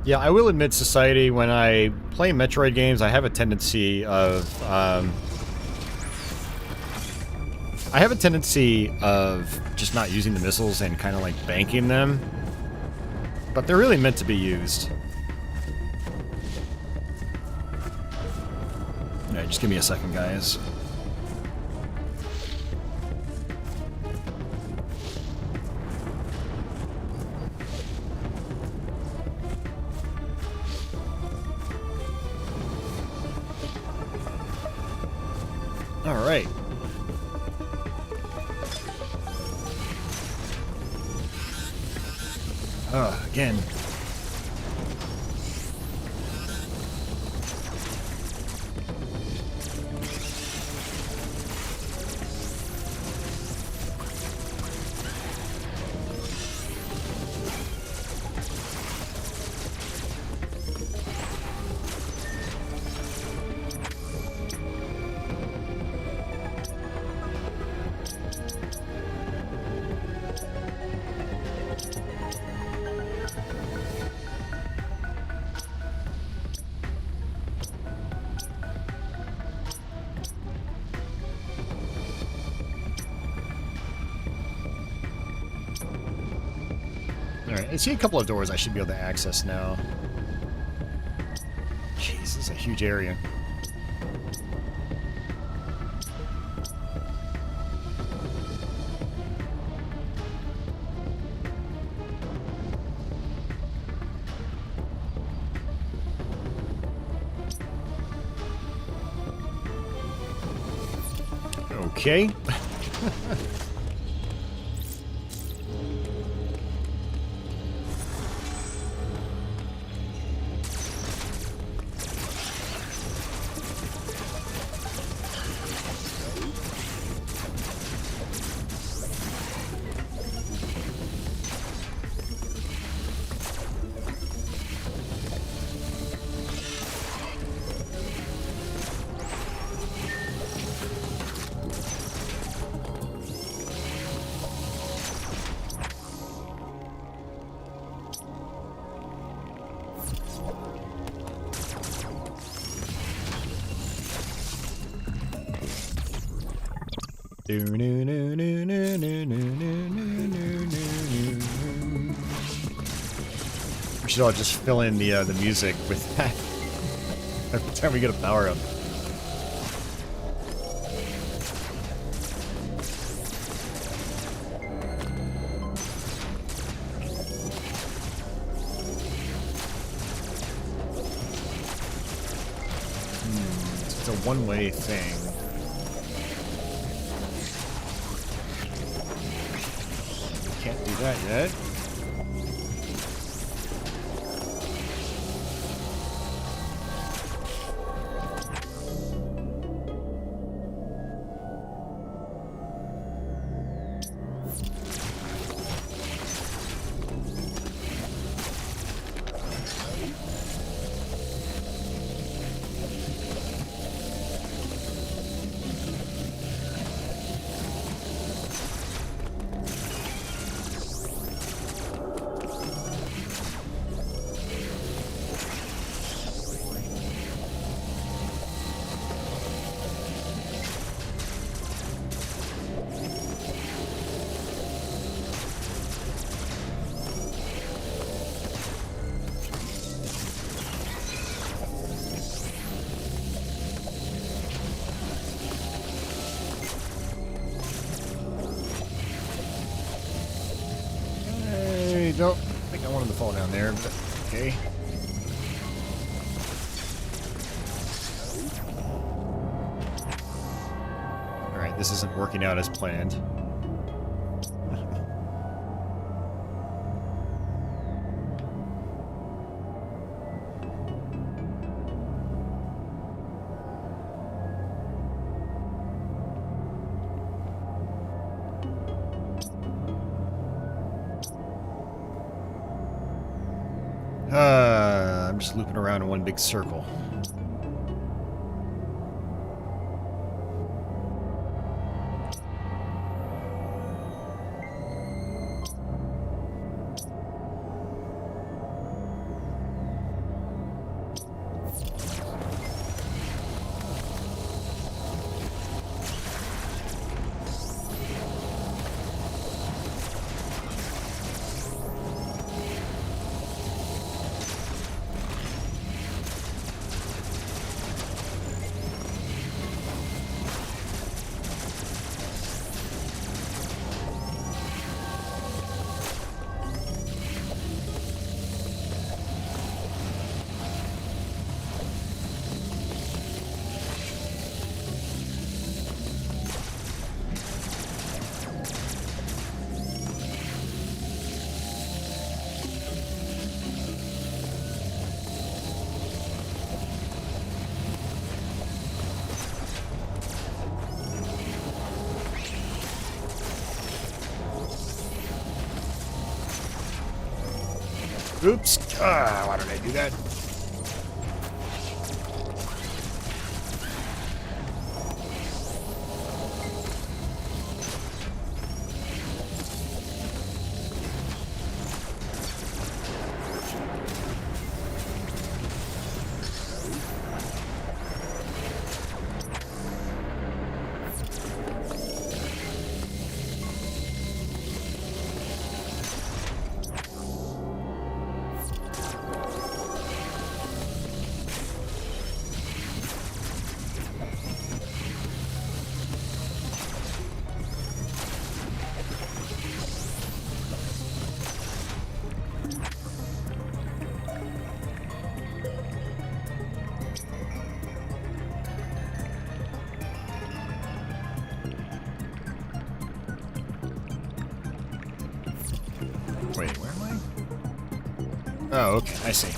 Yeah, I will admit, Society, when I play Metroid games, I have a tendency of, just not using the missiles and kind of like banking them. But they're really meant to be used. Alright, just give me a second, guys. Alright. Again. Alright, I see a couple of doors I should be able to access now. Jeez, this is a huge area. Okay. We should all just fill in the music with that every time we get a power up. It's a one-way thing. Can't do that yet. Don't think I wanted to fall down there, but okay. Alright, this isn't working out as planned. I'm just looping around in one big circle. Oops. Why did I do that? Wait, where am I? Oh, okay, I see.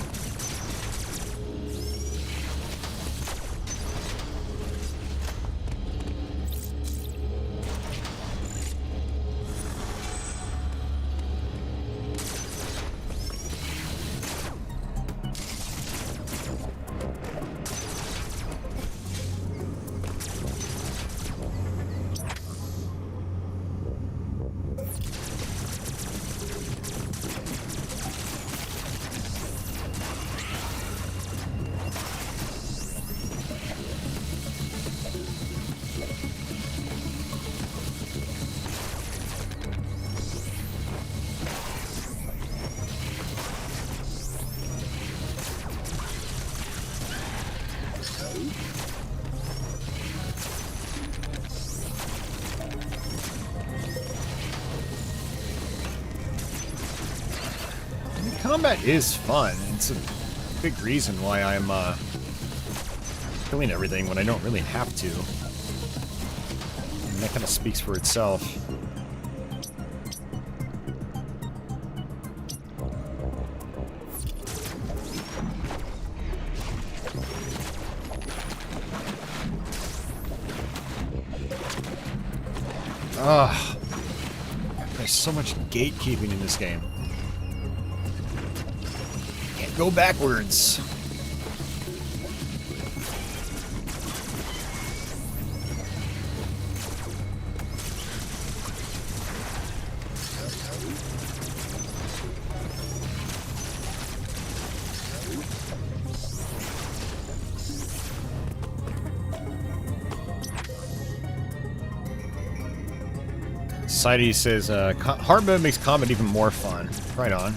Combat is fun. It's a big reason why I'm killing everything when I don't really have to. And that kind of speaks for itself. Ugh. There's so much gatekeeping in this game. Can't go backwards. Society says, hard mode makes combat even more fun. Right on.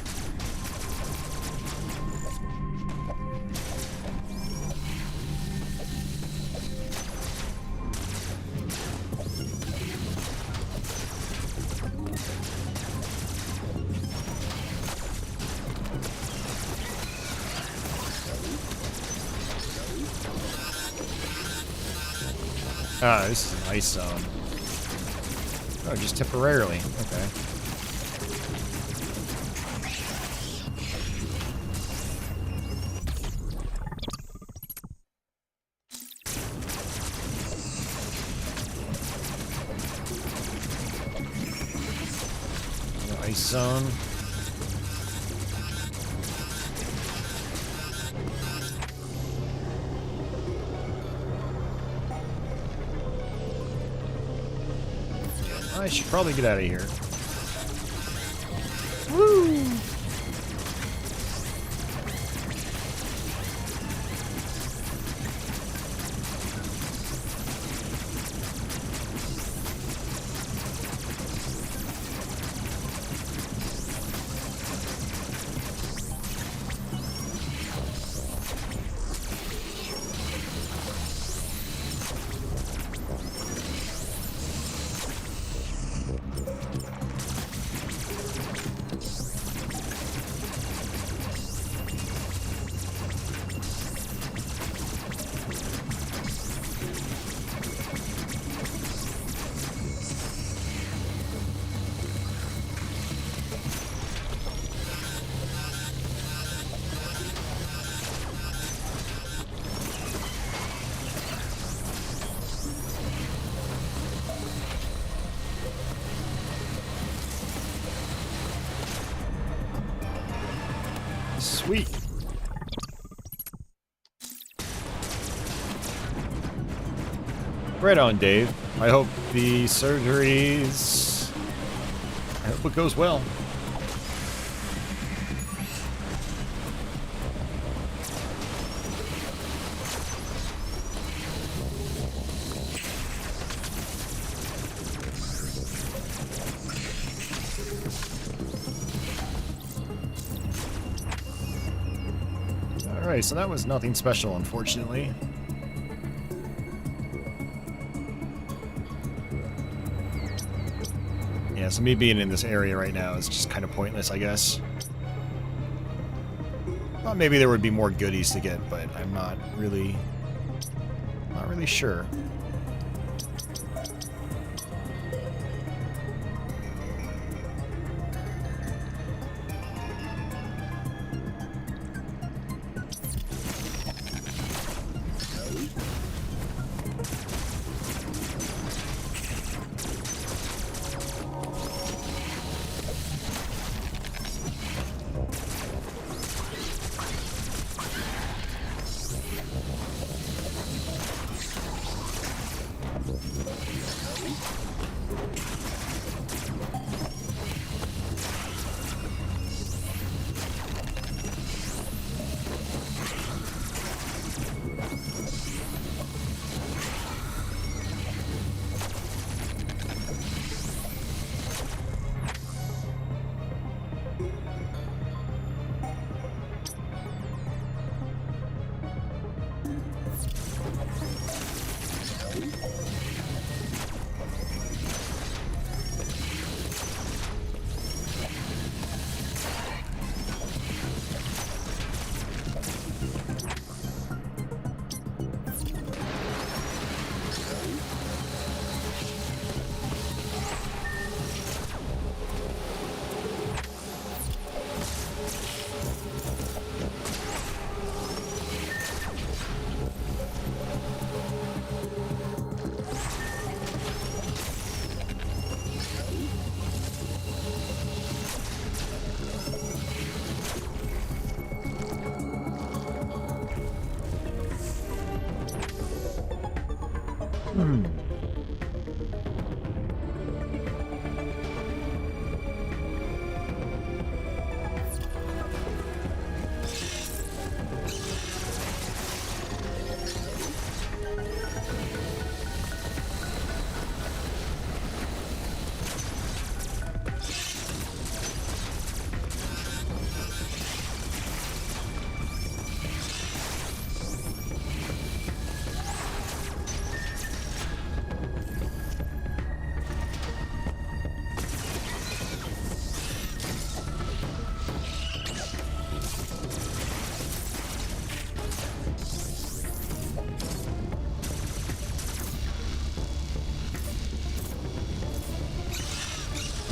Ah, this is an ice zone. Oh, just temporarily. Okay. Ice zone. I should probably get out of here. Woo! Sweet. Right on, Dave. I hope the surgeries... I hope it goes well. Alright, so that was nothing special, unfortunately. Yeah, so me being in this area right now is just kind of pointless, I guess. Well, maybe there would be more goodies to get, but I'm not really sure.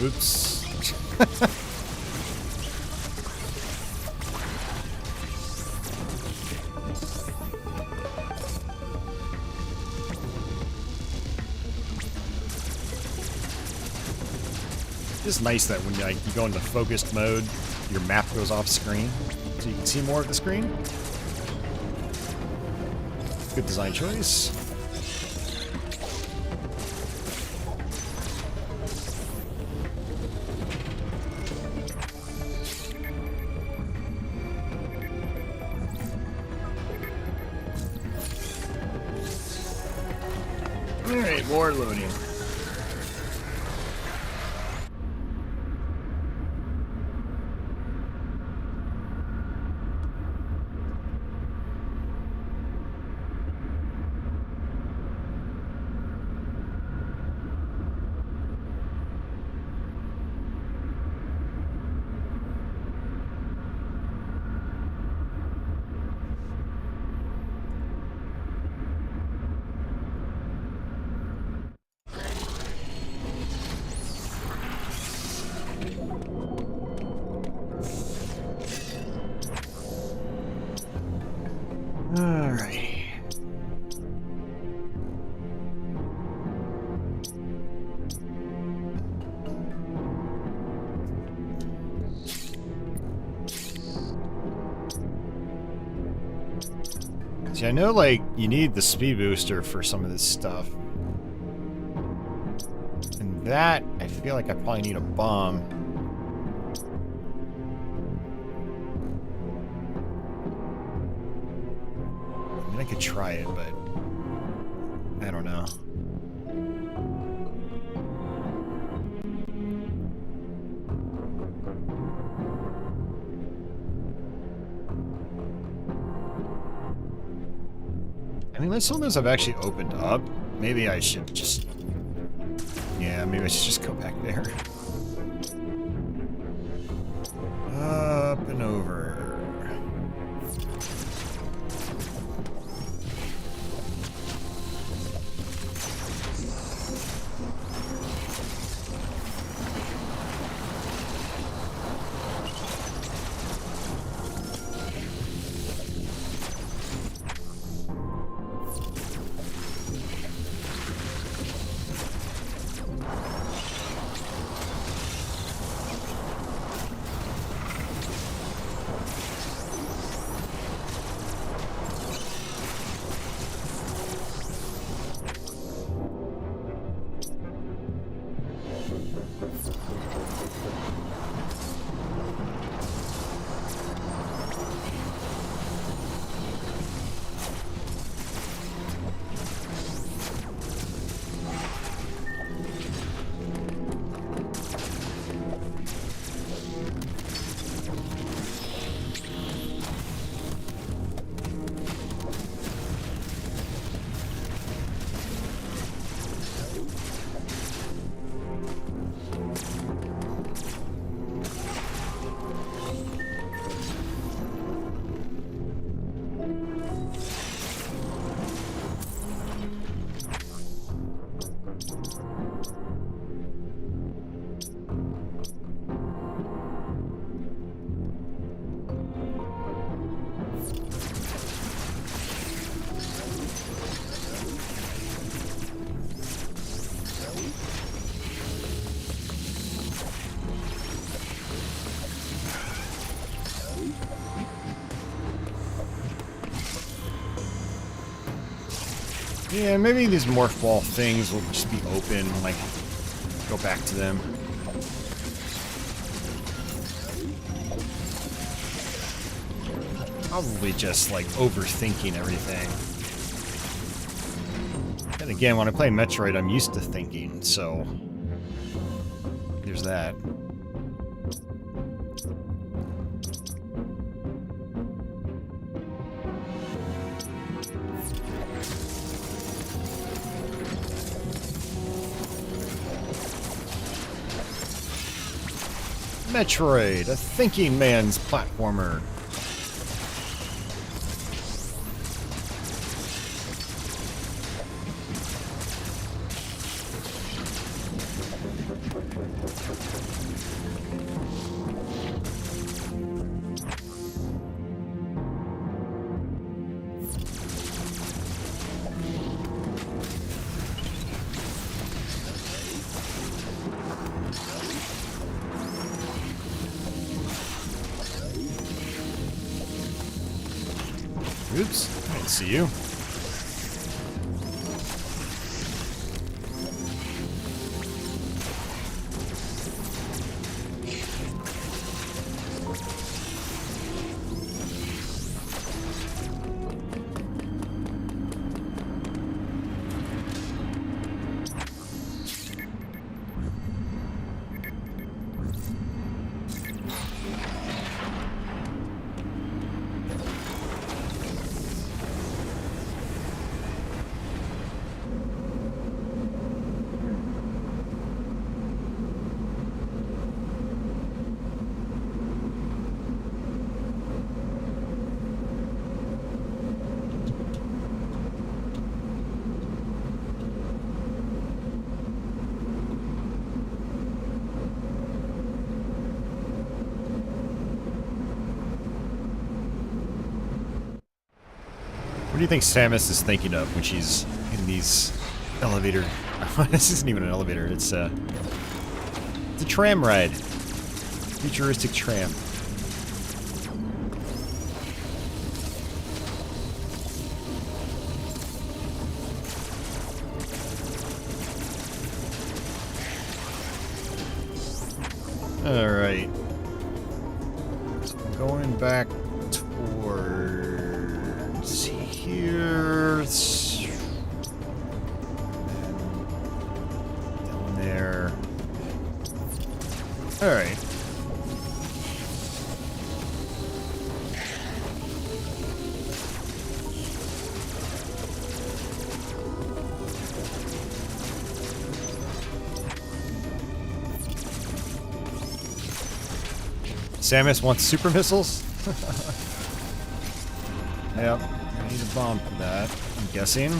Oops. It's nice that when you go into focused mode, your map goes off screen, so you can see more of the screen. Good design choice. Alright, more loading. Alright. See, I know, like, you need the speed booster for some of this stuff. And that, I feel like I probably need a bomb. I mean, I could try it, but I don't know. I mean, some of those I've actually opened up. Maybe I should just... Yeah, maybe I should just go back there. Up and over. Yeah, maybe these morph ball things will just be open, like, go back to them. Probably just, like, overthinking everything. And again, when I play Metroid, I'm used to thinking, so... there's that. Metroid, a thinking man's platformer. Oops, I didn't see you. What do you think Samus is thinking of when she's in these elevator... this isn't even an elevator, it's a tram ride. Futuristic tram. Alright. So I'm going back towards here. Down there. Alright. Samus wants super missiles? Yep, I need a bomb for that, I'm guessing.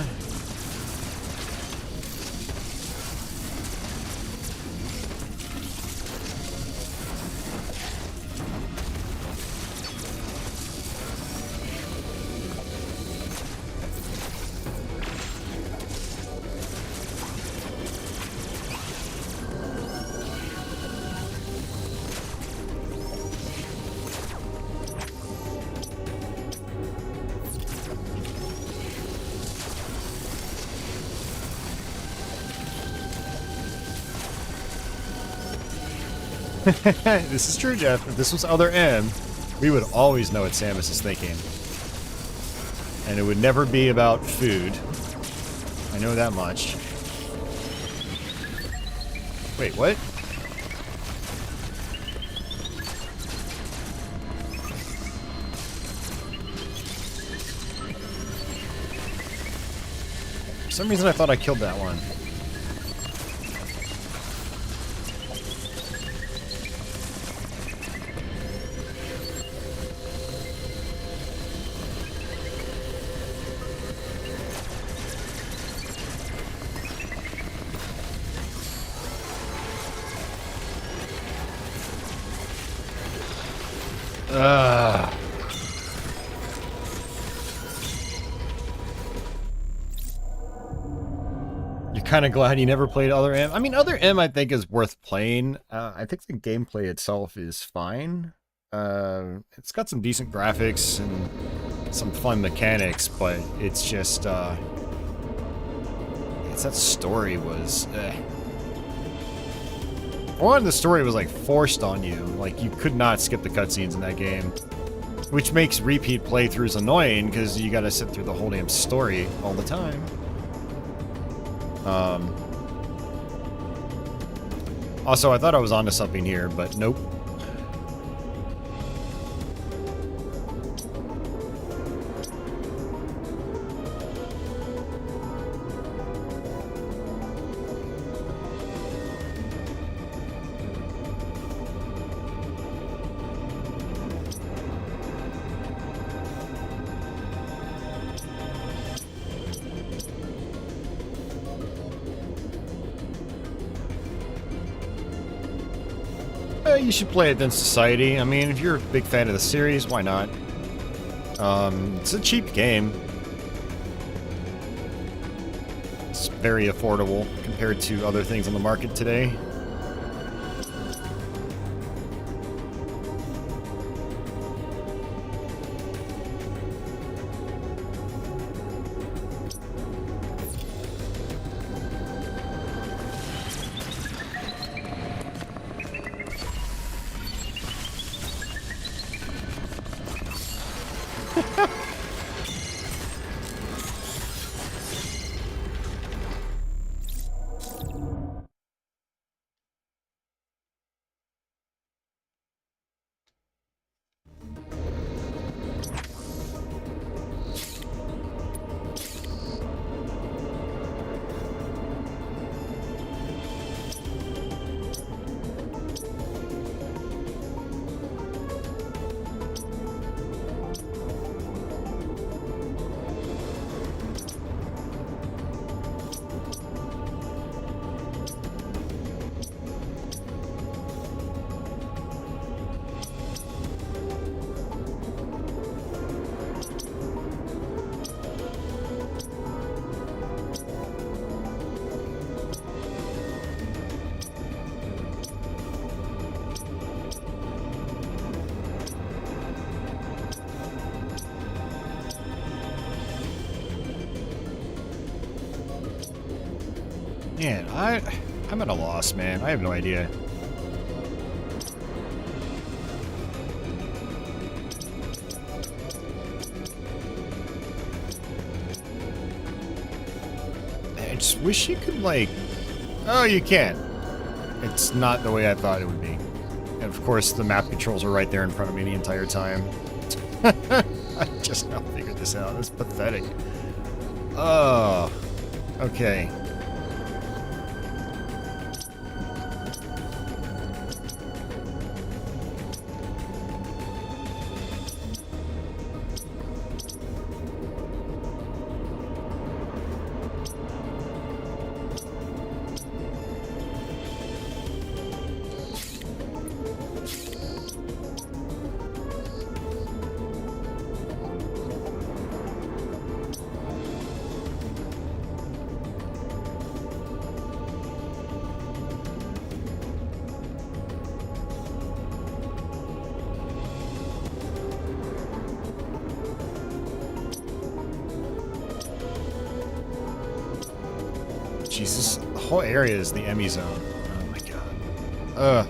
This is true, Jeff. If this was Other M, we would always know what Samus is thinking. And it would never be about food. I know that much. Wait, what? For some reason I thought I killed that one. You're kind of glad you never played Other M. I mean, Other M I think is worth playing. I think the gameplay itself is fine. It's got some decent graphics and some fun mechanics, but it's just cutscenes. That story was... One, the story was like forced on you. Like, you could not skip the cutscenes in that game. Which makes repeat playthroughs annoying, because you gotta sit through the whole damn story all the time. Also, I thought I was onto something here, but nope. You should play it then, Society. I mean, if you're a big fan of the series, why not? It's a cheap game. It's very affordable compared to other things on the market today. Man, I'm at a loss, man. I have no idea. I just wish you could, like... Oh, you can. It's not the way I thought it would be. And of course, the map controls are right there in front of me the entire time. I just now figured this out. It's pathetic. Oh. Okay. Jesus, the whole area is the Emmy zone. Oh my god.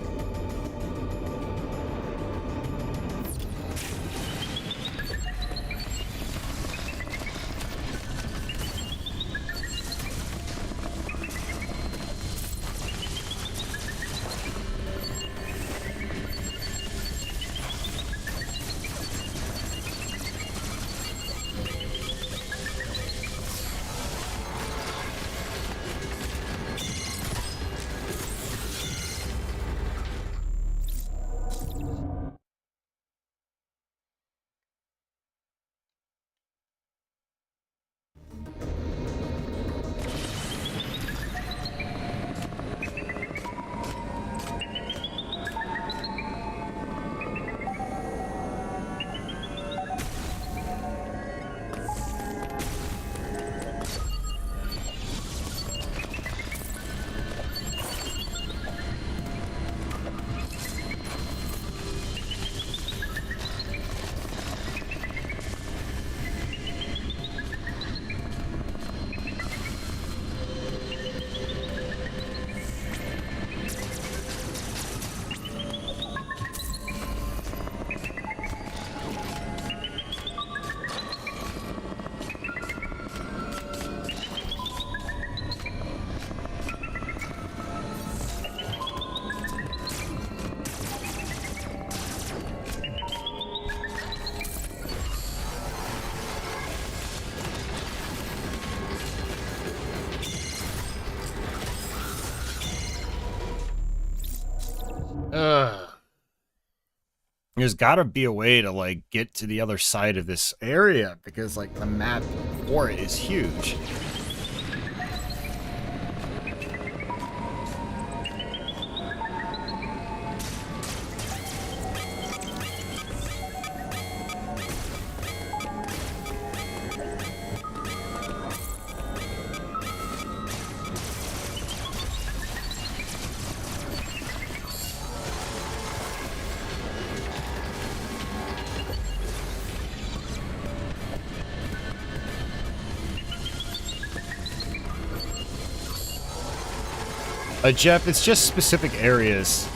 Ugh. There's gotta be a way to, like, get to the other side of this area, because, like, the map for it is huge. Jeff, it's just specific areas.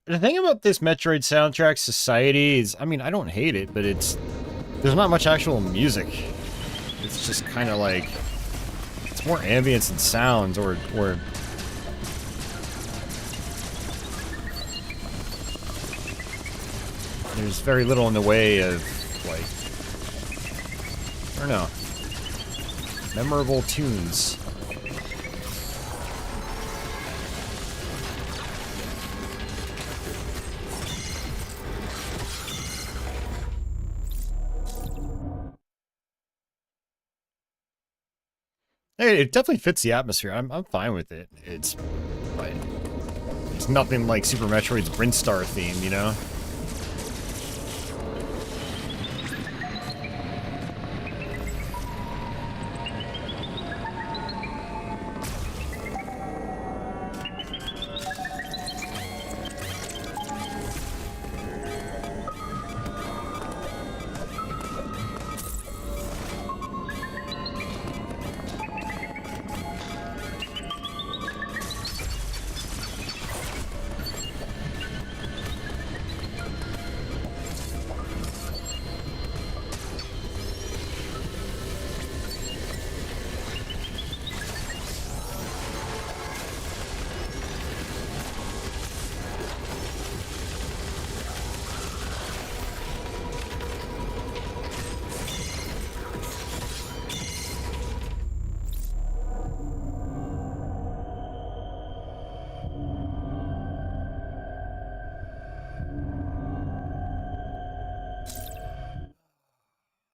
The thing about this Metroid soundtrack Society is, I mean, I don't hate it, but there's not much actual music. It's just kind of like, it's more ambience and sounds, or there's very little in the way of, like, I don't know, memorable tunes. Hey, it definitely fits the atmosphere. I'm fine with it. It's nothing like Super Metroid's Brinstar theme, you know?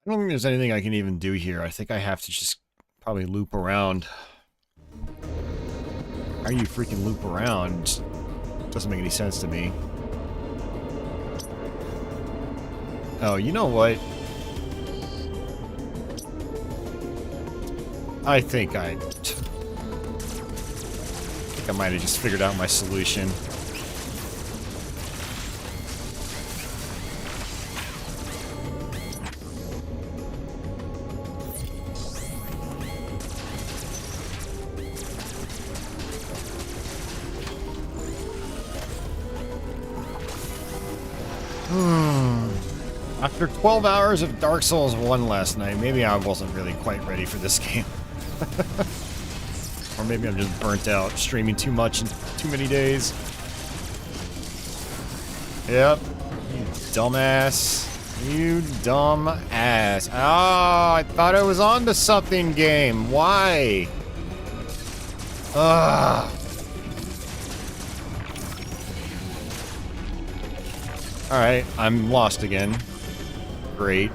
I don't think there's anything I can even do here. I think I have to just probably loop around. How you freaking loop around? Doesn't make any sense to me. Oh, you know what? I think I might have just figured out my solution. After 12 hours of Dark Souls 1 last night, maybe I wasn't really quite ready for this game. Or maybe I'm just burnt out, streaming too much in too many days. Yep. You dumbass. You dumb ass. Oh, I thought I was on to something, game. Why? Ugh. Alright, I'm lost again. Great.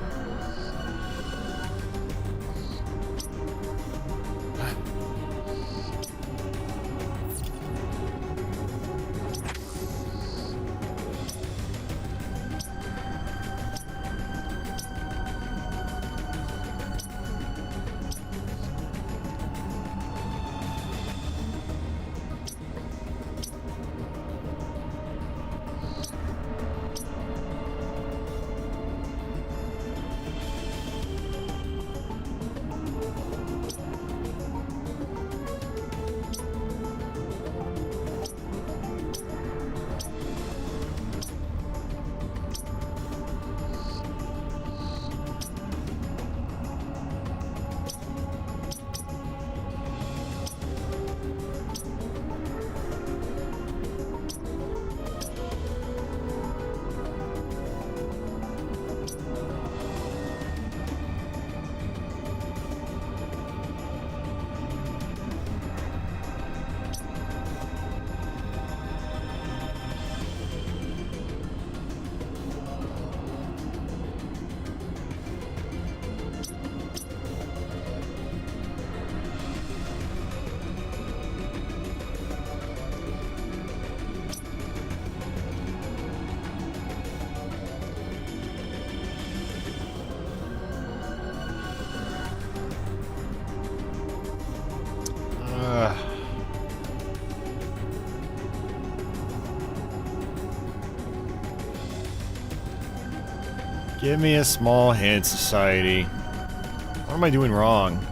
Give me a small hint, society. What am I doing wrong?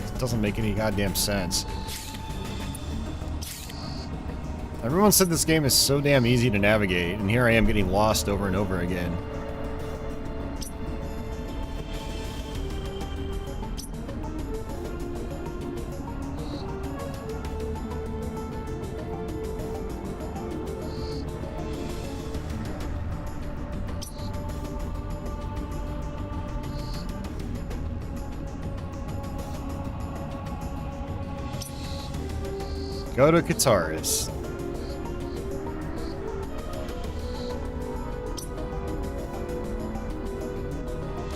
It doesn't make any goddamn sense. Everyone said this game is so damn easy to navigate, and here I am getting lost over and over again. Go to guitarist.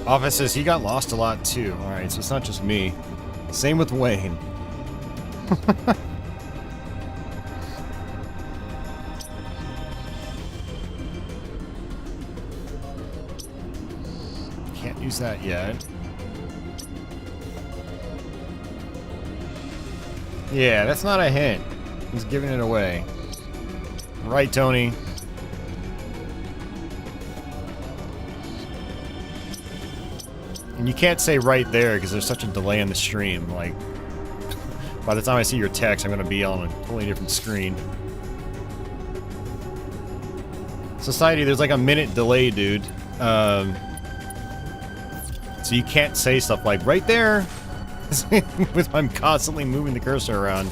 Office says he got lost a lot too. Alright, so it's not just me. Same with Wayne. Can't use that yet. Yeah, that's not a hint. He's giving it away. Right, Tony. And you can't say right there because there's such a delay in the stream. Like, by the time I see your text, I'm going to be on a totally different screen. Society, there's like a minute delay, dude. So you can't say stuff like right there. With I'm constantly moving the cursor around.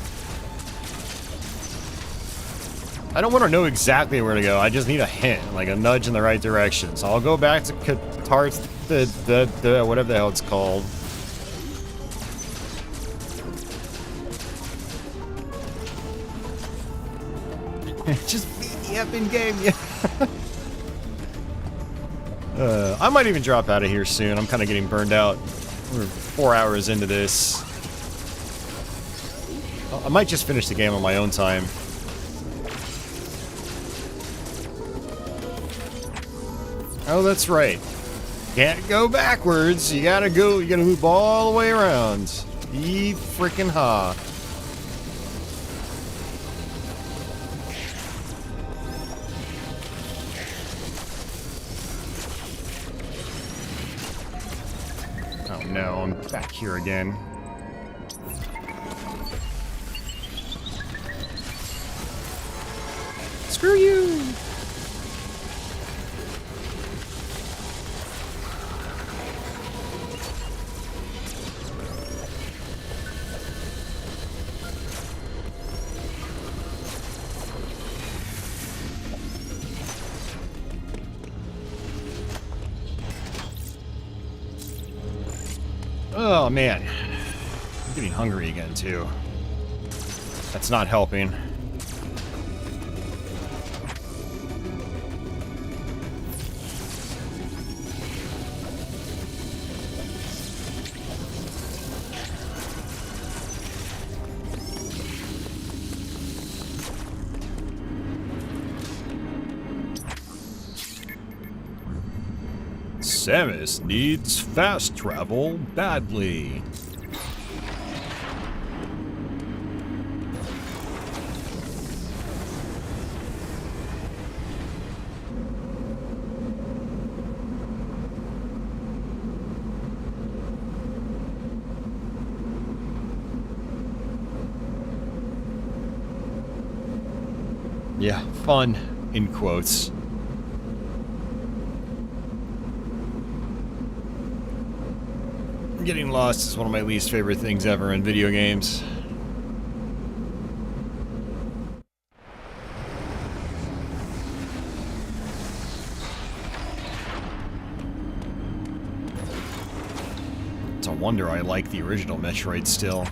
I don't want to know exactly where to go. I just need a hint, like a nudge in the right direction. So I'll go back to Qatar's the whatever the hell it's called. Just beat me up in game, yeah. I might even drop out of here soon. I'm kind of getting burned out. We're 4 hours into this. I might just finish the game on my own time. Oh, that's right. Can't go backwards. You gotta loop all the way around. Ye frickin' ha. Oh no, I'm back here again. Screw you! Oh man, I'm getting hungry again too. That's not helping. Samus needs fast travel badly. Yeah, fun, in quotes. Getting lost is one of my least favorite things ever in video games. It's a wonder I like the original Metroid still.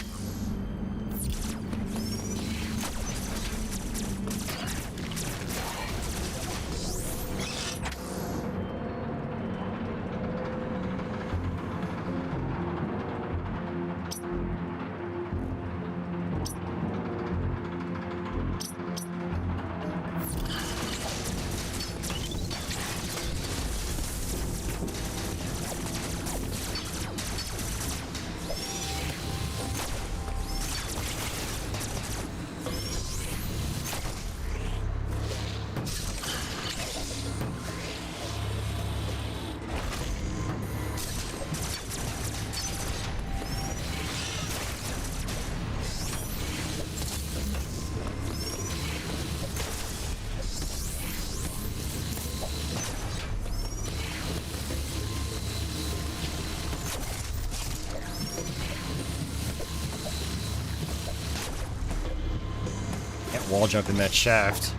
wall jump in that shaft.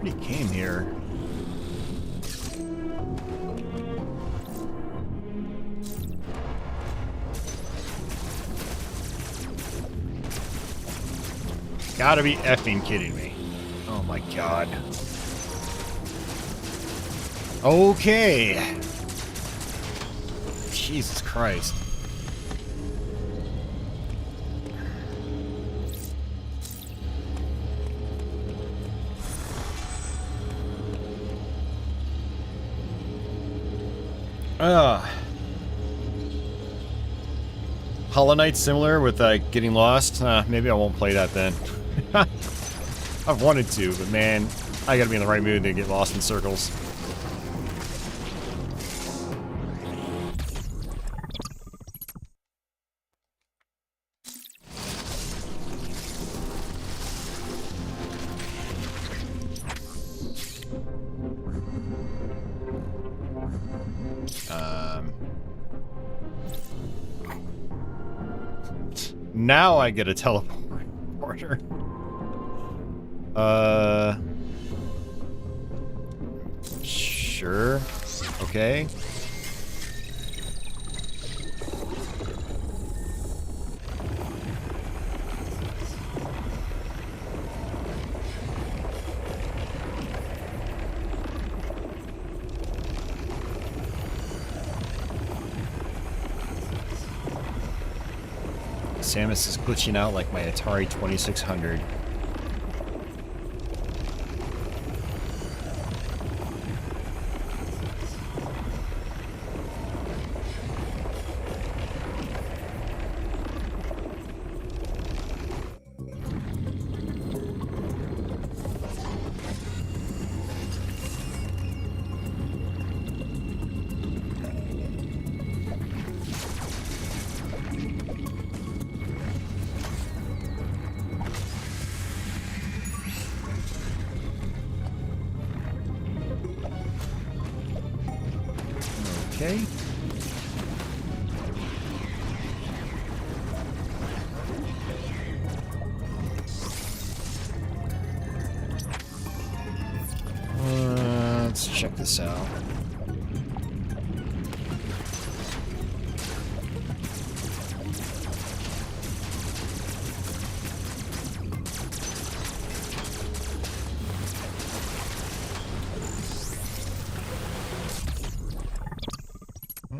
He came here. Gotta be effing kidding me. Oh my god. Okay. Jesus Christ. Hollow Knight's similar with getting lost. Maybe I won't play that then. I've wanted to, but man, I gotta be in the right mood to get lost in circles. Now I get a teleporter. Sure. Okay. Samus is glitching out like my Atari 2600. Okay. Let's check this out.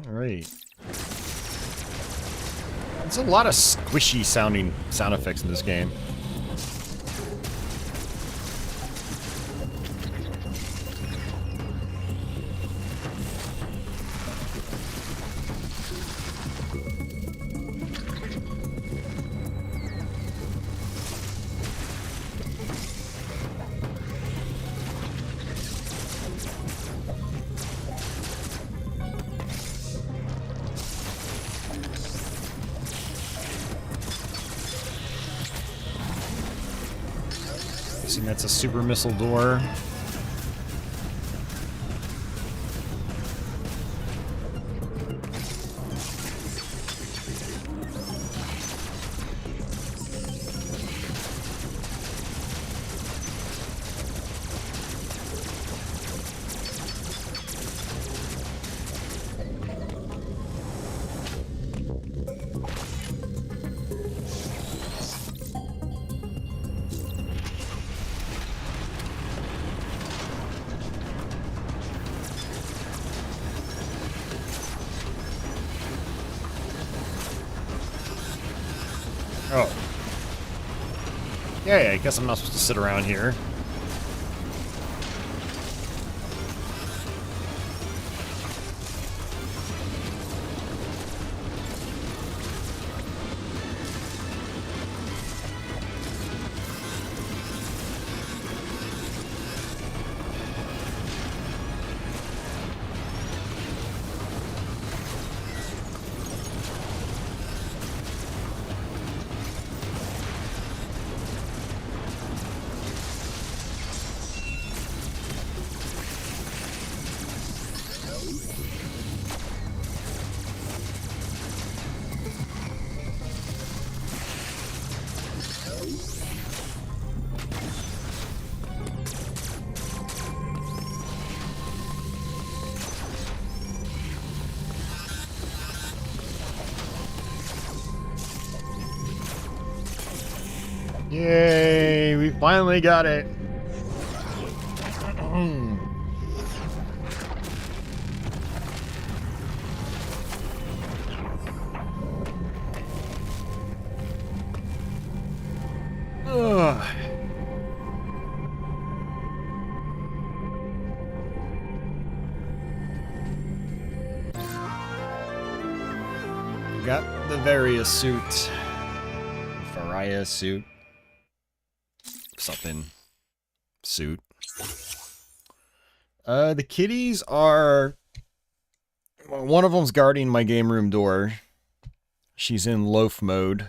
Alright. There's a lot of squishy sounding sound effects in this game. Guessing that's a super missile door. Oh. Yeah, I guess I'm not supposed to sit around here. Yay, we finally got it. Ugh. Got the Varia suit. Varia suit. Something. Suit. The kitties are... Well, one of them's guarding my game room door. She's in loaf mode.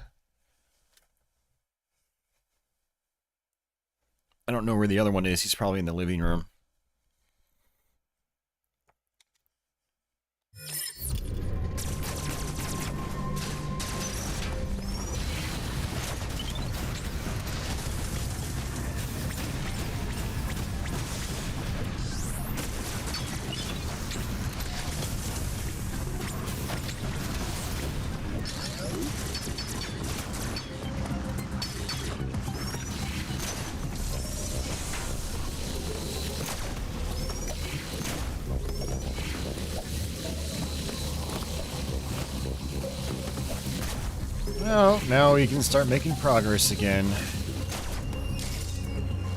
I don't know where the other one is. He's probably in the living room. Well, now we can start making progress again.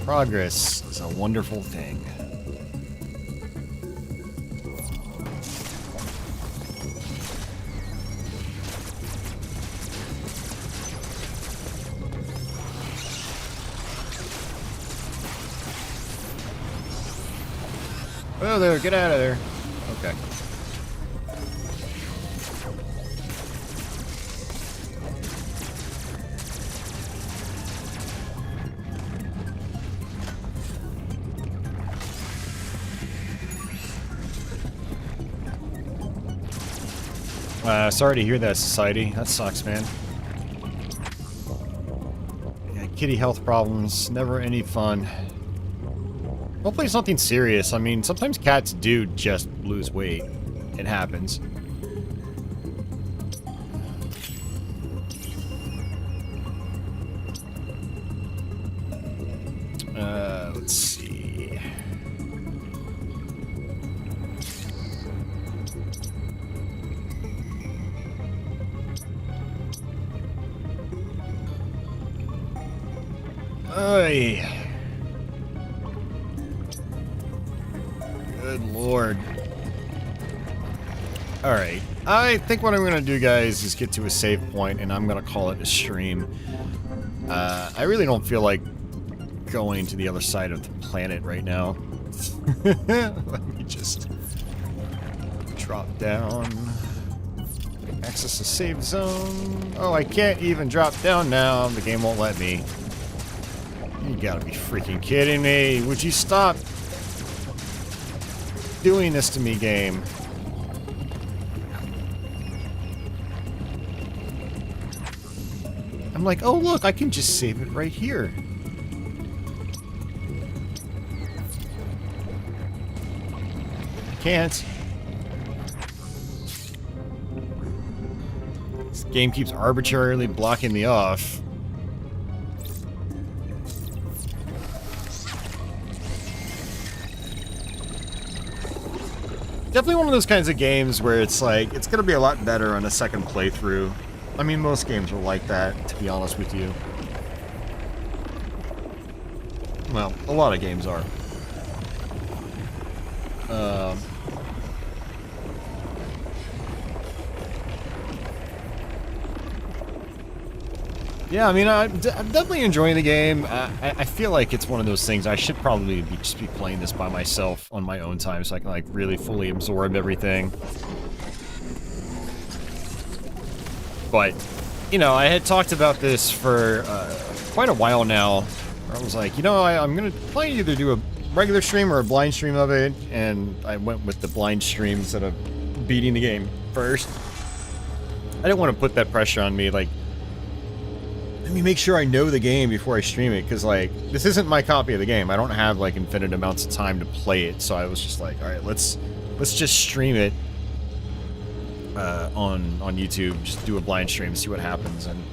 Progress is a wonderful thing. Oh, there, get out of there. Okay. Sorry to hear that, Society. That sucks, man. Yeah, kitty health problems, never any fun. Hopefully it's nothing serious. I mean, sometimes cats do just lose weight. It happens. Let's see. Oy. Good lord. Alright. I think what I'm going to do, guys, is get to a save point, and I'm going to call it a stream. I really don't feel like going to the other side of the planet right now. Let me just drop down. Access the save zone. Oh, I can't even drop down now. The game won't let me. You gotta be freaking kidding me. Would you stop doing this to me, game? I'm like, oh look, I can just save it right here. I can't. This game keeps arbitrarily blocking me off. Definitely one of those kinds of games where it's like, it's going to be a lot better on a second playthrough. I mean, most games are like that, to be honest with you. Well, a lot of games are. Yeah, I mean, I'm definitely enjoying the game. I feel like it's one of those things I should probably just be playing this by myself on my own time so I can, like, really fully absorb everything. But, you know, I had talked about this for quite a while now. Where I was like, you know, I'm going to probably either do a regular stream or a blind stream of it, and I went with the blind stream instead of beating the game first. I didn't want to put that pressure on me, like, let me make sure I know the game before I stream it, because, like, this isn't my copy of the game. I don't have, like, infinite amounts of time to play it, so I was just like, alright, let's just stream it on YouTube, just do a blind stream, see what happens, and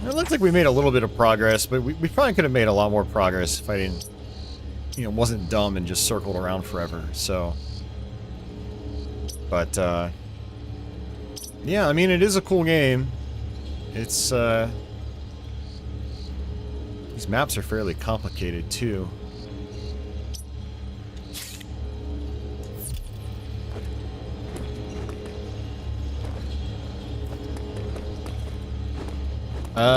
It looks like we made a little bit of progress, but we probably could have made a lot more progress if I didn't, you know, wasn't dumb and just circled around forever, so. But, yeah, I mean, it is a cool game. It's, these maps are fairly complicated, too.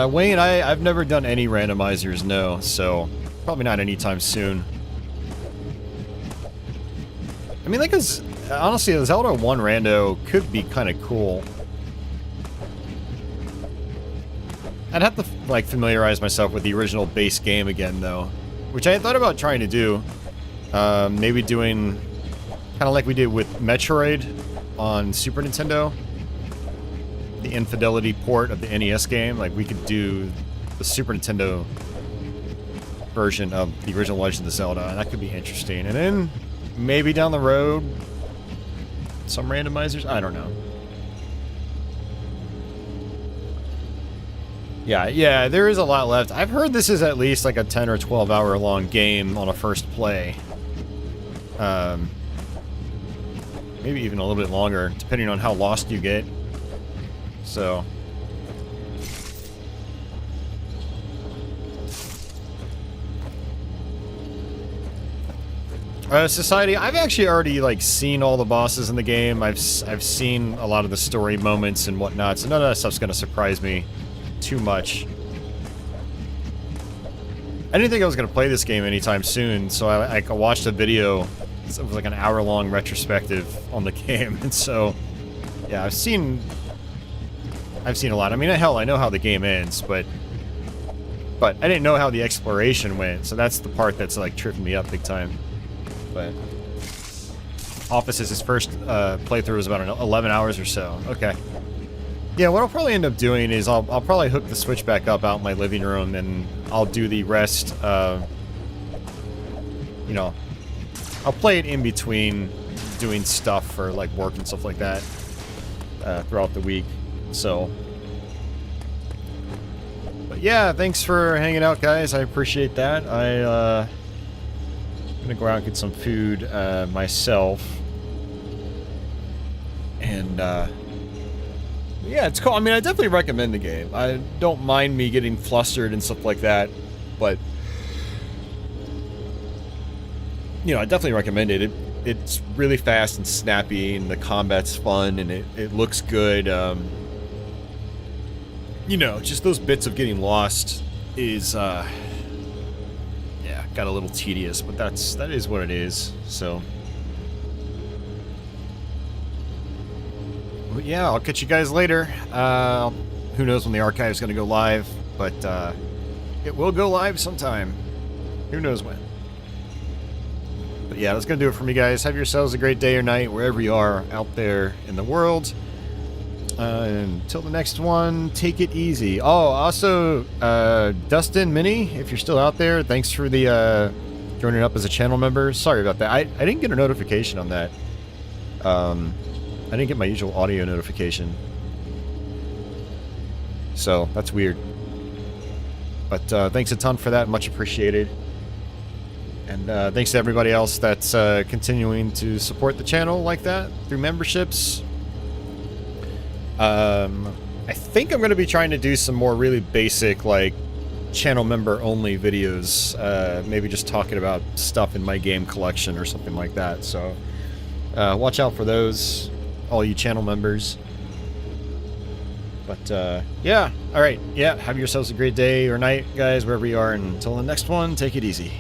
Wayne, I've never done any randomizers, no, so probably not anytime soon. I mean, like, honestly, the Zelda 1 rando could be kind of cool. I'd have to, like, familiarize myself with the original base game again, though, which I had thought about trying to do. Maybe doing kind of like we did with Metroid on Super Nintendo. The infidelity port of the NES game, like we could do the Super Nintendo version of the original Legend of Zelda, and that could be interesting. And then maybe down the road, some randomizers. I don't know. Yeah, there is a lot left. I've heard this is at least like a 10 or 12 hour long game on a first play. Maybe even a little bit longer, depending on how lost you get. So, Society, I've actually already, like, seen all the bosses in the game. I've seen a lot of the story moments and whatnot, so none of that stuff's gonna surprise me too much. I didn't think I was gonna play this game anytime soon, so I watched a video. It was like an hour-long retrospective on the game, and so, yeah, I've seen a lot. I mean, hell, I know how the game ends, but I didn't know how the exploration went, so that's the part that's, like, tripping me up big time. But Office's first playthrough was about 11 hours or so. Okay. Yeah, what I'll probably end up doing is I'll probably hook the Switch back up out in my living room, and I'll do the rest, you know, I'll play it in between doing stuff for, like, work and stuff like that throughout the week. So, but yeah, thanks for hanging out, guys. I appreciate that. I'm gonna go out and get some food myself, and yeah, it's cool. I mean, I definitely recommend the game. I don't mind me getting flustered and stuff like that, but you know, I definitely recommend it. It's really fast and snappy, and the combat's fun, and it looks good. You know, just those bits of getting lost is, yeah, got a little tedious, but that is what it is, so. But yeah, I'll catch you guys later. Who knows when the archive's gonna go live, but, it will go live sometime. Who knows when. But yeah, that's gonna do it for me, guys. Have yourselves a great day or night, wherever you are out there in the world. Until the next one, take it easy. Oh, also, Dustin Mini, if you're still out there, thanks for the, joining up as a channel member. Sorry about that. I didn't get a notification on that. I didn't get my usual audio notification. So, that's weird. But, thanks a ton for that. Much appreciated. And, thanks to everybody else that's, continuing to support the channel like that through memberships. I think I'm going to be trying to do some more really basic, like, channel member only videos, maybe just talking about stuff in my game collection or something like that, so watch out for those, all you channel members. But yeah, alright, yeah, have yourselves a great day or night, guys, wherever you are, and until the next one, take it easy.